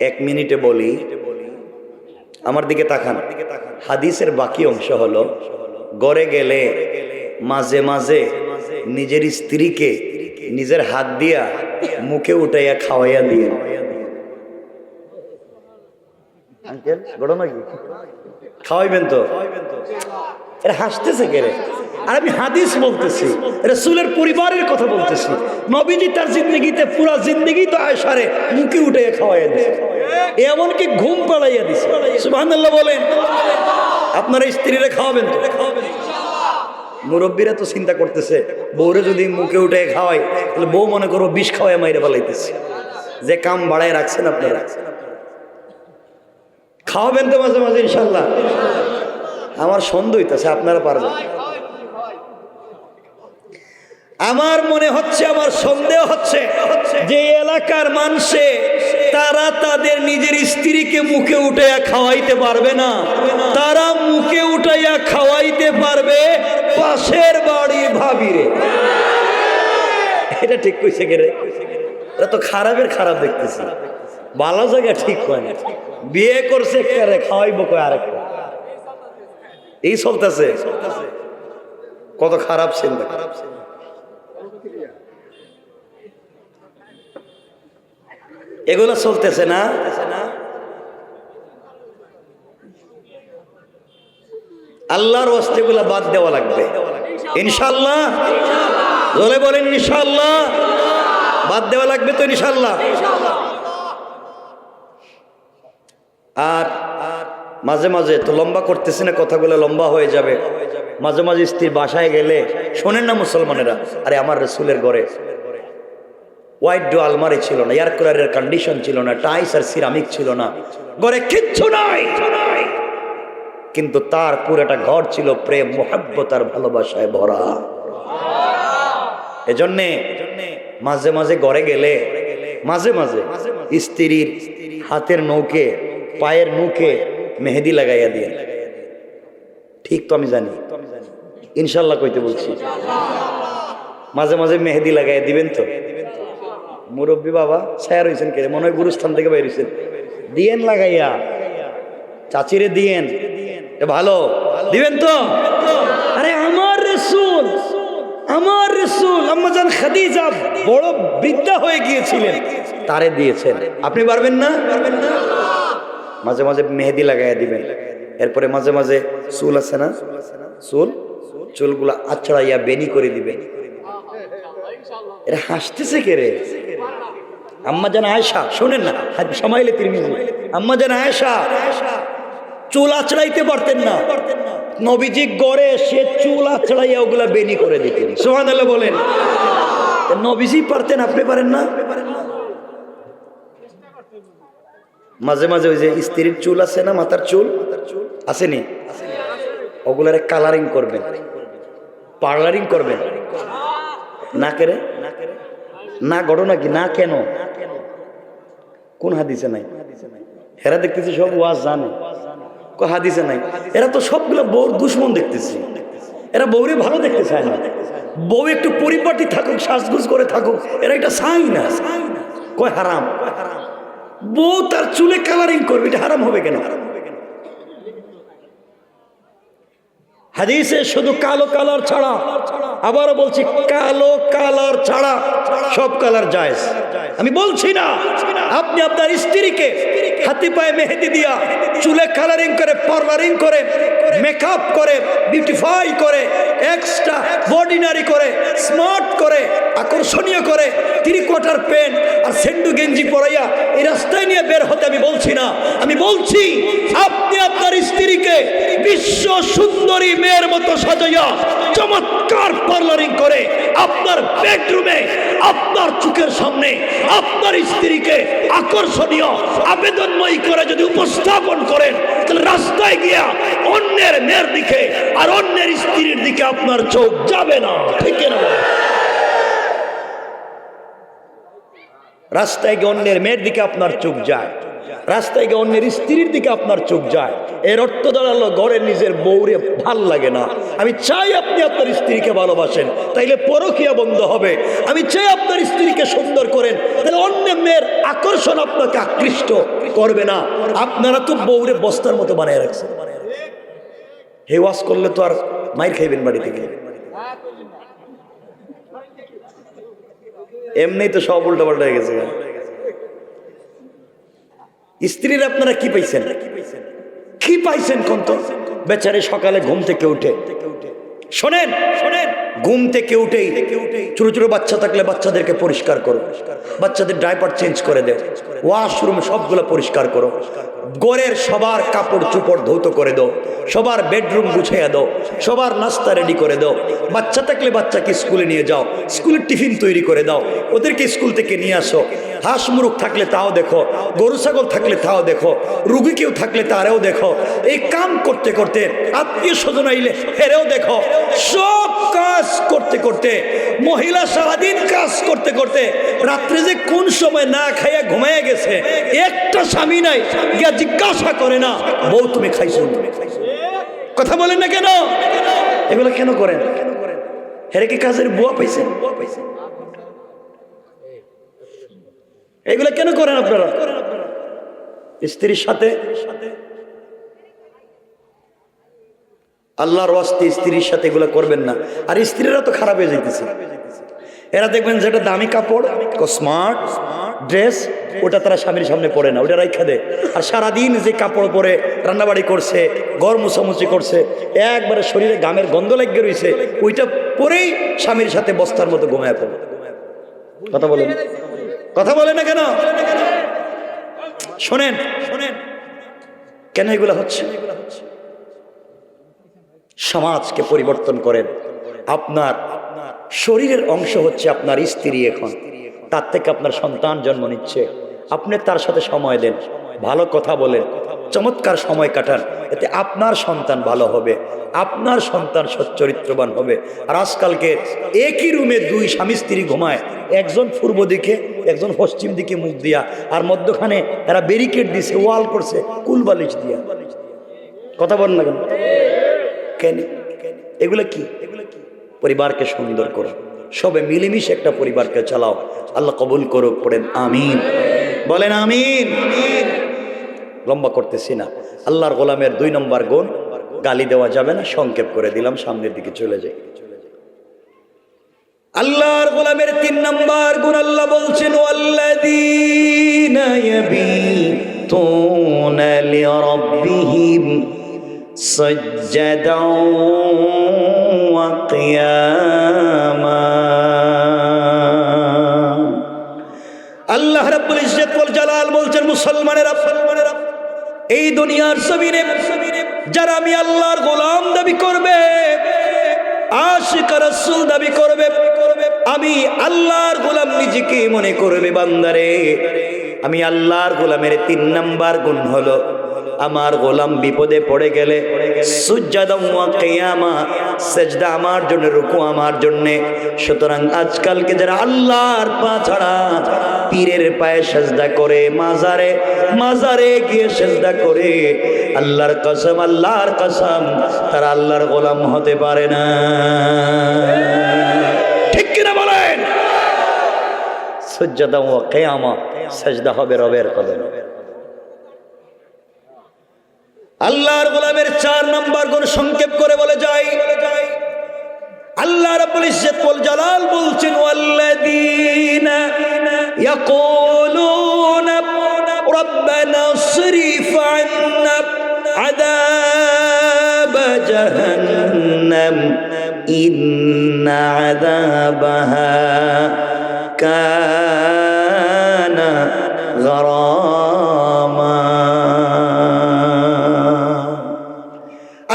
1 মিনিটে বলি, আমার দিকে তাকান। হাদিসের বাকি অংশ হলো, ঘরে গেলে মাঝে মাঝে নিজের স্ত্রীকে নিজের হাত দিয়া মুখে উঠাইয়া খাওয়াইয়া দিয়ে খাওয়াইবেন তো? এরা হাসতেছে কেরে? আর আমি হাদিস বলতেছি, রাসূলের পরিবারের কথা বলতেছি। নবীজি তার জিন্দগিতে পুরা জিন্দগি তো আয়েশারে মুখে উঠাইয়া খাওয়াইয়া দিছে, এমনকি ঘুম পাড়াইয়া দিছে। সুবহানাল্লাহ বলেন। আপনারা স্ত্রীরা খাওয়াবেন তো? মুরব্বীরা তো চিন্তা করতেছে বউরে যদি মুখে উঠে খাওয়াই তাহলে বউ মনে করো বিষ খাওয়াই মাইরে ফেলাইতেছে। যে কাম বাড়ায় রাখছেন আপনারা, খাওয়াবেন তো মাঝে মাঝে ইনশাল্লাহ? আমার সন্দেহ হইতেছে আপনারা পারবেন। আমার মনে হচ্ছে, আমার সন্দেহ হচ্ছে যে এলাকার মানুষে তারা তাদের নিজের স্ত্রীকে মুখে উঠাইয়া খাওয়াইতে পারবে না, তারা মুখে উঠাইয়া খাওয়াইতে পারবে পাশের বাড়ি ভাবিরে। এটা ঠিক কইছে কে রে? এটা তো খারাপের খারাপ দেখতেছি, ভালো জায়গা ঠিক হয় না। বিয়ে করছে কারে খাওয়াইবো কয় আরেকটা, এই চলতেছে। কত খারাপ চিন্তা। এগুলো চলতেছে না? আল্লাহর ওয়াস্তে এগুলা বাদ দেওয়া লাগবে ইনশাআল্লাহ। বলে বলেন ইনশাআল্লাহ। বাদ দেওয়া লাগবে তো ইনশাআল্লাহ। আর মাঝে মাঝে তো লম্বা করতেছি না, কথাগুলো লম্বা হয়ে যাবে। মাঝে মাঝে স্ত্রীর বাসায় গেলে শোনেন না মুসলমানেরা, আরে আমার রাসূলের ঘরে হোয়াইট ডো আলমারি ছিল না, এয়ার কুলারের কন্ডিশন ছিল না, টাইস আর সিরামিক ছিল না, ঘরে কিচ্ছু নাই, কিন্তু তার পুরোটা ঘর ছিল প্রেম মোহাব্বত আর ভালোবাসায় ভরা। এজন্যে মাঝে মাঝে ঘরে গেলে মাঝে মাঝে স্ত্রীর হাতের নৌকে পায়ের নুকে মেহেদি লাগাইয়া দিয়ে। ঠিক তো? আমি জানি ইনশাল্লাহ কইতে বলছি। মাঝে মাঝে মেহেদি লাগাইয়া দিবেন তো? মুরব্বী বাবা ছায়া রয়েছেন কে? মনে হয় গুরুস্থান থেকে বেরিয়েছেন। দিয়েন লাগাইয়া, চাচিরে দিয়েন, ভালো দিবেন তো? আরে আমার রাসূল, আমার রাসূল আম্মাজান খাদিজা বড় বৃদ্ধা হয়ে গিয়েছিলেন, তারে দিয়েছেন, আপনি পারবেন না? মাঝে মাঝে মেহেদি লাগাইয়া দিবেন। এরপরে মাঝে মাঝে চুল আছে না, চুলগুলা আছড়াইয়া বেনি করে দিবেন। এরা হাসতেছে কে রে? আম্মাজান আয়েশা, শোনেন না, সামাইলে তিরমিজি, আম্মাজান আয়েশা চুল আছড়াইতে পারতেন না, নবীজি গড়ে সে চুল আছড়াইয়া ওগুলা বেনি করে দিতেন। সুবহানাল্লাহ বলেন। নবীজি পারতেন, আপনি পারেন না? মাঝে মাঝে ওই যে স্ত্রীর চুল আছে না, মাথার চুল আসেনি, ওগুলারে কালারিং করবেন, পার্লারিং করবেন। না কেরে না ঘটনা কি? না কেন? কোন হাদিসে নাই? এরা দেখতেছি সব ওয়াজ জানে, হাদিসে নাই। এরা তো সবগুলো বউর দুশ্মন দেখতেছি। এরা বউরে ভালো দেখতে চায় না, বউ একটু পরিপাটি থাকুক, সাজগুজ করে থাকুক, এরা এটা চাই না। কয় হারাম। বউ তার চুলে কালারিং করবে, এটা হারাম হবে কেন? হাদিসে শুধু কালো কালার ছাড়া, আবারও বলছি কালো কালার ছাড়া সব কালার জায়েজ। আমি বলছি না আপনি আপনার স্ত্রীকে হাতে পায়ে মেহেদি দিয়া, চুলে কালারিং করে, পার্লারিং করে, মেকআপ করে, বিউটিফাই করে, এক্সট্রা অর্ডিনারি করে, স্মার্ট করে, আকর্ষণীয় করে, 3 কোয়ার্টার প্যান্ট আর সেন্ডু গেঞ্জি পরাইয়া এই রাস্তায় নিয়ে বের হতে আমি বলছি না। আমি বলছি আপনি আপনার স্ত্রীকে বিশ্ব সুন্দরী মেয়ের মতো সাজাইয়া চমৎকার পার্লারিং করে আপনার বেডরুমে আপনার চোখের সামনে আপনার স্ত্রীকে আকর্ষণীয় আবেদনময়ী করে যদি উপস্থাপন করেন, তাহলে রাস্তায় গিয়া অন্যের মেয়ের দিকে আর অন্যের স্ত্রীর দিকে আপনার চোখ যাবে না। ঠিক না? রাস্তায় গিয়ে অন্যের মেয়ের দিকে আপনার চোখ যায়, রাস্তায় গিয়ে অন্যের স্ত্রীর দিকে আপনার চোখ যায়, এর অর্থ দাঁড়ালো ঘরের নিজের বউরে ভাল লাগে না। আমি চাই আপনি আপনার স্ত্রীকে ভালোবাসেন, তাইলে পরকীয়া বন্ধ হবে। আমি চাই আপনার স্ত্রীকে সুন্দর করেন, তাহলে অন্য মেয়ের আকর্ষণ আপনাকে আকৃষ্ট করবে না। আপনারা তো বউরে বস্তার মতো বানিয়ে রাখছেন। হে ওয়াজ করলে তো আর মাইর খাইবেন বাড়ি থেকে। এমনি তো সব উল্টা পাল্টা হয়ে গেছে। স্ত্রীর আপনারা কি পাইছেন, কি পাইছেন কোন তো? বেচারে সকালে ঘুম থেকে উঠে, শোনেন শোনেন, ঘুম থেকে উঠেই ছোট ছোট বাচ্চা থাকলে বাচ্চাদেরকে পরিষ্কার করো, বাচ্চাদের ডাইপার চেঞ্জ করে দেও, ওয়াশরুম সবগুলো পরিষ্কার করো, ঘরের সবার কাপড় চোপড় ধৌত করে দাও, সবার বেডরুম গুছিয়ে দাও, সবার নাস্তা রেডি করে দাও, বাচ্চা থাকলে বাচ্চাকে স্কুলে নিয়ে যাও, স্কুলের টিফিন তৈরি করে দাও, ওদেরকে স্কুল থেকে নিয়ে আসো, হাঁস মুরগ থাকলে তাও দেখো, গরু ছাগল থাকলে তাও দেখো, রুগী কেউ থাকলে তারাও দেখো। এই কাম করতে করতে আত্মীয় স্বজন আইলে হেরেও দেখো। সব কাজ করতে করতে মহিলা সারাদিন কাজ করতে করতে রাত্রে যে কোন সময় না খাইয়া ঘুমাইয়া গেছে একটা স্বামী নাই গিয়া জিজ্ঞাসা করে না, বউ তুমি খাইছো? কথা বলেন না কেন? এগুলো কেন করেন? হেরে কি কাজের বুয়া পাইছেন? এগুলো কেন করেন আপনারা? স্ত্রীর সাথে আল্লাহর ওয়াস্তে স্ত্রীর সাথে এগুলো করবেন না। আর স্ত্রীরা তো খারাপ হয়ে যাইতেছে। এরা দেখবেন যেটা দামি কাপড়, স্মার্ট ড্রেস, ওটা তারা স্বামীর সামনে পরে না, ওটা রাইখা দেয়। আর সারাদিন যে কাপড় পরে রান্নাবাড়ি করছে, ঘর মুছামুছি করছে, একবারে শরীরে গামের গন্ধ লাগিয়ে রয়েছে, ওইটা পরেই স্বামীর সাথে বস্তার মতো ঘুমায় পড়ে। কথা বলেন, কথা বলে না কেন? শোনেন শোনেন, কেন এগুলো হচ্ছে? সমাজকে পরিবর্তন করেন। আপনার শরীরের অংশ হচ্ছে আপনার স্ত্রী, এখন তার থেকে আপনার সন্তান জন্ম নিচ্ছে। আপনি তার সাথে সময় দেন, ভালো কথা বলেন, চমৎকার সময় কাটান, এতে আপনার সন্তান ভালো হবে, আপনার সন্তান সচ্চরিত্রবান হবে। আর আজকালকে একই রুমে দুই স্বামী স্ত্রী ঘুমায়, একজন পূর্ব দিকে একজন পশ্চিম দিকে মুখ দিয়া, আর মধ্যখানে এরা ব্যারিকেড দিছে, ওয়াল করছে কুলবালিশ দিয়া। কথা বলেন না কেন? কেন এগুলো কি? পরিবারকে সুন্দর করো, সবে মিলেমিশে একটা পরিবারকে চালাও। আল্লাহ কবুল করুক, পড়েন আমিন, বলেন আমিন। লম্বা করতেছি না। আল্লাহর গোলামের 2 নম্বর গুণ, গালি দেওয়া যাবে না, সংক্ষেপ করে দিলাম, সামনের দিকে চলে যাই। আল্লাহর গোলামের 3 নম্বর গুণ আল্লাহ বলছেন, ওয়াল্লাযীনা ইয়াবীতুনা লিরাব্বিহিম সাজ্জাদাও ওয়া কিয়ামা। আল্লাহ রাব্বুল ইজ্জত ওয়াল জালাল বলছেন, মুসলমানেরা, এই দুনিয়ার জমিনে যারা আমি আল্লাহর গোলাম দাবি করবে, আশিক রাসূল দাবি করবে, আমি আল্লাহর গোলাম নিজেকে মনে করবে, বান্দারে আমি আল্লাহর গোলামের 3 নম্বর গুণ হলো, আমার গোলাম বিপদে পড়ে গেলে সুজদা ওয়া কিয়ামা, সেজদা আমার জন্য, রুকু আমার জন্য। সুতরাং আজকালকে যারা আল্লাহর পা ছাড়া পীরের পায়ে সেজদা করে, মাজারে গিয়ে সেজদা করে, আল্লাহর কসম, আল্লাহর কসম, তারা আল্লাহর গোলাম হতে পারে না। ঠিক কিনা বলেন? সুজদা ওয়া কিয়ামা, সেজদা হবে রবের কদমে। আল্লাহর গোলামের 4 নম্বর গুণ সংক্ষেপ করে বলে যাই। আল্লাহ রাব্বুল ইজ্জত ওয়াল জালাল বলছেন, ওয়াল্লাযীনা ইয়াকুলুনা রাব্বানা ইসরিফ আন্না আযাব জাহান্নাম ইন্না আযাবাহা কানা গারামা।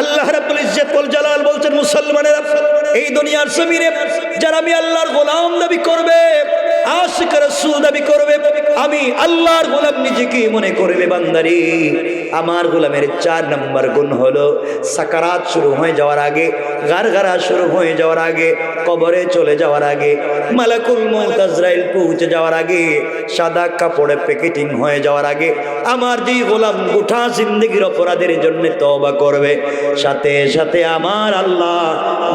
আল্লাহ রাব্বুল ইজ্জত ওয়াল জালাল বলছেন, মুসলমানেরা, এই দুনিয়ার জমিনে যারা আমি আল্লাহর গোলাম দাবি করবে, আশিক রাসূল দাবি করবে, আমি আল্লাহর গোলাম নিজেকে মনে করবে, বান্দারে আমার গোলামের 4 নম্বর গুণ হলো, সাকারাত শুরু হয়ে যাওয়ার আগে, গারগারা শুরু হয়ে যাওয়ার আগে, কবরে চলে যাওয়ার আগে, মালাকুল মউত আজরাইল পৌঁছে যাওয়ার আগে, সাদা কাপড়ে প্যাকেটিং হয়ে যাওয়ার আগে আমার যেই গোলাম গোটা জিন্দেগির অপরাধের জন্য তওবা করবে, সাথে সাথে আমার আল্লাহ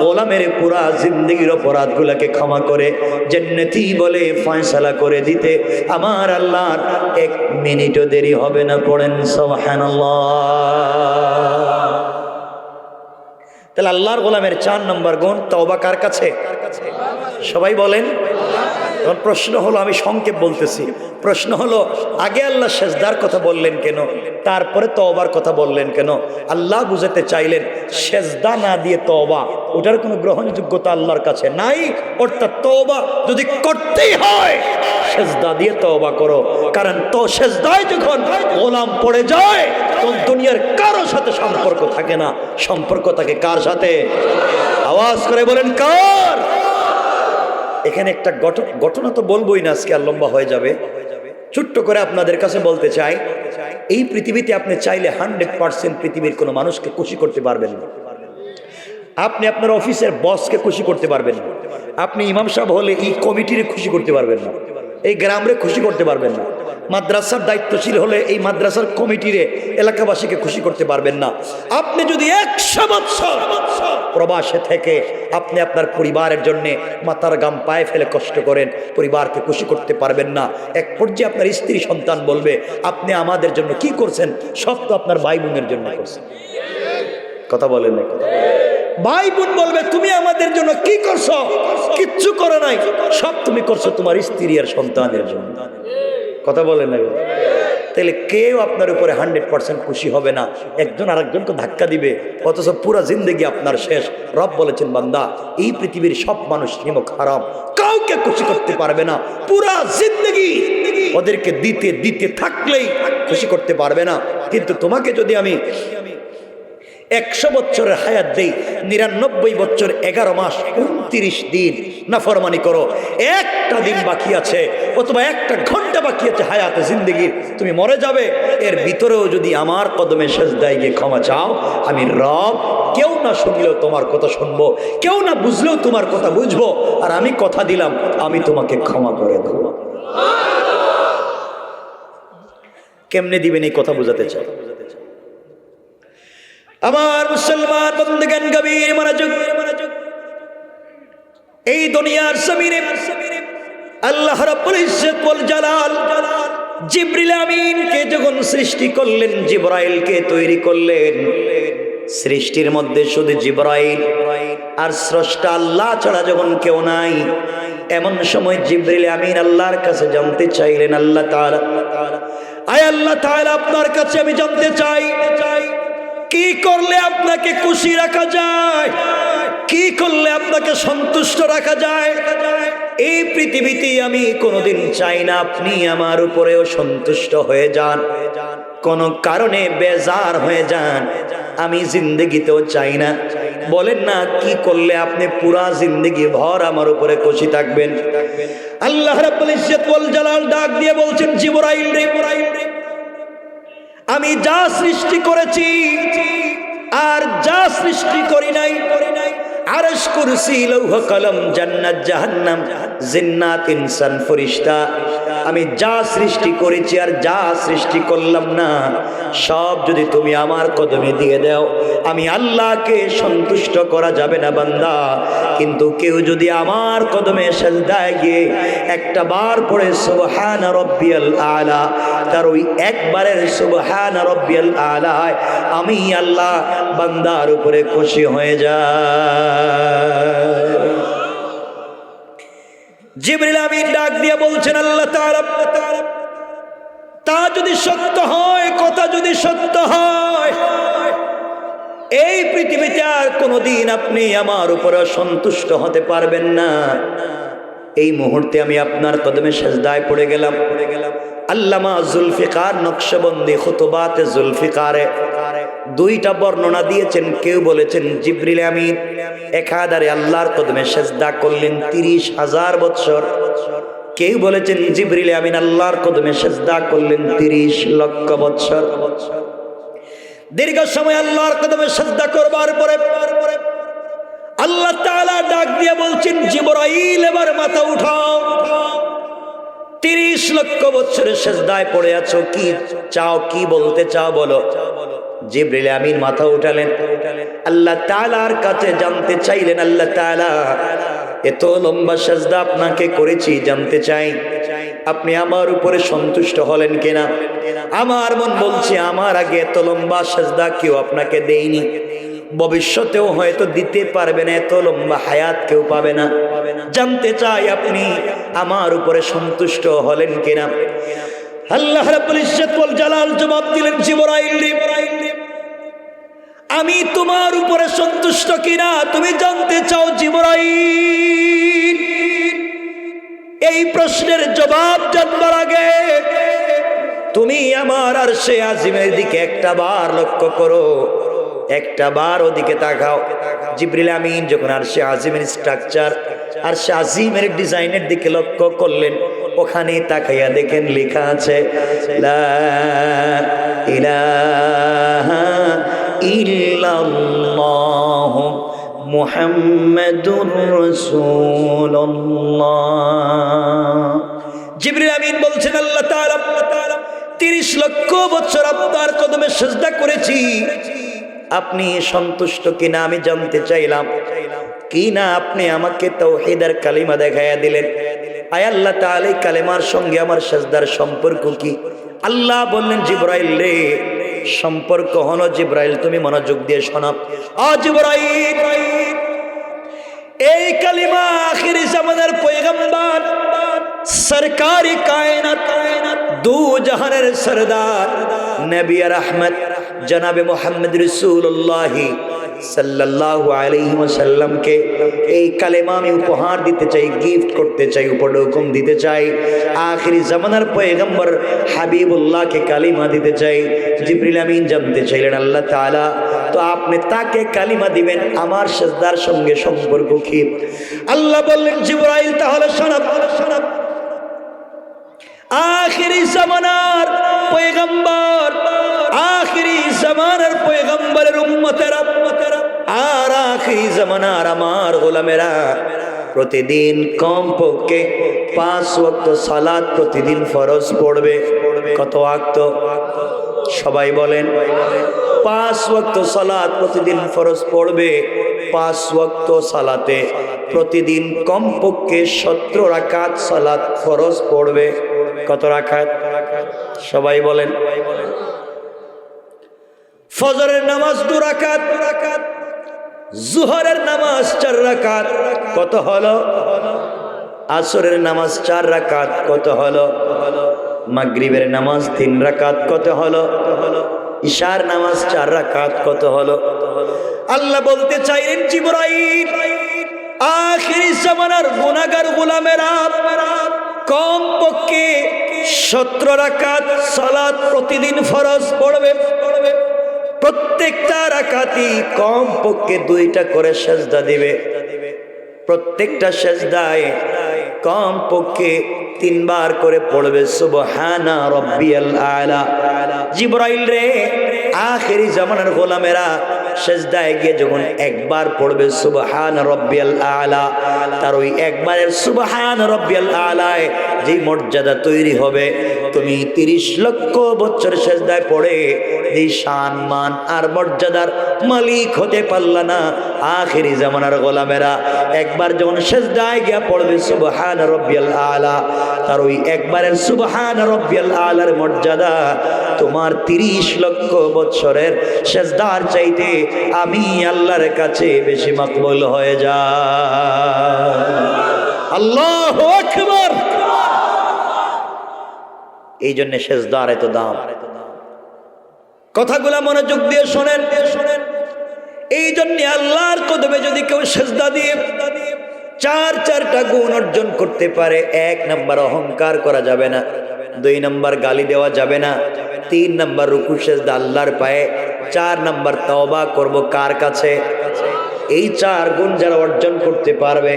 গোলামের পুরা জিন্দেগির অপরাধগুলোকে ক্ষমা করে জান্নাতি বলে ফয়সালা করে দিতে আমার আল্লাহর 1 মিনিটও দেরি হবে না। পড়েন সুবহানাল্লাহ। তাহলে আল্লাহর গোলামের 4 নম্বর গুণ তওবা কার কাছে? সবাই বলেন। এখন প্রশ্ন হলো, আমি সংক্ষেপ বলতেছি, প্রশ্ন হলো আগে আল্লাহ সেজদার কথা বললেন কেন, তারপরে তওবার কথা বললেন কেন? আল্লাহ বুঝাতে চাইলেন সেজদা না দিয়ে তওবা, ওটার কোনো গ্রহণযোগ্যতা আল্লাহর কাছে নাই। অর্থাৎ তওবা যদি করতেই হয় সেজদা দিয়ে তওবা করো, কারণ তো সেজদায় যখন গোলাম পড়ে যায় তখন দুনিয়ার কারো সাথে সম্পর্ক থাকে না, সম্পর্ক থাকে কার সাথে? আওয়াজ করে বলেন কার? এখানে একটা ঘটনা তো বলবোই না, আজকে আর লম্বা হয়ে যাবে। ছোট্ট করে আপনাদের কাছে বলতে চাই, এই পৃথিবীতে আপনি চাইলে 100% পৃথিবীর কোনো মানুষকে খুশি করতে পারবেন না। আপনি আপনার অফিসের বসকে খুশি করতে পারবেন না, আপনি ইমাম সাহেব হলে এই কমিটিরে খুশি করতে পারবেন না, এই গ্রামরে খুশি করতে পারবেন না, মাদ্রাসার দায়িত্বশীল হলে এই মাদ্রাসার কমিটিরে এলাকাবাসীকে খুশি করতে পারবেন না। আপনি যদি 100 বছর প্রবাসে থেকে আপনি আপনার পরিবারের জন্য মাথার গাম পায়ে ফেলে কষ্ট করেন, পরিবারকে খুশি করতে পারবেন না। এক পর্যায়ে আপনার স্ত্রী সন্তান বলবে আপনি আমাদের জন্য কি করছেন, সব তো আপনার ভাই বোনের জন্য করছেন। কথা বলেন না? ভাই বোন বলবে তুমি আমাদের জন্য কি করছো? কিচ্ছু করো নাই, সব তুমি করছো তোমার স্ত্রী আর সন্তানের জন্য। কথা বলেন না? তাহলে কেউ আপনার উপরে 100% খুশি হবে না, একজন আরেকজনকে ধাক্কা দিবে, অথচ পুরা জিন্দেগি আপনার শেষ। রব বলেছেন বান্দা এই পৃথিবীর সব মানুষ নিমক হারাম, কাউকে খুশি করতে পারবে না, পুরা জিন্দেগি ওদেরকে দিতে দিতে থাকলেই খুশি করতে পারবে না। কিন্তু তোমাকে যদি আমি 100 বছরের হায়াত দেই, 99 বছর 11 মাস 29 দিন নাফরমানি করো, একটা দিন বাকি আছে অথবা একটা ঘন্টা বাকি আছে হায়াতে জিন্দেগির, তুমি মরে যাবে। এর ভিতরেও যদি আমার কদমে সেজদায় গিয়ে ক্ষমা চাও, আমি রব কেউ না শুনলেও তোমার কথা শুনবো, কেউ না বুঝলেও তোমার কথা বুঝবো, আর আমি কথা দিলাম আমি তোমাকে ক্ষমা করে দেবো। কেমনে দিবেন এই কথা বুঝাতে চাই। আমার মুসলমান বন্ধুগণ গভীর মনোযোগ। এই দুনিয়ার জমিনে আল্লাহ রাব্বুল ইজ্জত ওয়াল জালাল জিবরিল আমিনকে যখন সৃষ্টি করলেন, জিবরাইলকে তৈরি করলেন, সৃষ্টির মধ্যে শুধু জিবরাইল আর স্রষ্টা আল্লাহ ছাড়া যখন কেউ নাই, এমন সময় জিবরিল আমিন আল্লাহর কাছে জানতে চাইলেন, আল্লাহ তাআলা, আয় আল্লাহ তাআলা আপনার কাছে আমি জানতে চাই কি করলে আপনাকে খুশি রাখা যায়, কি করলে আপনাকে সন্তুষ্ট রাখা যায়। এই পৃথিবীতে আমি কোনোদিন চাই না আপনি আমার উপরেও সন্তুষ্ট হয়ে যান, কোনো কারণে বেজার হয়ে যান, আমি জিন্দেগিতেও চাই না। বলেন না কি করলে আপনি পুরা জিন্দেগি ভর আমার উপরে খুশি থাকবেন? আল্লাহ রাব্বুল ইজ্জত ওয়াল জালাল ডাক দিয়ে বলছেন, জিবরাইল রে, আমি যা সৃষ্টি করেছি আর যা সৃষ্টি করি নাই, আরশ, কুরসি, লৌহ কলম, জান্নাত, জাহান্নাম, জিন্নাত, ইনসান, ফেরেশতা, আমি যা সৃষ্টি করেছি আর যা সৃষ্টি করলাম না, সব যদি তুমি আমার কদমে দিয়ে দাও, আমি আল্লাহকে সন্তুষ্ট করা যাবে না বান্দা। কিন্তু কেউ যদি আমার কদমে সিজদায় গিয়ে একটা বার পড়ে সুবহান রাব্বিয়াল আলা, তার ওই একবারের সুবহান রাব্বিয়াল আলা আমি আল্লাহ বান্দার উপরে খুশি হয়ে যায়। জিবরিল আমিন ডাক দিয়ে বলছেন, আল্লাহ তাআলা, তা যদি সত্য হয়, কথা যদি সত্য হয়, এই পৃথিবীতে আর কোনোদিন আপনি আমার উপরে সন্তুষ্ট হতে পারবেন না। এই মুহূর্তে আমি আপনার কদমে সিজদায় পড়ে গেলাম। আল্লামা জুলফিকার নকশবন্দি খুতুবাতে জুলফিকারে 2টা বর্ণনা দিয়েছেন। কেউ বলেছেন জিবরিল আমিন একাধারে আল্লাহর কদমে সিজদা করলেন 30,000 বছর। কেউ বলেছেন জিবরিল আমিন আল্লাহর কদমে সিজদা করলেন 30 লক্ষ বছর। দীর্ঘ সময় আল্লাহর কদমে সিজদা করবার পরে আল্লাহ তাআলা ডাক দিয়ে বলছেন, জিবরাইল এবার মাথা উঠাও, 30 লক্ষ বছরের সিজদায় পড়ে আছো, কি চাও, কি বলতে চাও বলো। জিবরিল আমিন মাথা উঠালেন, আল্লাহ তাআলার কাছে জানতে চাইলেন, আল্লাহ তাআলা এত লম্বা সিজদা আপনাকে করেছি, জানতে চাই আপনি আমার উপরে সন্তুষ্ট হলেন কিনা। আমার মন বলছে আমার আগে এত লম্বা সিজদা কেউ আপনাকে দেয়নি, ভবিষ্যতেও হয়তো দিতে পারবে না, এত লম্বা হায়াত কেউ পাবে না। জানতে চাই আপনি আমার উপরে সন্তুষ্ট হলেন কিনা। আল্লাহ রাব্বুল ইজ্জত ওয়াল জালাল জবাব দিলেন, জিবরাইল, আমি তোমার উপরে সন্তুষ্ট কিনা তুমি জানতে চাও জিবরাইল? এই প্রশ্নের জবাব জানবার আগে তুমি আমার আরশে আজিমের দিকে একটা বার লক্ষ্য করো, একটা বার ওদিকে তাকাও। জিবরিল আমিন যখন আরশে আজিমের স্ট্রাকচার, আরশে আজিমের ডিজাইনের দিকে লক্ষ্য করলেন, ওখানে তাকাইয়া দেখেন লেখা আছে লা ইলাহা ইল্লাল্লাহ মুহাম্মাদুর রাসূলুল্লাহ। জিবরিল আমিন বলছেন, আল্লাহ তাআলা 30 লক্ষ বছর আপনার কদমে সিজদা করেছি, আপনি সন্তুষ্ট কিনা আমি জানতে চাইলাম। কিনা আপনি আমাকে তাওহীদের কালিমা দেখাইয়া দিলেন। আয় আল্লাহ তাআলা, এই কালেমার সঙ্গে আমার সিজদার সম্পর্ক কি? আল্লাহ বললেন, জিবরাইল রে, সম্পর্ক হলো, জিবরাইল তুমি মনোযোগ দিয়ে শোনো। জিবরাইল, এই কালিমা আখিরি জামানার পয়গম্বর সরকারি কায়নাত, দু জাহানের সরদার নবী রহমত জনাবে মুহাম্মদ রাসূলুল্লাহ সাল্লাল্লাহু আলাইহি ওয়াসাল্লামকে এই কালেমা আমি উপহার দিতে চাই, গিফট করতে চাই, উপঢৌকন দিতে চাই। আখিরি জামানার পয়গম্বর হাবিবুল্লাহকে কালিমা দিতে চাই। জিবরিল আমিন জানতে চাইলেন, আল্লাহ তাআলা তো আপনি তাকে কালিমা দিবেন, আমার সিজদার সঙ্গে সম্পর্ক কি? আল্লাহ বললেন, জিবরাইল তাহলে শোনো, আখিরি জামানার পয়গম্বর, আখিরি জামানার পয়গম্বরের উম্মতেরা আর আখিরি জামানার আমার গোলামেরা প্রতিদিন কমপক্ষে 5 ওয়াক্ত সালাত প্রতিদিন ফরজ পড়বে। কত ওয়াক্ত? সবাই বলেন। 5 ওয়াক্ত সালাত প্রতিদিন ফরজ পড়বে। 5 ওয়াক্ত সালাতে প্রতিদিন কমপক্ষে 17 রাকাত সালাত ফরজ পড়বে। কত রাকাত? সবাই বলেন। ফজরের নামাজ 2 রাকাত, জোহরের নামাজ 4 রাকাত, কত হলো? আসরের নামাজ 4 রাকাত, কত হলো? মাগরিবের নামাজ 3 রাকাত, কত হলো? ইশার নামাজ 4 রাকাত, কত হলো? আল্লাহ বলতে চাইলেন, জিবরাইল, আখিরি জামানার গুনাহগার গোলামেরা কমপক্ষে 17 রাকাত সালাত প্রতিদিন ফরজ পড়বে। প্রত্যেকটা রাকাতই কমপক্ষে 2টা করে সিজদা দিবে। প্রত্যেকটা সিজদায় কমপক্ষে 3 বার করে পড়বে সুবহানা রাব্বিয়াল আলা। জিবরাইল রে, আখিরি জামানার গোলামেরা সিজদায় গিয়ে যখন একবার পড়বে সুবহানা রাব্বিয়াল আলা, তার ওই একবারের সুবহানা রাব্বিয়াল আলায় যে মর্যাদা তৈরি হবে, তুমি 30 লক্ষ বছর সিজদায় পড়ে যে সম্মান আর মর্যাদার মালিক হতে পারলা না। আখিরি জামানার গোলামেরা একবার যখন সিজদায় গিয়া পড়বে সুবহানা রাব্বিয়াল আলা, তার ওই একবারের সুবহানা রাব্বিয়াল আলার মর্যাদা তোমার 30 লক্ষ বছরের সিজদার চাইতে আমি আল্লাহর কাছে বেশি মকবুল হয়ে যায়। আল্লাহু আকবার। এই জন্য সিজদার এত দাম। কথাগুলা মনোযোগ দিয়ে শোনেন। এই জন্য আল্লাহর কদমে যদি কেউ সিজদা দিয়ে 4টা গুণ অর্জন করতে পারে, 1 নাম্বার অহংকার করা যাবে না, 2 নাম্বার গালি দেওয়া যাবে না, 3 নাম্বার রুকু সিজদা আল্লাহর পায়ে, 4 নাম্বার তওবা করব কার কাছে? এই 4 গুণ যারা অর্জন করতে পারবে,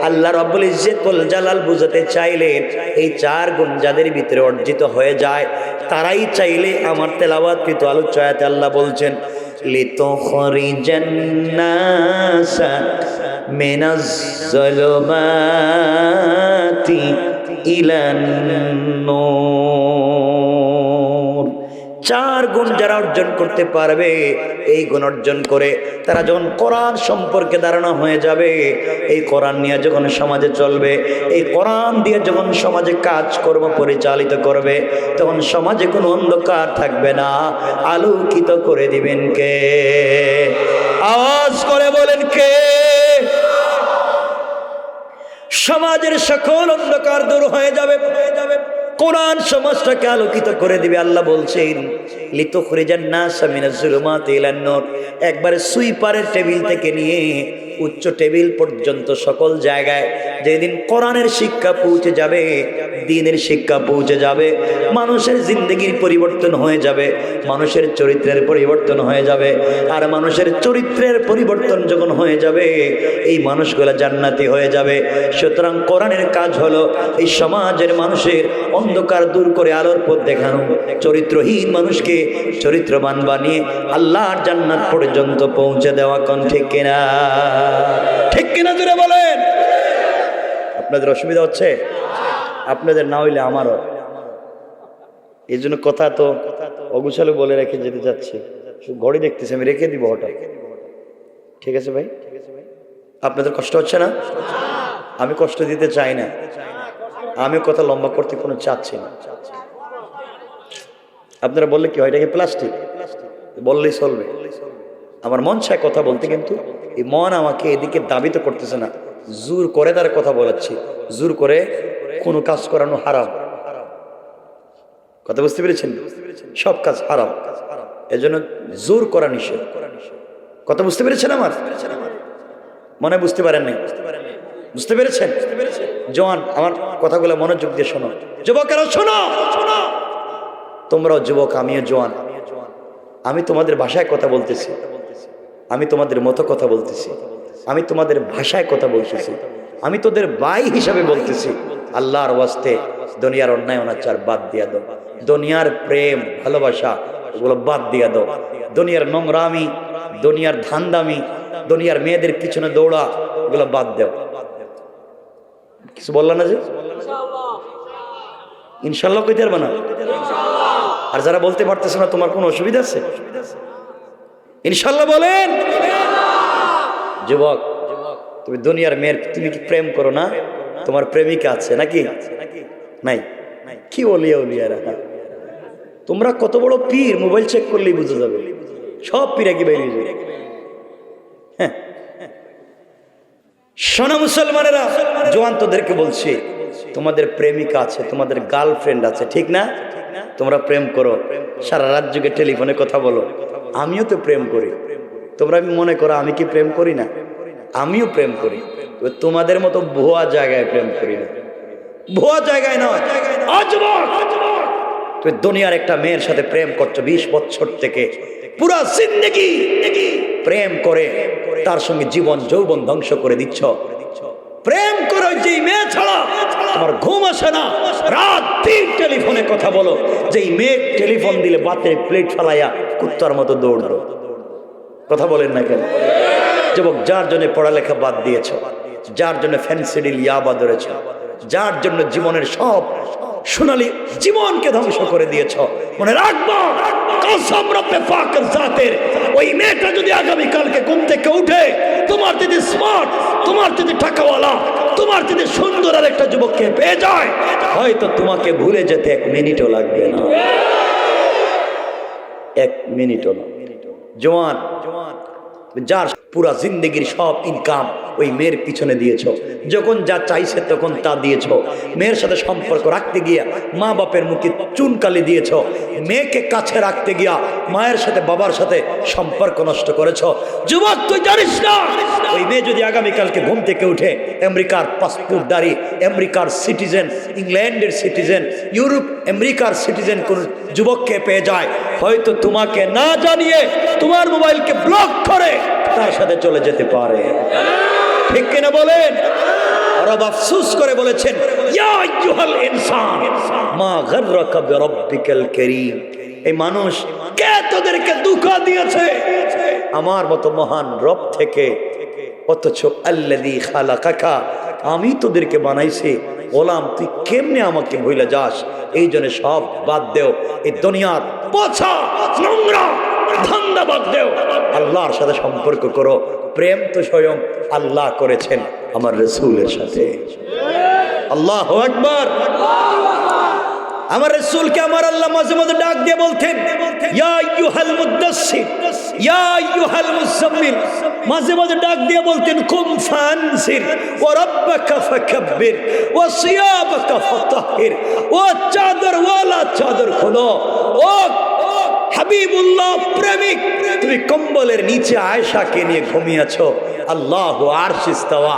আল্লাহ রাব্বুল ইজ্জত ওয়াল জালাল বুঝাতে চাইলেন এই 4 গুণ যাদের ভিতরে অর্জিত হয়ে যায়, তারাই চাইলে আমার তেলাওয়াতকৃত আলোচনাতে আল্লাহ বলছেন, লিতুখরিজান নাসা মিনাজ যুলুমাতি ইলান নূর। 4 গুণ যারা অর্জন করতে পারবে, এই গুণ অর্জন করে তারা যখন কোরআন সম্পর্কে ধারণা হয়ে যাবে, এই কোরআন নিয়ে যখন সমাজে চলবে, এই কোরআন দিয়ে যখন সমাজে কাজকর্ম পরিচালিত করবে, তখন সমাজে কোনো অন্ধকার থাকবে না, আলোকিত করে দিবেন কে? আওয়াজ করে বলেন কে? সমাজের সকল অন্ধকার দূর হয়ে যাবে। কোরআন সমাজটাকে আলোকিত করে দিবে। আল্লাহ বলছেন লিতুখরিজান নাসা মিনাজ যুলুমাতি ইলান নূর। একবারে সুইপারের টেবিল থেকে নিয়ে উচ্চ টেবিল পর্যন্ত সকল জায়গায় যেদিন কোরআনের শিক্ষা পৌঁছে যাবে, দ্বীনের শিক্ষা পৌঁছে যাবে, মানুষের জিন্দেগির পরিবর্তন হয়ে যাবে, মানুষের চরিত্রের পরিবর্তন হয়ে যাবে। আর মানুষের চরিত্রের পরিবর্তন যখন হয়ে যাবে, এই মানুষগুলো জান্নাতি হয়ে যাবে। সুতরাং কোরআনের কাজ হলো এই সমাজের মানুষের অন্ধকার দূর করে আলোর পথ দেখানো, চরিত্রহীন মানুষকে চরিত্রবান বানিয়ে আল্লাহর জান্নাত পর্যন্ত পৌঁছে দেওয়া। কোন ঠিক কিনা? ঠিক কিনা জোরে বলেন। আপনাদের অসুবিধা হচ্ছে? আপনাদের না হইলে আমারও। এই জন্য কথা তো অগুছালো বলে রেখে যেতে যাচ্ছে। ঘড়ি দেখতেছি, আমি রেখে দিব হঠাৎ। ঠিক আছে ভাই? আপনাদের কষ্ট হচ্ছে না? আমি কষ্ট দিতে চাই না। আমি কথা লম্বা করতে কোনো চাচ্ছি না। আপনারা বললে কি হয়, এটাকে প্লাস্টিক বললেই চলবে। আমার মন চায় কথা বলতে, কিন্তু এই মন আমাকে এদিকে দাবিত করতেছে না। জোর করে তার কথা বলাচ্ছি। জোর করে কোনো কাজ করানো হারাম। কথা বুঝতে পেরেছেন? সব কাজ হারাম, এজন্য জোর করা নিষেধ। কথা বুঝতে পেরেছেন? আমার মনে বুঝতে পারেন নাই? বুঝতে পেরেছেন? জওয়ান, আমার কথাগুলো মনোযোগ দিয়ে শোনো। যুবকেরা শোনো, তোমরাও যুবক, আমিও জওয়ান। আমি তোমাদের ভাষায় কথা বলতেছি, আমি তোমাদের মতো কথা বলতেছি, আমি তোমাদের ভাষায় কথা বলতেছি, আমি তোদের ভাই হিসাবে বলতেছি। আল্লাহর ওয়াস্তে দুনিয়ার অন্যায় অনাচার বাদ দিয়া দাও, দুনিয়ার প্রেম ভালোবাসা এগুলো বাদ দিয়া দাও, দুনিয়ার নোংরামি, দুনিয়ার ধান্দামি, দুনিয়ার মেয়েদের পিছনে দৌড়া এগুলো বাদ দাও। কিছু বললা না যে? ইনশাল্লাহ কইতে পারবে না? আর যারা বলতে পারতেছে না, তোমার কোনো অসুবিধা আছে? ইনশাল্লাহ বলেন। যুবক, তুমি দুনিয়ার মেয়ের তুমি কি প্রেম করো না? তোমার প্রেমিকা আছে নাকি? নাই? কি বলিয়া উলিয়ারা, তোমরা কত বড় পীর, মোবাইল চেক করলেই বুঝে যাবে। সব পীরা কি বেরিয়ে যাবে। হ্যাঁ, শোনা মুসলমানেরা, জওয়ান তোদেরকে বলছি, তোমাদের প্রেমিকা আছে, তোমাদের গার্লফ্রেন্ড আছে, ঠিক না? তোমরা প্রেম করো, সারা রাত যুগে টেলিফোনে কথা বলো। আমিও তো প্রেম করি। তোমরা মনে করো আমি কি প্রেম করি না? আমিও প্রেম করি। তোমাদের মতো ভুয়া জায়গায় প্রেম করি না, ভুয়া জায়গায় নয়। তুমি দুনিয়ার একটা মেয়ের সাথে প্রেম করছো 20 বছর থেকে, পুরা জিন্দেগি প্রেম করে তার সঙ্গে জীবন যৌবন ধ্বংস করে দিচ্ছ। প্রেম করো যেই মেয়ে ছাড়া তোমার ঘুম আসে না, রাত দিন টেলিফোনে কথা বলো, যেই মেয়ে টেলিফোন দিলে বাতের প্লেট ফেলাইয়া কুত্তার মতো দৌড়লো। কথা বলেন না কেন? যুবক, যার জন্য পড়ালেখা বাদ দিয়েছ, যার জন্য ফ্যান্সিডিল ইয়াবা ধরেছ, যার জন্য জীবনের সব সোনালী জীবনকে ধ্বংস করে দিয়েছ, মনে রাখবো কসম রব্বে পাক জাতের, ওই মেয়েটা যদি আগামীকালকে ঘুম থেকে উঠে তোমার যদি স্মার্ট, তোমার যদি টাকাওয়ালা, তোমার যদি সুন্দর আর একটা যুবককে পেয়ে যায়, হয়তো তোমাকে ভুলে যেতে 1 মিনিটও লাগবে না। 1 মিনিটও না। জওয়ান, যার পুরা জিন্দগির সব ইনকাম ওই মেয়ের পিছনে দিয়েছ, যখন যা চাইছে তখন তা দিয়েছ, মেয়ের সাথে সম্পর্ক রাখতে গিয়া মা বাপের মুখে চুনকালি দিয়েছ, মেয়েকে কাছে রাখতে গিয়া মায়ের সাথে বাবার সাথে সম্পর্ক নষ্ট করেছ। যুবক, তুই জানিস না ওই মেয়ে যদি আগামীকালকে ঘুম থেকে উঠে আমেরিকার পাসপোর্টধারী, আমেরিকার সিটিজেন, ইংল্যান্ডের সিটিজেন, ইউরোপ আমেরিকার সিটিজেন কোন যুবককে পেয়ে যায়, হয়তো তোমাকে না জানিয়ে তোমার মোবাইলকে ব্লক করে তার সাথে চলে যেতে পারে। ঠিক কিনা বলেন? রব আফসোস করে বলেছেন, ইয়া আইয়ুহাল ইনসান মা গাররাকা বিরাব্বিকাল কারীম। এই মানুষ কে তোদেরকে ধোঁকা দিয়েছে আমার মতো মহান রব থেকে? অথচ আল্লাযী খালাকাকা, আমি তোদেরকে বানাইছি, গোলাম তুই কেমনে আমাকে ভুলে যাস? এই জন্য সব বাদ দেও, এই দুনিয়ার পচা নোংরা ধান্দা বাদ দেও, আল্লাহর সাথে সম্পর্ক করো। প্রেম তো স্বয়ং আল্লাহ করেছেন আমার রাসূলের সাথে। আল্লাহু আকবার। আমার রাসূলকে আমার আল্লাহ মাঝে মাঝে ডাক দিয়ে বলতেন, ইয়া আইয়ুহাল মুদাসসির ইয়া আইয়ুহাল মুযাম্মিল, মাঝে মাঝে ডাক দিয়ে বলতেন কুম ফানসির ওয়া রাব্বাকা ফাকাব্বির ওয়া সিয়াবাকা ফাতাহহির, ও চাদরওয়ালা চাদর খোলো, ও হাবিবুল্লাহ প্রেমিক, তুমি কম্বলের নিচে আয়েশাকে নিয়ে ঘুমিয়েছো। আল্লাহু আরশ ইস্তাওয়া,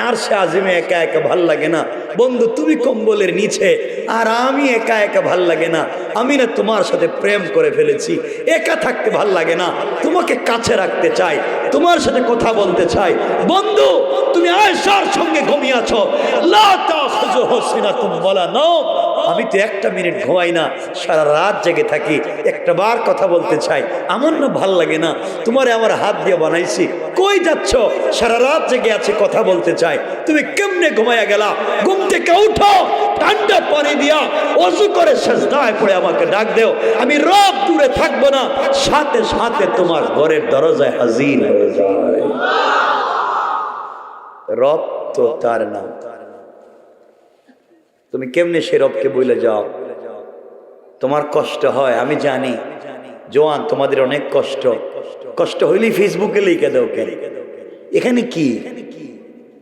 আরশে আজিমে একা একা ভাল লাগে না বন্ধু, তুমি কম্বলের নিচে আর আমি একা একা ভাল লাগে না। আমি না তোমার সাথে প্রেম করে ফেলেছি, একা থাকতে ভাল লাগে না, তোমাকে কাছে রাখতে চাই, তোমার সাথে কথা বলতে চাই। বন্ধু তুমি আয়েশার সঙ্গে ঘুমিয়েছো, লা তাখুযুহু সিনাতুন ওয়ালা নাওম, আমি তো একটা মিনিট ঘুমাই না, সারা রাত জেগে থাকি, একটা বার কথা বলতে চাই, আমার না ভাল লাগে না, তোমারে আমার হাত দিয়ে বানাইছি, কই যাচ্ছ? সারা রাত জেগে আছি, কথা বলতে চাই, তুমি কেমনে ঘুমাইয়া গেলা? ঘুম থেকে উঠো, ঠান্ডা পানি দিয়া ওযু করে সিজদায় পড়ে আমাকে ডাক দেও, আমি রব দূরে থাকবো না, সাথে সাথে তোমার ঘরের দরজায় হাজির হয়ে যায়। রব তো তার নাম, তুমি কেমনে সে রবকে বলে যাও? তোমার কষ্ট হয় আমি জানি, জোয়ান তোমাদের অনেক কষ্ট, কষ্ট হইলেই ফেসবুকে লিখে দাও কেন? এখানে কি?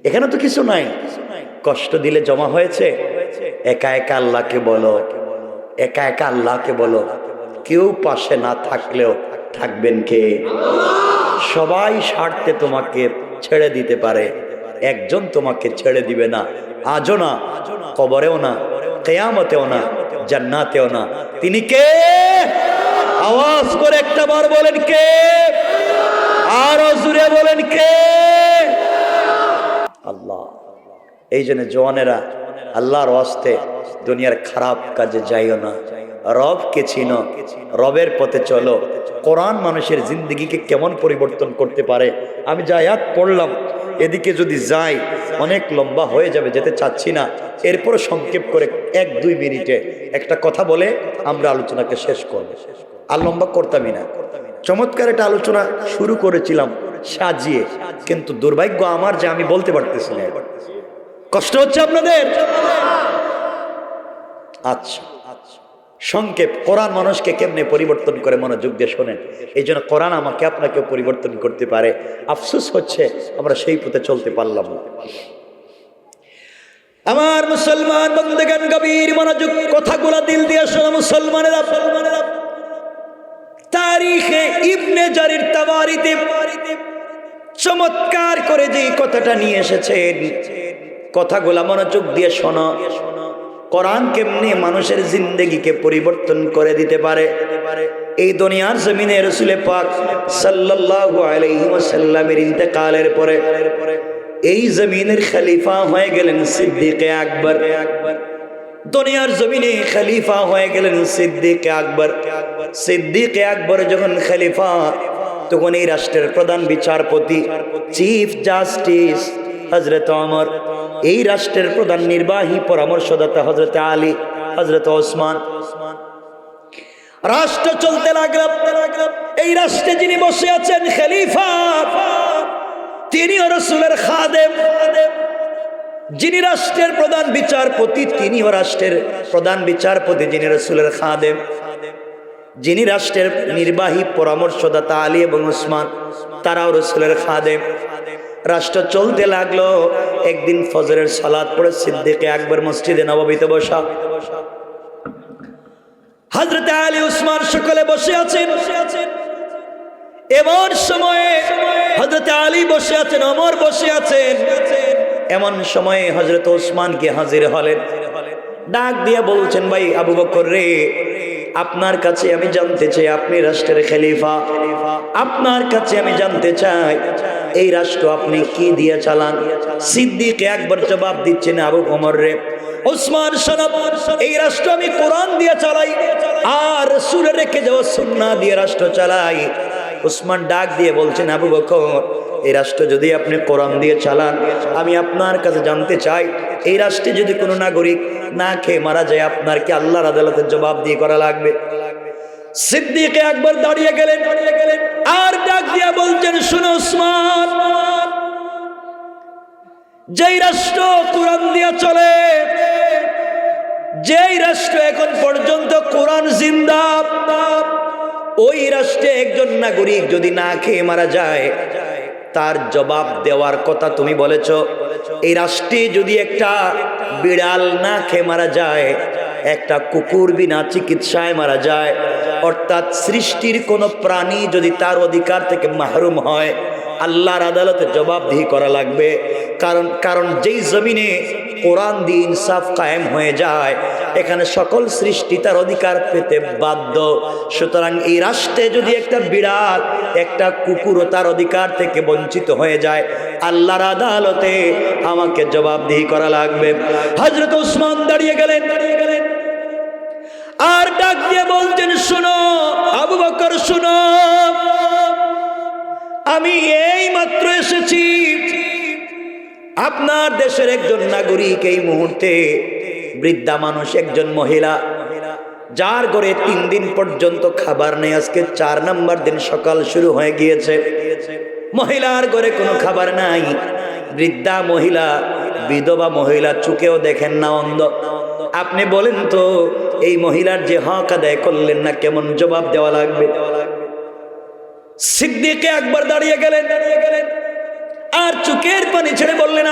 এখানে তো কিছু নাই। কষ্ট দিলে জমা হয়েছে, একা একা আল্লাহকে বলো, একা একা আল্লাহকে বলো, কেউ পাশে না থাকলেও থাকবেন কে? সবাই স্বার্থে তোমাকে ছেড়ে দিতে পারে, একজন তোমাকে ছেড়ে দিবে না, আজও না, কবরেও না, কিয়ামতেও না, জান্নাতেও না। তিনি কে? আওয়াজ করে একটা বার বলেন কে? আরো জোরে বলেন কে? আল্লাহ। এই জন্য জওয়ানেরা আল্লাহর ওয়াস্তে দুনিয়ার খারাপ কাজে যাইও না, রবকে চিনো, রবের পথে চলো। কোরআন মানুষের জিন্দগিকে কেমন পরিবর্তন করতে পারে, আমি যা আয়াত পড়লাম এদিকে যদি যাই অনেক লম্বা হয়ে যাবে, যেতে চাচ্ছি না। এরপর সংক্ষেপ করে 1-2 মিনিটে একটা কথা বলে আমরা আলোচনাকে শেষ করব, আর লম্বা করতামই না। চমৎকার একটা আলোচনা শুরু করেছিলাম সাজিয়ে, কিন্তু দুর্ভাগ্য আমার যে আমি বলতে পারতেছি না। কষ্ট হচ্ছে আপনাদের? আচ্ছা, সংক্ষেপ, কোরআন মানুষকে কেমনে পরিবর্তন করে মনোযোগ দিয়ে শোনেন। এই জন্য কোরআন আমাকে আপনাকেও পরিবর্তন করতে পারে। আফসোস হচ্ছে আমরা সেই পথে চলতে পারলাম না। আমার মুসলমান বন্ধুগণ, গভীর মনোযোগ, কথাগুলো দিল দিয়ে শোনো মুসলমানেরা। তারিখে ইবনে জারির তাবারিতে চমৎকার করে যে কথাটা নিয়ে এসেছেন, কথাগুলা মনোযোগ দিয়ে শোনো। কোরআন কেমনে মানুষের জিন্দেগিকে পরিবর্তন করে দিতে পারে। এই দুনিয়ার জমিনে রাসূল পাক সাল্লাল্লাহু আলাইহি ওয়াসাল্লামের ইন্তেকালের পরে এই জমিনের খলিফা হয়ে গেলেন সিদ্দিক আকবর। দুনিয়ার জমিনে খলিফা হয়ে গেলেন সিদ্দিক আকবর। সিদ্দিক আকবর যখন খলিফা, তখন এই রাষ্ট্রের প্রধান বিচারপতি, চিফ জাস্টিস হযরত ওমর, এই রাষ্ট্রের প্রধান নির্বাহী পরামর্শদাতা হযরত আলী, হযরত ওসমান। রাষ্ট্র চলতে লাগলো। এই রাষ্ট্রে যিনি বসে আছেন খলিফা, তিনিও রাসূলের খাদেম। যিনি রাষ্ট্রের প্রধান বিচারপতি, তিনিও রাষ্ট্রের প্রধান বিচারপতি, যিনি রাসূলের খাদেম। যিনি রাষ্ট্রের নির্বাহী পরামর্শদাতা আলী এবং ওসমান, তারাও রাসূলের খাদেম। রাষ্ট্র চলতে লাগলো। একদিন ফজরের সালাত পড়ে সিদ্দিক আকবর মসজিদে নববীতে বসা, হযরত আলী ওসমান সকলে বসে আছেন। এমন সময়ে হযরত আলী বসে আছেন, ওমর বসে আছেন। এমন সময়ে হযরত ওসমান কে হাজির হলেন, ডাক দিয়ে বলছেন, ভাই আবু বকর রে, আপনার কাছে আমি জানতে চাই, আপনি রাষ্ট্রের খলিফা, আপনার কাছে আমি জানতে চাই এই রাষ্ট্র আপনি কি দিয়ে চালান? সিদ্দিক আকবর জবাব দিচ্ছেন, আবু ওমর রে, ওসমান শোনাব, এই রাষ্ট্র আমি কোরআন দিয়ে চালাই আর রাসূলের রেখে যাওয়া সুন্নাহ দিয়ে রাষ্ট্র চালাই। ওসমান ডাক দিয়ে বলছেন, আবু বকর, এই রাষ্ট্র যদি আপনি কোরআন দিয়ে চালান, আমি আপনার কাছে জানতে চাই এই রাষ্ট্রে যদি কোনো নাগরিক না খেয়ে মারা যায়, আপনার কি আল্লাহর আদালতের জবাব দিয়ে করা লাগবে? সিদ্দিক আকবর দাঁড়িয়ে গেলেন আর ডাক দিয়ে বলছেন, শুনো ওসমান, যেই রাষ্ট্র কোরআন দিয়ে চলে, যেই রাষ্ট্র এখন পর্যন্ত কোরআন জিন্দা, ওই রাষ্ট্র রাষ্ট্রে একজন নাগরিক যদি না খেয়ে মারা যায়, তার জবাব দেওয়ার কথা তুমি বলেছ। এই রাষ্ট্রে যদি একটা বিড়াল না খেয়ে মারা যায়, একটা কুকুর বিনা চিকিৎসায় মারা যায়, অর্থাৎ সৃষ্টির কোনো প্রাণী যদি তার অধিকার থেকে মাহরুম হয়, আল্লাহর আদালতে জবাবদিহি করা লাগবে। কারণ যেই জমিনে কোরআন দিয়ে ইনসাফ কায়েম হয়ে যায়, এখানে সকল সৃষ্টি তার অধিকার পেতে বাধ্য। সুতরাং এই রাষ্ট্রে যদি একটা বিড়াল, একটা কুকুরও তার অধিকার থেকে বঞ্চিত হয়ে যায়, আল্লাহর আদালতে আমাকে জবাবদিহি করা লাগবে। হযরত ওসমান দাঁড়িয়ে গেলেন আর ডাক দিয়ে বলছেন, শোনো আবু বকর, শোনো, আমি এই মাত্র এসেছি। আপনার দেশের একজন নাগরিক এই মুহূর্তে বৃদ্ধা মানুষ, একজন মহিলা, যার ঘরে 3 দিন পর্যন্ত খাবার নেই। আজকে 4 নম্বর দিন, সকাল শুরু হয়ে গিয়েছে, মহিলার ঘরে কোনো খাবার নাই। বৃদ্ধা মহিলা, বিধবা মহিলা, চোখেও দেখেন না, অন্ধ। আপনি বলেন তো, এই মহিলার যে হক আদায় করলেন না, কেমন জবাব দেওয়া লাগবে? সিদ্দিক আকবর দাঁড়িয়ে গেলেন আর চোখের পানি ছেড়ে বললেন,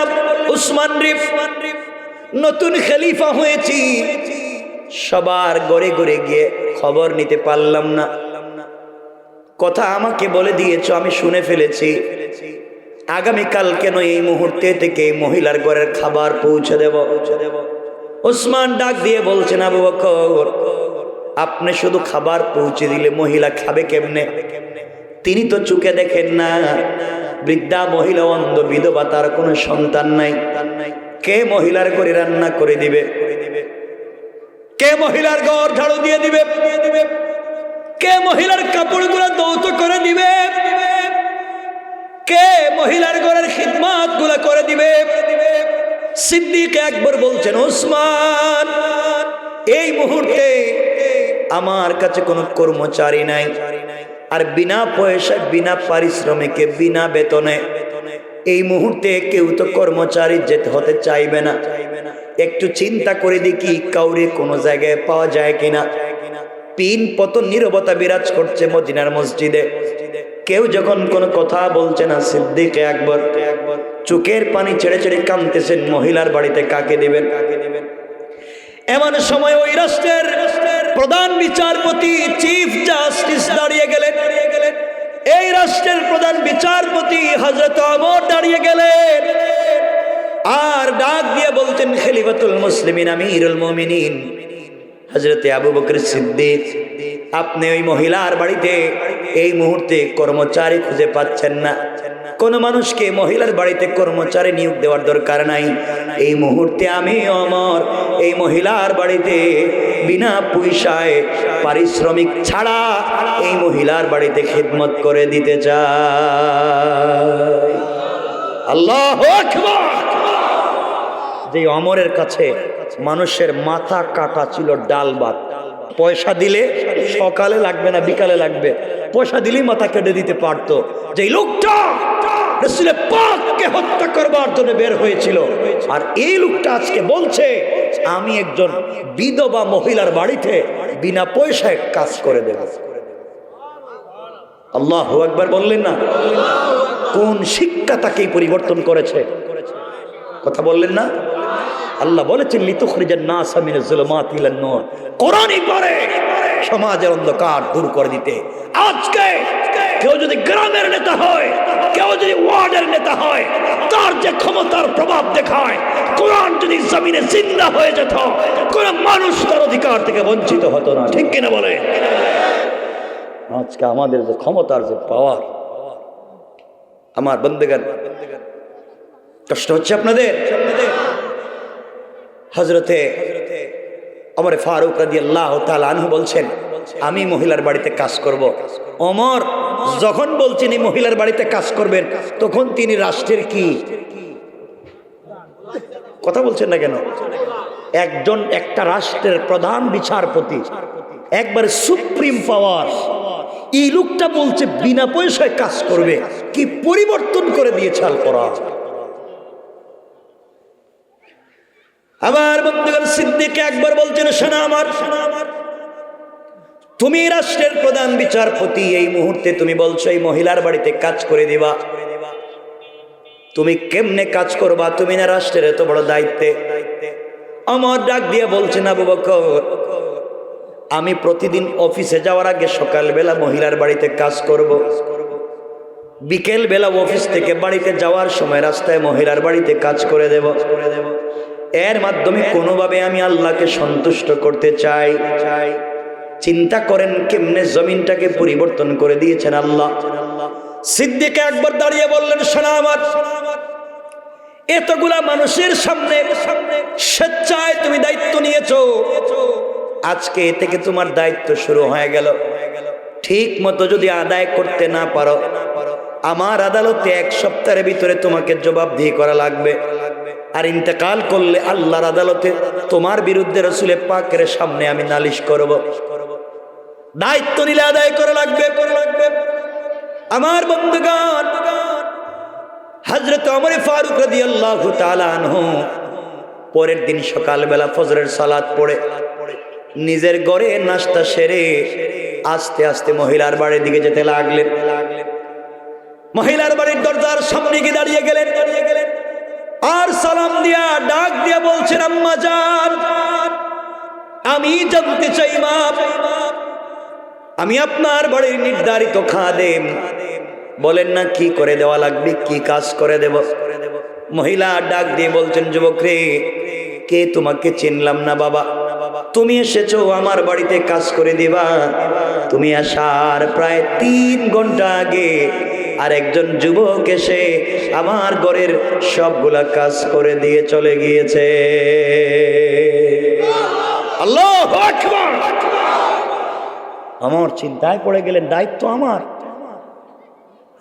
উসমান রিফ, নতুন খলিফা হয়েছি, সবার ঘরে ঘরে গিয়ে খবর নিতে পারলাম না। কথা আমাকে বলে দিয়েছো, আমি শুনে ফেলেছি। আগামীকাল কেন এই মুহূর্তে থেকে এই মহিলার ঘরের খাবার পৌঁছে দেব। উসমান ডাক দিয়ে বলছেন, আবু বকর, আপনি শুধু খাবার পৌঁছে দিলে মহিলা খাবে কেমনে? তিনি তো চোখে দেখেন না, বৃদ্ধা মহিলা, অন্ধ, বিধবা, তার কোনো সন্তান নাই। কে মহিলার ঘরে রান্না করে দিবে? কে মহিলার ঘর ঝাড়ু দিয়ে দিবে? কে মহিলার কাপড়গুলো দৌত করে দিবে? কে মহিলার ঘরের খিদমত গুলা করে দিবে? সিদ্দিক আকবর বলছেন, ওসমান, এই মুহূর্তে আমার কাছে কোনো কর্মচারী নাই, আর বিনা পয়সায়, বিনা পারিশ্রমিকে, বিনা বেতনে এই মুহূর্তে কেউ তো কর্মচারী যেতে হতে চাইবে না। একটু চিন্তা করে দেখি কাউরে কোনো জায়গায় পাওয়া যায় কিনা। পিন পতন নীরবতা বিরাজ করছে মদিনার মসজিদে। কেউ যখন কোনো কথা বলছে না, সিদ্দিক আকবর চোখের পানি ছেড়ে ছেড়ে কাঁদতেছেন, মহিলার বাড়িতে কাকে দিবেন? এমন সময় ওই রাষ্ট্রের প্রধান বিচারপতি, চিফ জাস্টিস দাঁড়িয়ে গেলেন। এই রাষ্ট্রের প্রধান বিচারপতি হযরত ওমর দাঁড়িয়ে গেলেন আর ডাক দিয়ে বলতেন, খলিফাতুল মুসলিমিন, আমিরুল মুমিনিন হযরতে আবু বকর সিদ্দিক, আপনি ওই মহিলার বাড়িতে এই মুহূর্তে কর্মচারী খুঁজে পাচ্ছেন না। কোন মানুষকে মহিলার বাড়িতে কর্মচারী নিয়োগ দেওয়ার দরকার নাই। এই মুহূর্তে আমি ওমর এই মহিলার বাড়িতে বিনা পয়সায়, পারিশ্রমিক ছাড়া এই মহিলার বাড়িতে খিদমত করে দিতে চাই। আল্লাহু আকবার। যে ওমরের কাছে মানুষের মাথা কাটা ছিল ডাল ভাত। পয়সা দিলে সকালে লাগবে না, বিকালে লাগবে, পয়সা দিলেই মাথা কেটে দিতে পারতো। যে লোকটা রাসূল পাককে হত্যা করবার জন্য বের হয়েছিল, আর এই লোকটা আজকে বলছে আমি একজন বিধবা মহিলার বাড়িতে বিনা পয়সায় কাজ করে দেব। আল্লাহু আকবার বললেন না? কোন শিক্ষা তাকে পরিবর্তন করেছে? কথা বললেন না? আল্লাহ বলেছেন, লিতুখরিজান নাসা মিনাজ যুলুমাতি ইলান নূর, কোরআনই পারে সমাজের অন্ধকার দূর করে দিতে। আজকে কেউ যদি গ্রামের নেতা হয়, কেউ যদি ওয়ার্ডের নেতা হয়, তার যে ক্ষমতার প্রভাব দেখায়, কোরআন যদি জমিনে জিন্দা হয়ে যেত, কোন মানুষ তার অধিকার থেকে বঞ্চিত হতো না। ঠিক কিনা বলে? আজকে আমাদের যে ক্ষমতার যে পাওয়ার, আমার বন্দেগান, কষ্ট হচ্ছে আপনাদের? হযরতে ওমর ফারুক রাদিয়াল্লাহু তাআলা আনহু বলছেন, আমি মহিলার বাড়িতে কাজ করব। ওমর যখন বলছেন এই মহিলার বাড়িতে কাজ করবেন, তখন তিনি রাষ্ট্রের কি কথা বলছেন না কেন? একটা রাষ্ট্রের প্রধান বিচারপতি, একবারে সুপ্রিম পাওয়ার, এই লোকটা বলছে বিনা পয়সায় কাজ করবে। কি পরিবর্তন করে দিয়েছে আল কোরআন। আবার বন্ধুগণ, সিদ্দিক আকবর বলছেন, শোনা আমার, তুমি রাষ্ট্রের প্রধান বিচারপতি, এই মুহূর্তে তুমি বলছো এই মহিলার বাড়িতে কাজ করে দিবা। তুমি কেমনে কাজ করবা? তুমি না রাষ্ট্রের এত বড় দায়িত্বে। আমার ডাক দিয়ে বলছেন, আবু বকর, আমি প্রতিদিন অফিসে যাওয়ার আগে সকালবেলা মহিলার বাড়িতে কাজ করব, বিকেল বেলা অফিস থেকে বাড়িতে যাওয়ার সময় রাস্তায় মহিলার বাড়িতে কাজ করে দেব। এর মাধ্যমে কোনোভাবে আমি আল্লাহকে সন্তুষ্ট করতে চাই। চিন্তা করেন কেমনে জমিনটাকে পরিবর্তন করে দিয়েছেন আল্লাহ। সিদ্দিক একবার দাঁড়িয়ে বললেন, শোনা আমার, এতগুলা মানুষের সামনে স্বেচ্ছায় তুমি দায়িত্ব নিয়েছো, আজকে এ থেকে তোমার দায়িত্ব শুরু হয়ে গেল। ঠিক মতো যদি আদায় করতে না পারো, আমার আদালতে 1 সপ্তাহের ভিতরে তোমাকে জবাবদিহি করা লাগবে। আর ইন্তেকাল করলে আল্লাহর আদালতে তোমার বিরুদ্ধে রাসূল পাকের সামনে আমি নালিশ করব। দায়িত্ব নিলে আদায় করা লাগবে। আমার বন্ধুগণ, হযরত ওমর ফারুক রাদিয়াল্লাহু তাআলা আনহু পরের দিন সকালবেলা ফজরের সালাত পড়ে নিজের ঘরে নাস্তা সেরে আস্তে আস্তে মহিলার বাড়ির দিকে যেতে লাগলেন। মহিলার বাড়ির দরজার সামনে গিয়ে দাঁড়িয়ে গেলেন আর সালাম দিয়া ডাক দিয়া বলছেন, আম্মা জান, আমি জানতে চাই মা, আমি আপনার বাড়ির নির্ধারিত খাদেম, বলেন না কি করে দেওয়া লাগবে, কি কাজ করে দেব। মহিলা ডাক দিয়ে বলছেন, যুবক রে, কে তোমাকে চিনলাম না বাবা, তুমি এসেছো আমার বাড়িতে কাজ করে দিবা। তুমি আসার প্রায় 3 ঘন্টা আগে আর একজন যুবক এসে আমার ঘরের সবগুলা কাজ করে দিয়ে চলে গিয়েছে। আল্লাহু আকবার। আমার চিন্তায় পড়ে গেলেন, দায়িত্ব আমার,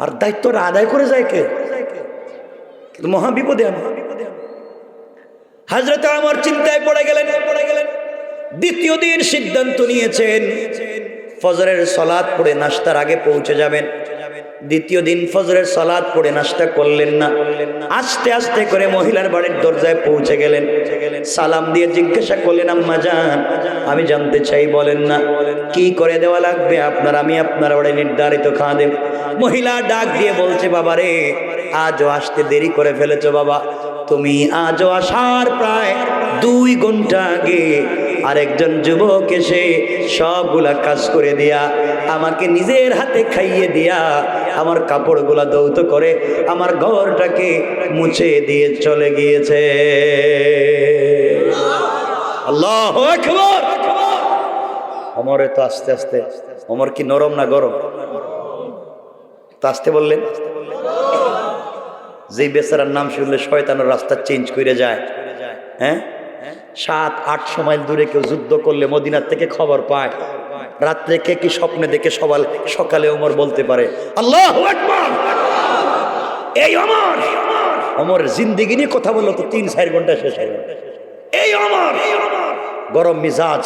আর দায়িত্বটা আদায় করে যায় কে? কিন্তু মহা বিপদে আমি। হযরত আমার চিন্তায় পড়ে গেলেন। দ্বিতীয় দিন সিদ্ধান্ত নিয়েছেন ফজরের সালাত পড়ে নাস্তার আগে পৌঁছে যাবেন। দ্বিতীয় দিন ফজরের সালাত পড়ে নাস্তা করলেন না, আস্তে আস্তে করে মহিলার বাড়ির দরজায় পৌঁছে গেলেন। সালাম দিয়ে জিজ্ঞাসা করলেন, আম্মা জান, আমি জানতে চাই, বলেন না কি করে দেওয়া লাগবে আপনার, আমি আপনার বাড়ি নির্ধারিত খাদেম। মহিলা ডাক দিয়ে বলছে, বাবা রে, আজও আসতে দেরি করে ফেলেছো বাবা, তুমি আজও আসার প্রায় 2 ঘন্টা আগে আরেকজন যুবক এসে সবগুলা কাজ করে দিয়া আমাকে নিজের হাতে খাইয়ে দিয়া আমার কাপড়গুলা ধৌত করে আমার ঘরটাকে মুছে দিয়ে চলে গিয়েছে। আল্লাহু আকবার। ওমরে তো আস্তে আস্তে, ওমর কি নরম না গরম? তো আস্তে বললেন। যে বেচারার নাম শুনলে শয়তানের রাস্তা চেঞ্জ করে যায়। হ্যাঁ, 7-8 মাইল দূরে কেউ যুদ্ধ করলে মদিনার থেকে খবর পায়, রাত্রে কে কি স্বপ্নে দেখে সকালে ওমর বলতে পারে আল্লাহু আকবার। এই ওমরের জিন্দেগি নিয়ে কথা বললো তো 3-4 ঘন্টা শেষ হয়ে গেল। এই ওমর গরম মিজাজ,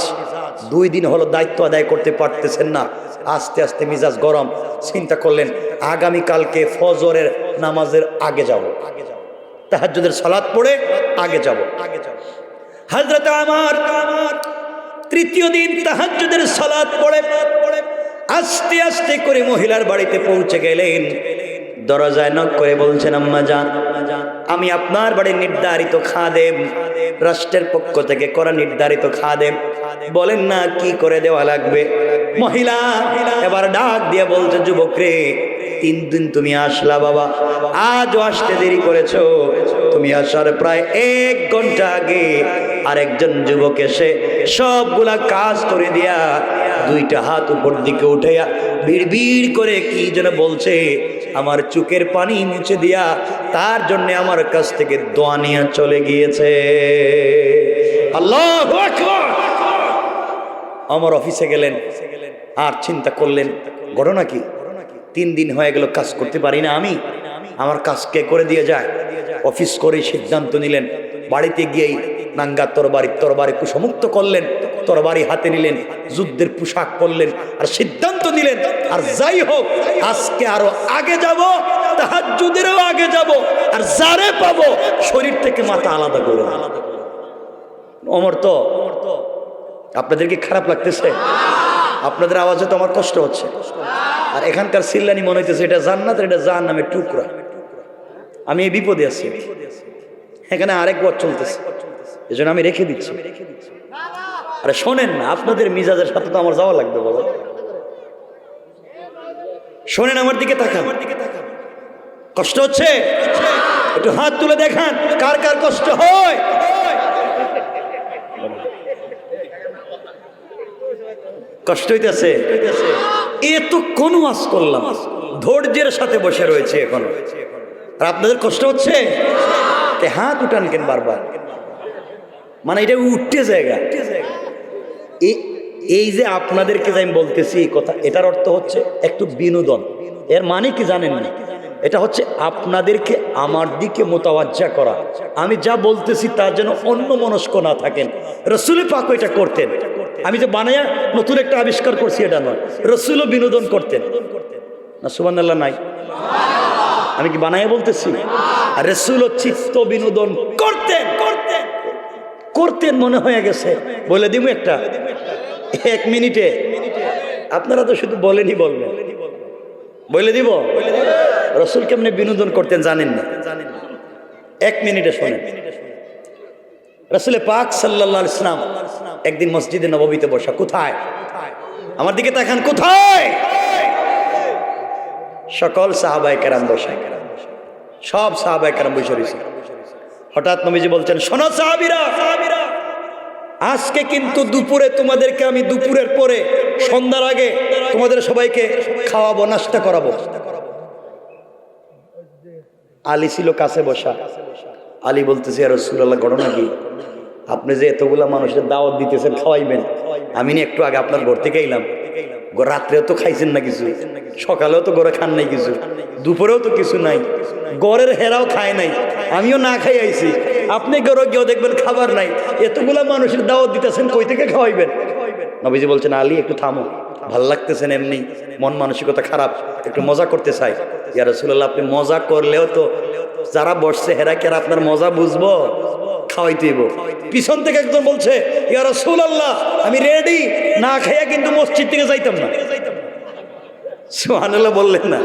2 দিন হলো দায়িত্ব আদায় করতে পারতেছেন না, আস্তে আস্তে মিজাজ গরম। চিন্তা করলেন আগামীকালকে ফজরের নামাজের আগে যাব, তাহাজ্জুদের সালাত পড়ে আগে যাব। হযরত আমার তৃতীয় দিন তাহাজ্জুদের সালাত পড়ে আস্তে আস্তে করে মহিলার বাড়িতে পৌঁছে গেলেন। দরজায় নক করে বলছেন, আম্মা জান, আমি আপনার বাড়ির নির্ধারিত খাদেম, রাষ্ট্রের পক্ষ থেকে করা নির্ধারিত খাদেম, বলেন না কি করে দেওয়া লাগবে। মহিলা এবার ডাক দিয়ে বলছে, যুবক রে, 3 দিন তুমি আসলা বাবা, আজও আসতে দেরি করেছো। তুমি আসার প্রায় 1 ঘন্টা আগে আরেকজন যুবক এসে সবগুলা কাজ করে দিয়া 2টা হাত উপর দিকে উঠাইয়া বিড়বিড় করে কি যেন বলছে, আমার চোখের পানি মুছে দিয়া তার জন্য আমার কাছ থেকে দোয়া নিয়ে চলে গিয়েছে। আল্লাহু আকবার। আমার অফিসে গেলেন আর চিন্তা করলেন ঘটনা কি, 3 দিন হয়ে গেল কাজ করতে পারি না আমি, আমার কাজ কে করে দিয়ে যায়। অফিস করে সিদ্ধান্ত নিলেন, বাড়িতে গিয়েই নাঙ্গা তরবারি কুশমুক্ত করলেন, তরবারি হাতে নিলেন, যুদ্ধের পোশাক পরলেন আর সিদ্ধান্ত নিলেন, আর যাই হোক আজকে আরো আগে যাব, তাহাজ্জুদেরও আগে যাব, আর যারে পাবো শরীর থেকে মাথা আলাদা করে। ওমর তো, আপনাদের কি খারাপ লাগতেছে? আপনাদের আওয়াজে তো আমার কষ্ট হচ্ছে, আর এখানকার সিল্লানি মনে হইতেছে এটা জান্নাত আর এটা জাহান্নামের টুকরা। আমি এই বিপদে আছি, এখানে আরেক ওয়াজ চলতেছে, এজন্য আমি রেখে দিচ্ছি। আরে শোনেন না, আপনাদের মিজাজের সাথে তো আমার যাওয়া লাগবে বাবা। শোনেন, আমার দিকে তাকান। কষ্ট হচ্ছে? একটু হাত তুলে দেখান কার কার কষ্ট হয়। কষ্ট হইতেছে? এত কোন ওয়াজ করলাম, ধৈর্যের সাথে বসে রয়েছে এখন, আর আপনাদের কষ্ট হচ্ছে? হাত উঠান কেন বারবার? মানে এটা উঠতে জায়গা। এই যে আপনাদেরকে যে আমি বলতেছি এই কথা, এটার অর্থ হচ্ছে একটু বিনোদন। এর মানে কি জানেন না? এটা হচ্ছে আপনাদেরকে আমার দিকে মোতাবাজ্জা করা। আমি যা বলতেছি তার যেন অন্য মনস্ক না থাকেন। রাসূল পাক এটা করতেন। আমি যে বানায়া নতুন একটা আবিষ্কার করছি এটা নয়, রাসূলও বিনোদন করতেন না? সুবহানাল্লাহ নাই? আমি কি বানায়া বলতেছি? আর রাসূলও চিত্ত বিনোদন করতেন করতেন করতেন মনে হয়ে গেছে। বলে দিব একটা, 1 মিনিটে। আপনারা তো শুধু বলেনই বলবেন, বলে দিব রাসূল কেমনে বিনোদন করতেন জানেন না? 1 মিনিটে শোনেন। রাসূল পাক সাল্লাল্লাহু আলাইহি ওয়াসাল্লাম একদিন মসজিদে নববীতে বসা। কোথায়? আমার দিকে তাকান, কোথায়? সকল সাহাবায়ে কেরাম বসা, সব সাহাবায়ে কেরাম বসে রয়েছে। হঠাৎ নবীজি বলছেন, শোনো সাহাবীরা, আজকে কিন্তু দুপুরে তোমাদেরকে আমি দুপুরের পরে সন্ধ্যার আগে তোমাদের সবাইকে খাওয়াবো, নাস্তা করাবো। আলী ছিল কাছে বসা। আলী বলতেছে, ইয়া রাসূলুল্লাহ, ঘটনা কি? আপনি যে এতগুলা মানুষের দাওয়াত দিতেছেন, খাওয়াইবেন, আমি না একটু আগে আপনার ঘর থেকে এলাম, রাত্রেও তো খাইছেন না কিছু, সকালেও তো ঘরে খান নাই কিছু, দুপুরেও তো কিছু নাই, ঘরের হেরাও খায় নাই, আমিও না খাই আইছি, আপনি ঘরে গিয়েও দেখবেন খাবার নাই, এতগুলা মানুষের দাওয়াত দিতেছেন, কই থেকে খাওয়াইবেন? নবীজি বলছেন, আলী একটু থামো, ভাল লাগতেছেন এমনি, মন মানসিকতা খারাপ, একটু মজা করতে চাই। ইয়া রাসূলুল্লাহ, আপনি মজা করলেও তো যারা বসছে হেরা কি আর আপনার মজা বুঝবো? খাওয়াইতেইব। পিছন থেকে একজন বলছে, ইয়া রাসূলুল্লাহ, আমি রেডি, না খাইয়া কিন্তু মসজিদ থেকে যাইতাম না। সুবহানাল্লাহ বললেন না?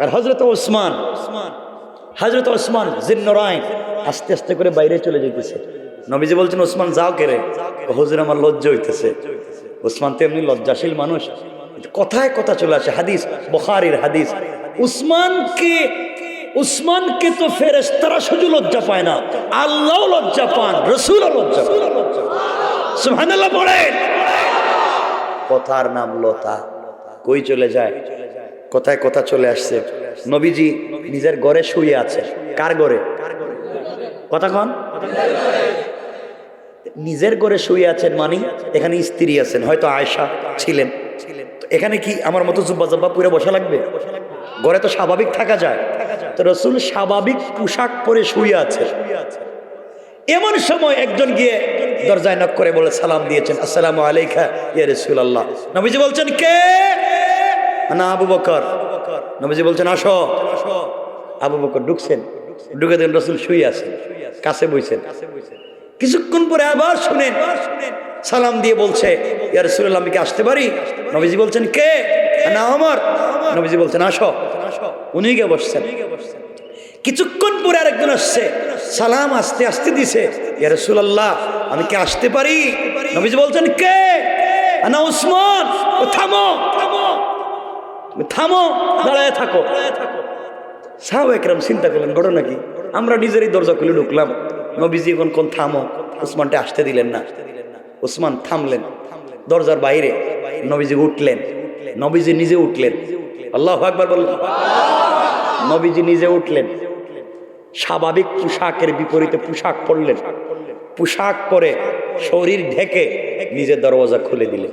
আর হযরত ওসমান জিন্নুরাইন আস্তে আস্তে করে বাইরে চলে যাইতেছে। নবীজি বলছেন, ওসমান যাও কে রে? হুজুর, আমার লজ্জা হইতেছে। ওসমান তো এমনি লজ্জাশীল মানুষ, কথায় কথা চলে আসে, হাদিস বুখারীর হাদিস। উসমানকে তো ফেরেশতারা শুধু লজ্জা পায় না, আল্লাহও লজ্জা পান, রাসূলও লজ্জা পান। সুবহানাল্লাহ পড়েন। কথার নাম লতা, কই চলে যায়? কথায় কথা চলে আসছে। নবীজি নিজের ঘরে শুয়ে আছে। কার ঘরে? কথা কন। নিজের ঘরে শুয়ে আছেন মানে এখানে স্ত্রী আছেন, হয়তো আয়েশা ছিলেন। এখানে কি আমার মতো জুব্বা জব্বা পরে বসা লাগবে? ঘরে তো স্বাভাবিক থাকা যায়। তো রাসূল স্বাভাবিক পোশাক পরে শুয়ে আছে। এমন সময় একজন গিয়ে দরজায় নক করে বলে সালাম দিয়েছেন, আসসালামু আলাইকা ইয়া রাসূলুল্লাহ। নবীজি বলছেন, কে? না, আবু বকর। নবীজি বলছেন, আসো। আবু বকর ঢুকছেন, ঢুকে দেখেন রাসূল শুয়ে আছেন, কাছে বইছেন। কিছুক্ষণ পরে আবার শুনেন সালাম দিয়ে বলছে, ইয়া রাসূলুল্লাহ, আমি কি আসতে পারি? নবীজি বলছেন, কে? না, ওমর। নবীজি বলছেন, আসো। উনি গিয়ে বসছেন। কিছুক্ষণ পরে আরেকজন আসছে, সালাম আস্তে আস্তে দিছে, ইয়া রাসূলুল্লাহ, আমি কি আসতে পারি? নবীজি বলছেন, কে? না, ওসমান। থামো, থামো, দাঁড়ায় থাকো। সাহাবায়ে কেরাম চিন্তা করলেন, ঘটনা কি? আমরা নিজেরই দরজা খুলে ঢুকলাম, নবীজি এখন কোন থামো, ওসমানটা আসতে দিলেন না। ওসমান থামলেন দরজার বাইরে। নবীজি উঠলেন, নবীজি নিজে উঠলেন। আল্লাহু আকবার বললেন। নবীজি নিজে উঠলেন, স্বাভাবিক পোশাকের বিপরীতে পোশাক পরলেন, পোশাক পরে শরীর ঢেকে নিজের দরওয়াজা খুলে দিলেন।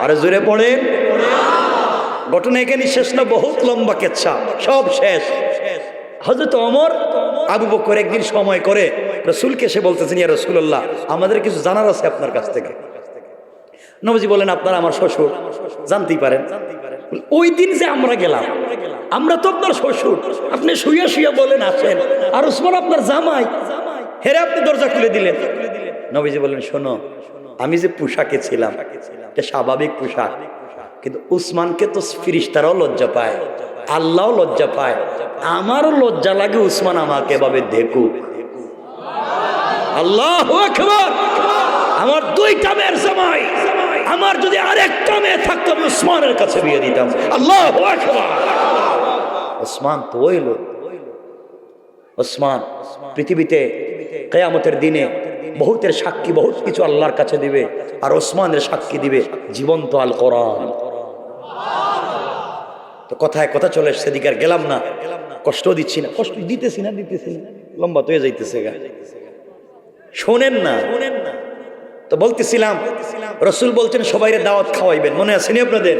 আর জোরে পড়েন। ঘটনা এখানে শেষ না, বহুত লম্বা কেচ্ছা, সব শেষ। হযরত ওমর আবু বকর একদিন সময় করে রাসূলকে এসে বলতেছেন, ইয়া রাসূলুল্লাহ, আমাদের কিছু জানার আছে আপনার কাছ থেকে। নবীজি বলেন, আপনারা আমার শ্বশুর, জানতেই পারেন। ওই দিন যে আমরা গেলাম, আমরা তো আপনার শ্বশুর, আপনি শুইয়া শুইয়া বলেন আসেন, আর ওসমান আপনার জামাই, হেরে আপনি দরজা খুলে দিলেন। নবীজি বলেন, শোনো, আমি যে পোশাকে ছিলাম এটা স্বাভাবিক পোশাক, কিন্তু উসমানকে তো ফিরিস্তারাও লজ্জা পায়, আল্লাহও লজ্জা পায়, আমারও লজ্জা লাগে উসমান আমাকে এভাবে দেখুক। আল্লাহু আকবার। আমার দুইটা মেয়ের জামাই, আমার যদি আরেকটা মেয়ে থাকতো আমি উসমানের কাছে বিয়ে দিতাম। আল্লাহু আকবার। উসমান তো ওই লোক। উসমান পৃথিবীতে কিয়ামতের দিনে বহুতের সাক্ষী বহুত কিছু আল্লাহর কাছে দিবে, আর ওসমানের সাক্ষী দিবে জীবন্ত আল কোরআন। তো কথায় কথা চলে সেদিকে আর গেলাম না, কষ্ট দিচ্ছি না, কষ্ট দিতেছি না, লম্বা তো হয়ে যাইতেছে গা। শোনেন না, তো বলতেছিলাম রসুল বলছেন সবাইরে দাওয়াত খাওয়াইবেন, মনে আছে নি আপনাদের?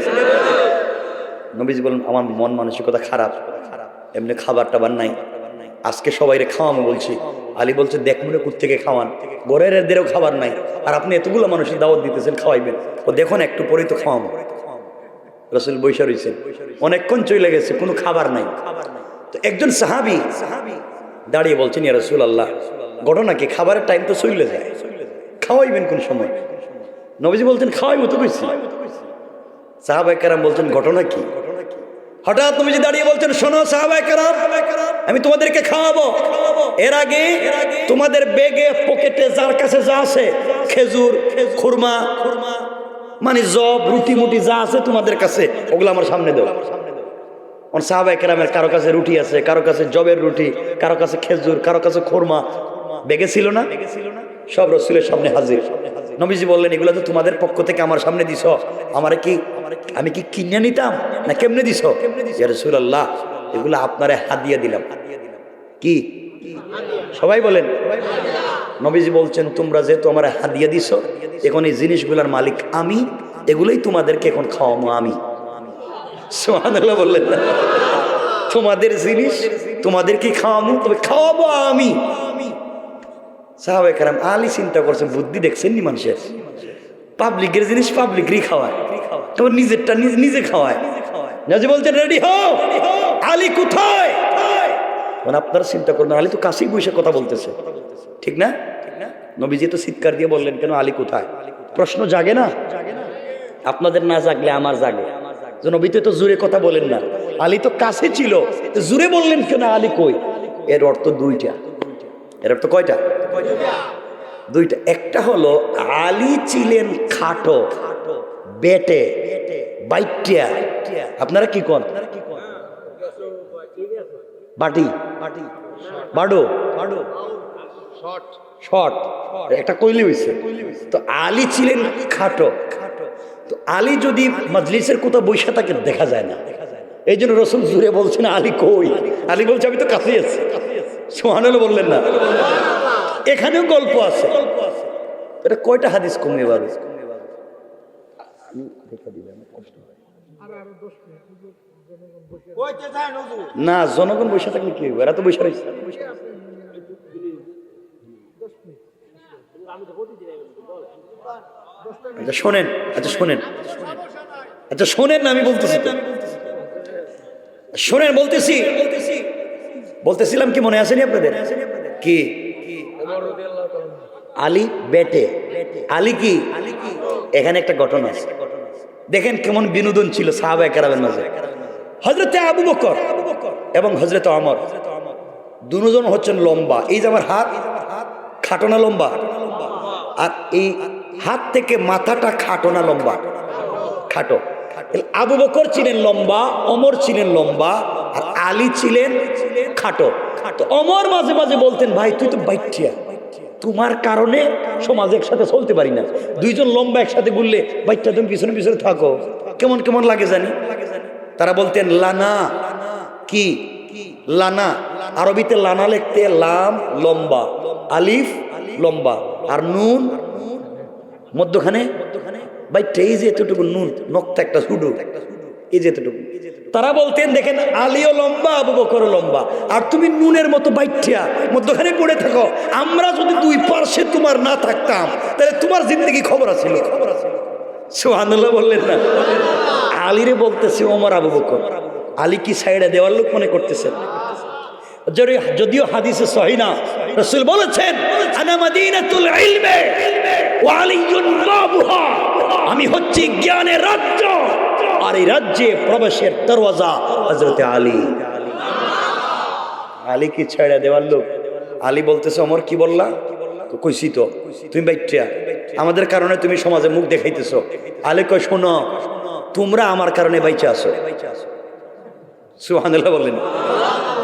নবীজি বলেন আমার মন মানসিকতা খারাপ, এমনি খাবার টাবার নাই, আজকে সবাইরে খাওয়ানো বলছি। আলী বলছে দেখ মনে কোত্থেকে খাওয়ান, ঘরের এদেরও খাবার নাই, আর আপনি এতগুলো মানুষের দাওয়াত দিতেছেন খাওয়াইবেন, ও দেখুন একটু পরেই তো খাওয়াবো। রসুল বৈশা রয়েছেন, অনেকক্ষণ চলে গেছে, কোনো খাবার নাই। তো একজন সাহাবি দাঁড়িয়ে বলছেন ইয়া রাসূলুল্লাহ, ঘটনা কি? খাবারের টাইম তো চলে যায়, খাওয়াইবেন কোন সময়? নবীজি বলছেন খাওয়াইবো তো কইছি। সাহাবায়ে কেরাম বলছেন ঘটনা কি? হঠাৎ নবীজি দাঁড়িয়ে বলছেন শোনো সাহাবায়ে কেরাম, আমি তোমাদেরকে খাওয়াবো, এর আগে তোমাদের ব্যাগে পকেটে যার কাছে যা আছে, খেজুর, খুরমা, মানে জব, রুটি মুটি যা আছে তোমাদের কাছে, ওগুলো আমার সামনে দাও। সাহাবায়ে কেরামের কারো কাছে রুটি আছে, কারো কাছে জবের রুটি, কারো কাছে খেজুর, কারো কাছে খুরমা, ব্যাগে ছিল না, সব রাসূলের সামনে হাজির। নবীজি বললেন এগুলো তো তোমাদের পক্ষ থেকে আমার সামনে দিছ, আমারে কি আমি কি কিনে নিতাম না কেমনে দিছ? ইয়া রাসূলুল্লাহ এগুলো আপনারে হাদিয়া দিলাম। কি? সবাই বলেন। নবীজি বলছেন তোমরা যেহেতু আমার হাদিয়া দিছ, এখন এই জিনিসগুলোর মালিক আমি, এগুলোই তোমাদেরকে এখন খাওয়াবো আমি। সুবহানাল্লাহ বললেন না? তোমাদের জিনিস তোমাদেরকে খাওয়াবো, তবে খাওয়াবো আমি। সাহাবায়ে কেরাম আলী চিন্তা করছেন, বুদ্ধি দেখছেন নি মানুষের? পাবলিকের জিনিস পাবলিকই খাওয়ায়, তবে নিজেরটা নিজে খাওয়ায়। নবী বলছেন রেডি হও, আলী কোথায়? মানে আপনারা চিন্তা করুন, আলী তো কাছেই বসে কথা বলতেছে, ঠিক না? নবীজি তো চিৎকার দিয়ে বললেন কেন আলী কোথায়? প্রশ্ন জাগে না? আপনাদের না জাগলে আমার জাগে। নবী তো জোরে কথা বলেন না, আলী তো কাছে ছিল, জোরে বললেন কেন আলী কই? এর অর্থ দুইটা। এর অর্থ কয়টা? দুইটা। একটা হলো আলী ছিলেন খাটো, বেটে, বাইটিয়া। আপনারা কি কোন? বাটি, বাডো, শর্ট, একটা কইলি হইছে। তো আলী ছিলেন খাটো। তো আলী যদি মজলিসের কোথাও বৈশা থাকে দেখা যায় না, এই জন্য রসুল জুড়ে বলছেন আলী কই? আলী বলছে আমি তো কাছেই আছি। সুবহানাল্লাহ বললেন না? এখানেও গল্প আছে। এটা কয়টা হাদিস কমে যাবে? না জনগণ বৈশা থাকলে কি হবে? এরা তো বৈশা রয়েছে। আচ্ছা শোনেন, আচ্ছা শোনেন না, আমি বলতেছি তো, শোনেন বলতেছিলাম কি মনে আসেনি আপনাদের? কি আলী বেটে, আলী কি? এখানে একটা ঘটনা আছে, দেখেন কেমন বিনোদন ছিল সাহাবায়ে কেরামের মাঝে। হযরতে আবু বকর এবং হযরতে ওমর দুজন হচ্ছেন লম্বা। এই যে আমার হাত খাটো না লম্বা, আর এই হাত থেকে মাথাটা খাটো না লম্বা? খাটো। আবু বকর ছিলেন লম্বা, ওমর ছিলেন লম্বা, আর আলী ছিলেন খাটো। তো ওমর মাঝে মাঝে বলতেন ভাই তুই তো বাইটিয়া, তোমার কারণে সমাজ একসাথে চলতে পারি না, দুইজন লম্বা একসাথে ঘুরলে বাইটটা তুমি পিছনে পিছনে থাকো, কেমন কেমন লাগে জানি। তারা বলতেন লানা। কি লানা? আরবিতে লানা লিখতে লাম লম্বা, আলিফ লম্বা, আর নুন মধ্যখানে বাইটটা, এই যে এতটুকু নুন, নক্তা একটা ছোটো, এই যে এতটুকু। তারা বলতেন দেখেন আলীও লম্বা, আবু বকরও লম্বা, আর তুমি নুনের মতো বাইটিয়া মধ্যখানে পড়ে থাকো। আমরা যদি দুই পার্শ্বে তোমার না থাকতাম তাহলে তোমার জিন্দগি খবর আছে। সুবহানাল্লাহ বললেন না? আলীরে বলতেছে ওমর আবু বকর, আলী কি সাইডে দেওয়ার লোক মনে করতেছেন? যদিও হাদিসে সহিহ না, রাসূল বলেছেন আনা মাদিনাতুল ইলমে ওয়া আলিয়ুন বাবুহা, আমি হচ্ছি জ্ঞানের রাজ্য আর এই রাজ্যে প্রবেশের দরওয়াজা হযরত আলী। আলী কি ছেড়ে দেওয়ার লোক? আলী বলতেছে ওমর কি বললা? কইছি তো, তুমি বাইটা আমাদের কারণে তুমি সমাজে মুখ দেখাইতেছো। আলী কয় শোনো, তোমরা আমার কারণে বাইচা আছো। সুবহানাল্লাহ বললেন।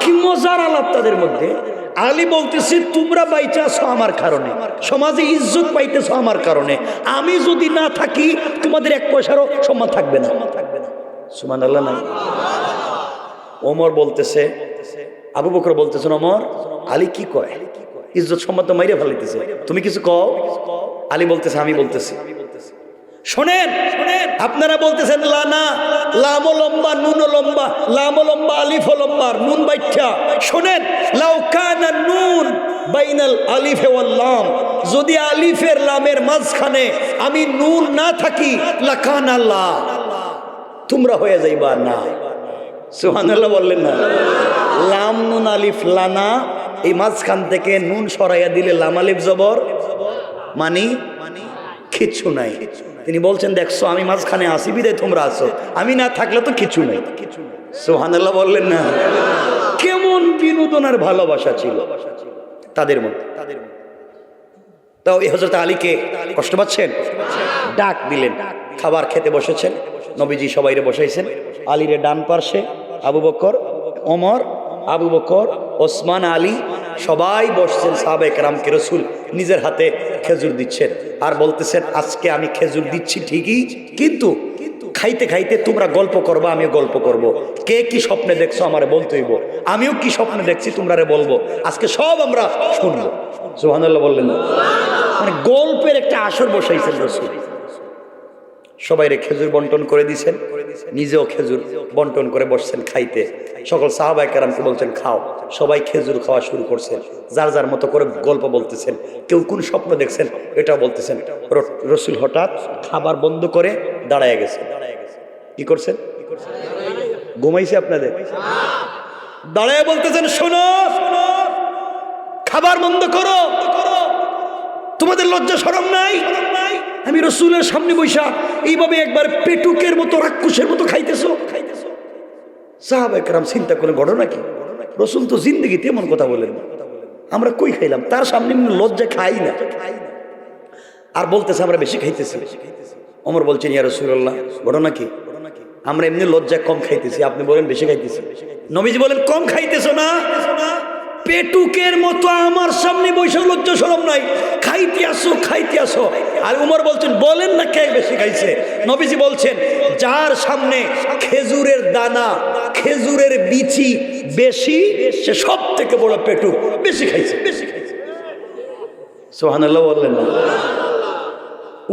কি মজার আলাপ তাদের মধ্যে। আলী বলতেছে তোমরা বাইচা আছো আমার কারণে, সমাজে ইজ্জত পাইতেছো আমার কারণে, আমি যদি না থাকি তোমাদের এক পয়সারও সম্মান থাকবে না। সুবহানাল্লাহ না? ওমর বলতেছে, আবু বকর বলতেছেন ওমর আলী কি কয়, ইজ্জত সম্মান তো মাইরে ফেলাইতেছে, তুমি কিছু কও। আলী বলতেছে আমি বলতেছি। শোনেন, আপনারা বলতেছেন লানা, লামও লম্বা নুনও লম্বা, লামও লম্বা আলিফও লম্বা, নুন বাইঠা। শোনেন, লাউ কানা নুন বাইনাল আলিফে ওয়াল লাম, যদি আলিফের লামের মাঝখানে আমি নুন না থাকি, লাকানা লা, তোমরা হয়ে যাইবা না। সুবহানাল্লাহ বললেন না? লাম নুন আলিফ লানা, এই মাঝখান থেকে নুন সরাইয়া দিলে লাম আলিফ জবর, মানে কিছু নাই। তিনি বলছেন দেখছো আমি মাঝখানে আসি বিদায় তোমরা আছো, আমি না থাকলে তো কিছু নাই। সুবহানাল্লাহ বললেন না? কেমন বিনোদন আর ভালোবাসা ছিল তাদের মধ্যে। তাও এই হযরত আলীকে কষ্ট পাচ্ছেন, ডাক দিলেন, খাবার খেতে বসেছেন, নবীজি সবাইরে বসাইছেন। আলীরে ডান পার্শ্বে আবু বকর, ওমর, আবু বকর, ওসমান, আলী সবাই বসছেন। সাহাবায়ে কেরামকে রাসূল নিজের হাতে খেজুর দিচ্ছেন আর বলতেছেন আজকে আমি খেজুর দিচ্ছি ঠিকই, কিন্তু খাইতে খাইতে তোমরা গল্প করবা, আমিও গল্প করব। কে কি স্বপ্নে দেখছো আমারে বলতে হইব, আমিও কি স্বপ্নে দেখছি তোমরারে বলবো, আজকে সব আমরা শুনবো। সুবহানাল্লাহ বললেন না? মানে গল্পের একটা আসর বসাইছেন রাসূল। সবাইরে খেজুর বন্টন করে দিয়েছেন, নিজেও খেজুর বন্টন করে বসছেন খাইতে। সকল সাহাবায়ে কেরামকে বলছেন খাও। সবাই খেজুর খাওয়া শুরু করছেন, যার যার মতো করে গল্প বলতেছেন। কেউ কোন স্বপ্ন দেখছেন এটাও বলতেছেন। রাসূল হঠাৎ খাবার বন্ধ করে দাঁড়ায় গেছেন। কি করছেন? ঘুমাইছে আপনাদের? দাঁড়ায় বলতেছেন শোনো, খাবার বন্ধ করো, তোমাদের লজ্জা শরম নাই? আমি রাসূলের সামনে বৈশা এইভাবে একবার পেটুকের মতো রাক্ষসের মতো খাইতেছো। সাহাবায়ে কেরাম চিন্তা করেন ঘটনা কি? রাসূল তো জিন্দেগিতে এমন কথা বলেন না, আমরা কই খাইলাম, তার সামনে লজ্জা খাই না। আর বলতেছে আমরা বেশি খাইতেছি। ওমর বলছেন ইয়া রাসূলুল্লাহ ঘটনা কি? আমরা এমনি লজ্জা কম খাইতেছি, আপনি বলেন বেশি খাইতেছি। নবীজি বলেন কম খাইতেছো না, পেটুকের মতো আমার সামনে বসে লজ্জা শরম নাই, খাইতে আসো খাইতে আসো। আর উমর বলছেন বলেন না কে বেশি খাইছে? নবীজি বলছেন যার সামনে খেজুরের দানা, খেজুরের বিচি বেশি, সে সব থেকে বড় পেটুক, বেশি খাইছে। সুবহানাল্লাহ বললেন না?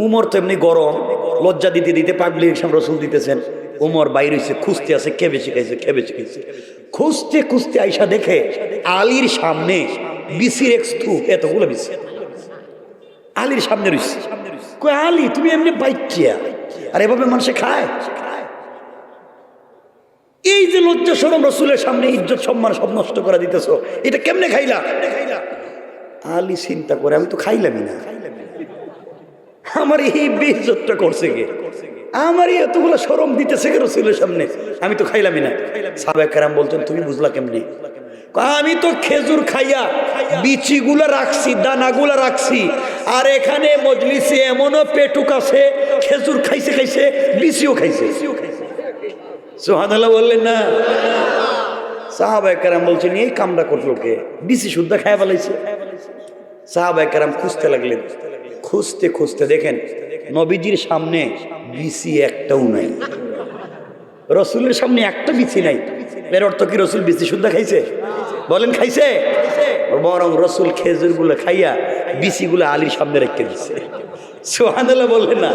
উমর তো এমনি গরম, লজ্জা দিতে দিতে পাগলির সামনে রাসূল দিতেছেন। উমর বাইরে হইছে, খুঁজতে আছে কে বেশি খাইছে, কে বেশি খাইছে। খুঁজতে খুঁজতে আইসা দেখে আলীর সামনে বিসির এক স্তূপ, এতগুলো বিসি আলীর সামনে রইছে। কই আলী তুমি এমনি বাইকিয়া আর এভাবে মানুষে খায়? এই যে লজ্জা শরম রাসূলের সামনে ইজ্জত সম্মান সব নষ্ট করে দিতেছো, এটা কেমনে খাইলা? আলী চিন্তা করে আমি তো খাইলামই না, আমার এই বেইজ্জতটা করছে কে, আমার এতগুলো শরম দিতেছে কে রাসূলের সামনে, আমি তো খাইলামই না। সাহাবায়ে কেরাম বলছেন তুমি বুঝলা কেমনি? আমি তো খেজুর খাইয়া বিচিগুলো রাখছি, দানাগুলো রাখছি, আর এখানে মজলিসে এমনও পেটুক আছে খেজুর খাইছে খাইছে বিচিও খাইছে। সুবহানাল্লাহ বললেন না? সাহাবায়ে কেরাম বলছেন এই কামটা করলো কে, বিচি শুদ্ধ খাইয়া ফেলাইছে। সাহাবায়ে কেরাম খুঁজতে লাগলেন, খুঁজতে খুঁজতে দেখেন নবীজির সামনে বিচি একটাও নাই, রাসূলের সামনে একটা বিচি নাই। এর অর্থ কি রাসূল বিচি শুদ্ধ খাইছে? বলেন খাইছে? বরং রাসূল খেজুরগুলো খাইয়া বিচিগুলো আলীর সামনে রেখে দিচ্ছে। সুবহানাল্লাহ বললেন না?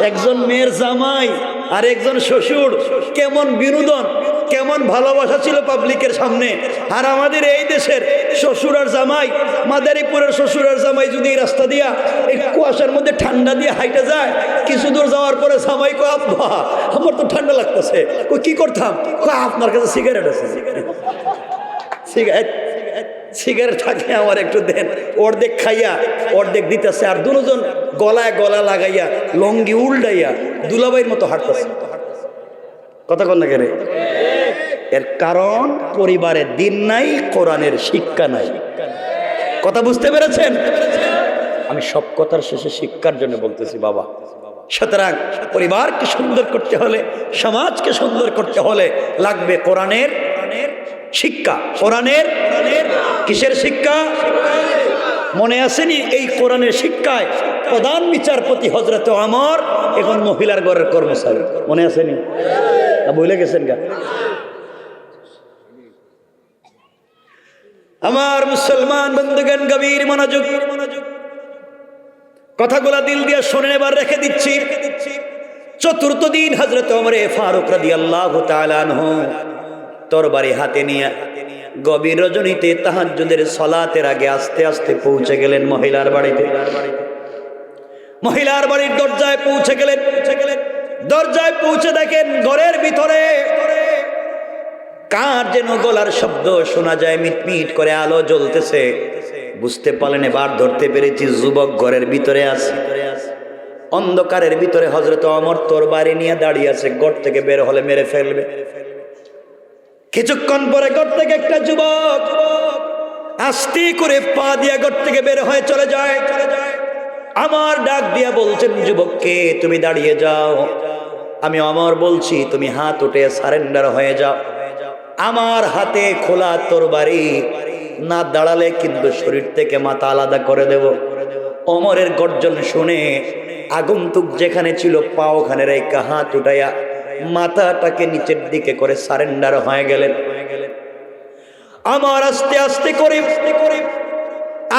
একজন মেয়ের জামাই আর একজন শ্বশুর, কেমন বিনোদন, কেমন ভালোবাসা ছিল পাবলিকের সামনে। আর আমাদের এই দেশের শ্বশুর আর জামাই, মাদারীপুরের শ্বশুর আর জামাই যদি এই রাস্তা দিয়া এই কুয়াশার মধ্যে ঠান্ডা দিয়ে হাইটে যায়, কিছু দূর যাওয়ার পরে জামাই কয় আব্বা আমার তো ঠান্ডা লাগতেছে। কি করতাম? আপনার কাছে সিগারেট আছে, সিগারেট সিগারেট থাকলে আমার একটু দেন। অর্ধেক খাইয়া অর্ধেক দিতেছে, আর দুজন গলায় গলা লাগাইয়া লঙ্গি উল্টাইয়া দুলাবাইয়ের মতো হাঁটতেছে। কথা কন না কেরে? এর কারণ পরিবারে দিন নাই, কোরআনের শিক্ষা নাই। কথা বুঝতে পেরেছেন? আমি সব কথার শেষে শিক্ষার জন্য বলতেছি বাবা। সুতরাং পরিবারকে সুন্দর করতে হলে, সমাজকে সুন্দর করতে হলে লাগবে কোরআনের শিক্ষা। কোরআনের কিসের শিক্ষা? মনে আসেনি এই কোরআনের শিক্ষায় প্রধান বিচারপতি হযরত ওমর এখন মহিলার ঘরের কর্মচারী? মনে আসেনি? না ভুলে গেছেন গা? আমার মুসলমান বন্ধুগণ, গভীর মনোযোগ, কথাগুলা দিল দিয়ে শুনে এবার রেখে দিচ্ছি। চতুর্থ দিন হযরত ওমর ফারুক রাদিয়াল্লাহু তাআলা আনহু তরবারি হাতে নিয়ে গভীর রজনীতে তাহাজ্জুদের সালাতের আগে আস্তে আস্তে পৌঁছে গেলেন মহিলার বাড়িতে। মহিলার বাড়ির দরজায় পৌঁছে গেলেন। দরজায় পৌঁছে দেখেন ঘরের ভিতরে কার যেন গলার শব্দ শোনা যায়, মিটমিট করে আলো জ্বলতেছে। বুঝতে পারলেন, এবার ধরতে পেরেছি, যুবক ঘরের ভিতরে আছে। অন্ধকারের ভিতরে হযরত ওমর তরবারি নিয়ে দাঁড়িয়ে আছে, ঘর থেকে বের হলে মেরে ফেলবে। কিছুক্ষণ পরে ঘর থেকে একটা যুবক আস্তে করে পা দিয়ে ঘর থেকে বের হয়ে চলে যায়। আমার ডাক দিয়া বলছেন, যুবককে তুমি দাঁড়িয়ে যাও। আমি ওমর বলছি, তুমি হাত উঠে সারেন্ডার হয়ে যাও। আমার হাতে খোলা তরবারি, না দাঁড়ালে কিন্তু শরীর থেকে মাথা আলাদা করে দেব। ওমরের গর্জন শুনে আগন্তুক যেখানে ছিল পা ওখানে রেখে হাত উঠাইয়া মাথাটাকে নিচের দিকে করে সারেন্ডার হয়ে গেলেন। আমার আস্তে আস্তে করে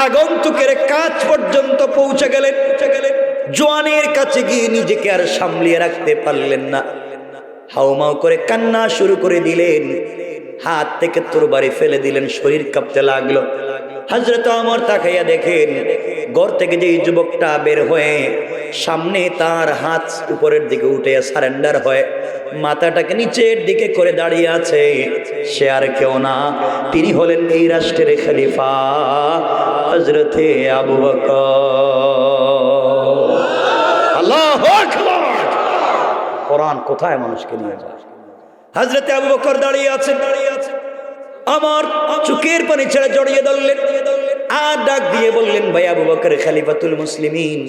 আগন্তুকের কাছ পর্যন্ত পৌঁছে গেলেন। জওয়ানের কাছে গিয়ে নিজেকে আর সামলিয়ে রাখতে পারলেন না, হাউমাউ করে কান্না শুরু করে দিলেন। হাত থেকে তরবারি ফেলে দিলেন, শরীর কাঁপতে লাগলো। হযরত ওমর তাকাইয়া দেখেন ঘর থেকে যে যুবকটা বের হয়ে সামনে তার হাত উপরের দিকে উঠে সারেন্ডার হয়ে মাথাটাকে নিচের দিকে করে দাঁড়িয়ে আছে, সে আর কেউ না, তিনি হলেন এই রাষ্ট্রের খলিফা হযরতে আবু বকর। আল্লাহু আকবার। কোরআন কোথায় মানুষকে নিয়ে যায়? হযরতে আবু বকর দাঁড়িয়ে আছেন। আমার চোখের পানি ছেড়ে জড়িয়ে ধরলেন আর ডাক দিয়ে বললেন, ভাই আবু বকর খলিফাতুল মুসলিমিন,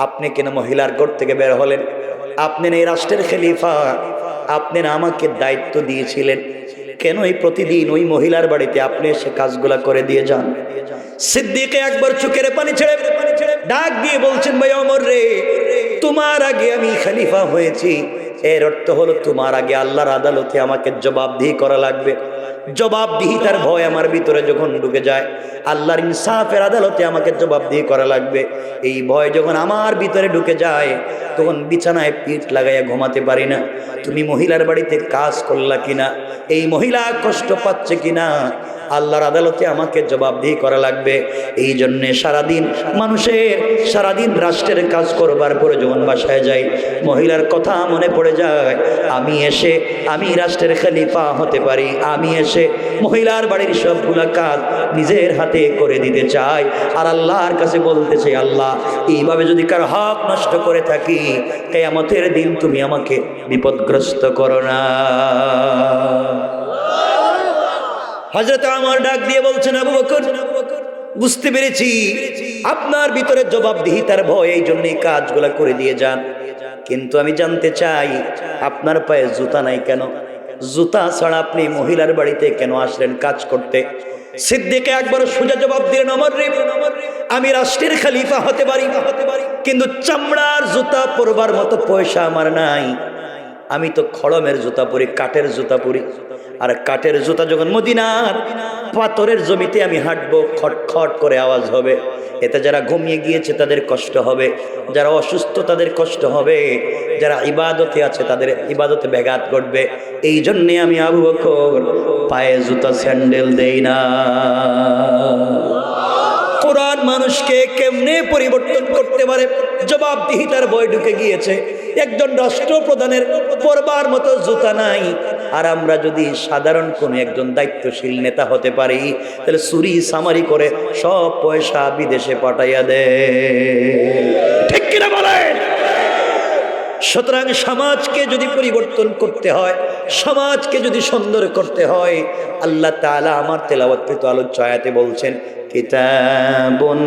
আপনি কেন মহিলার ঘর থেকে বের হলেন? আপনি এই রাষ্ট্রের খলিফা, আপনি না আমাকে দায়িত্ব দিয়েছিলেন, কেন এই প্রতিদিন ওই মহিলার বাড়িতে আপনি এসে কাজগুলা করে দিয়ে যান? সিদ্দিক আকবর চোখের পানি ছেড়ে ডাক দিয়ে বলছেন, ভাই ওমর রে, তোমার আগে আমি খলিফা হয়েছি, এর অর্থ হলো তোমার আগে আল্লাহর আদালতে আমাকে জবাবদিহি করা লাগবে। জবাবদিহিতার ভয় আমার ভিতরে যখন ঢুকে যায়, আল্লাহর ইনসাফের আদালতে আমাকে জবাবদিহি করা লাগবে, এই ভয় যখন আমার ভিতরে ঢুকে যায়, তখন বিছানায় পিঠ লাগাইয়া ঘুমাতে পারি না। তুমি মহিলার বাড়িতে কাজ করলা কিনা, এই মহিলা কষ্ট পাচ্ছে কিনা, আল্লাহর আদালতে আমাকে জবাবদিহি করা লাগবে। এই জন্যে সারাদিন সারাদিন রাষ্ট্রের কাজ করবার পরে যখন বাসায় যাই, মহিলার কথা মনে পড়ে যায়। আমি রাষ্ট্রের খলিফা হতে পারি, আমি এসে মহিলার বাড়ির সবগুলা কাজ নিজের হাতে করে দিতে চাই। আর আল্লাহর কাছে বলতে চাই, আল্লাহ, এইভাবে যদি কার হক নষ্ট করে থাকি, কিয়ামতের দিন তুমি আমাকে বিপদগ্রস্ত করো না। হযরত ওমর ডাক দিয়ে বলছেন, আবু বকর, বুঝতে পেরেছি আপনার ভিতরে জবাবদিহিতার ভয়, এই জন্যই কাজগুলা করে দিয়ে যান, কিন্তু আমি জানতে চাই আপনার পায়ে জুতা নাই কেন? জুতা ছাড়া আপনি মহিলার বাড়িতে কেন আসলেন কাজ করতে? সিদ্দিক আকবর সোজা জবাব দিলেন, ওমর রে, আমি রাষ্ট্রের খলিফা হতে পারি, কিন্তু চামড়ার জুতা পরবার মতো পয়সা আমার নাই। আমি তো খড়মের জুতা পরি, কাঠের জুতা পরি। আর কাঠের জুতা যখন মদিনার পাথরের জমিতে আমি হাঁটবো, খটখট করে আওয়াজ হবে, এতে যারা ঘুমিয়ে গিয়েছে তাদের কষ্ট হবে, যারা অসুস্থ তাদের কষ্ট হবে, যারা ইবাদতে আছে তাদের ইবাদতে ব্যাঘাত ঘটবে। এই জন্যে আমি আবু বকর পায়ে জুতা স্যান্ডেল দেই না। কোরআন মানুষকে কেমনে পরিবর্তন করতে পারে? জবাবদিহিতার ভয় ঢুকে গিয়েছে। একজন রাষ্ট্রপ্রধানের পরবার মতো জুতা নাই, আর আমরা যদি সাধারণ কোনো একজন দায়িত্বশীল নেতা হতে পারি, তাহলে চুরি সামারি করে সব পয়সা বিদেশে পাঠাইয়া দে। ঠিক কিনা বলেন? সুতরাং সমাজকে যদি পরিবর্তন করতে হয়, সমাজকে যদি সুন্দর করতে হয়, আল্লাহ তাআলা আমার তেলাওয়াতকৃত আলোচ্য আয়াতে বলছেন, কিতাবুন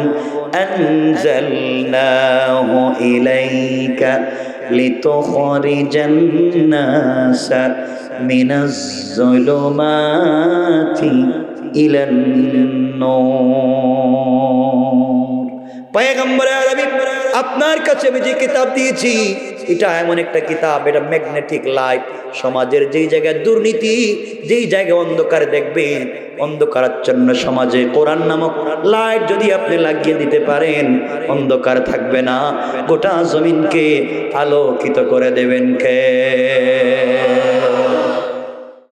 আনজালনাহু ইলাইকা লিতুখরিজান নাসা মিনাজ যুলুমাতি ইলান নূর। পয়গম্বর আরবি, আপনার কাছে আমি যে কিতাব দিয়েছি এটা এমন একটা কিতাব, এটা ম্যাগনেটিক লাইট। সমাজের যেই জায়গায় দুর্নীতি, যেই জায়গায় অন্ধকার দেখবেন, অন্ধকারাচ্ছন্ন সমাজে কোরআন নামক লাইট যদি আপনি লাগিয়ে দিতে পারেন, অন্ধকার থাকবে না, গোটা জমিনকে আলোকিত করে দেবেন কে?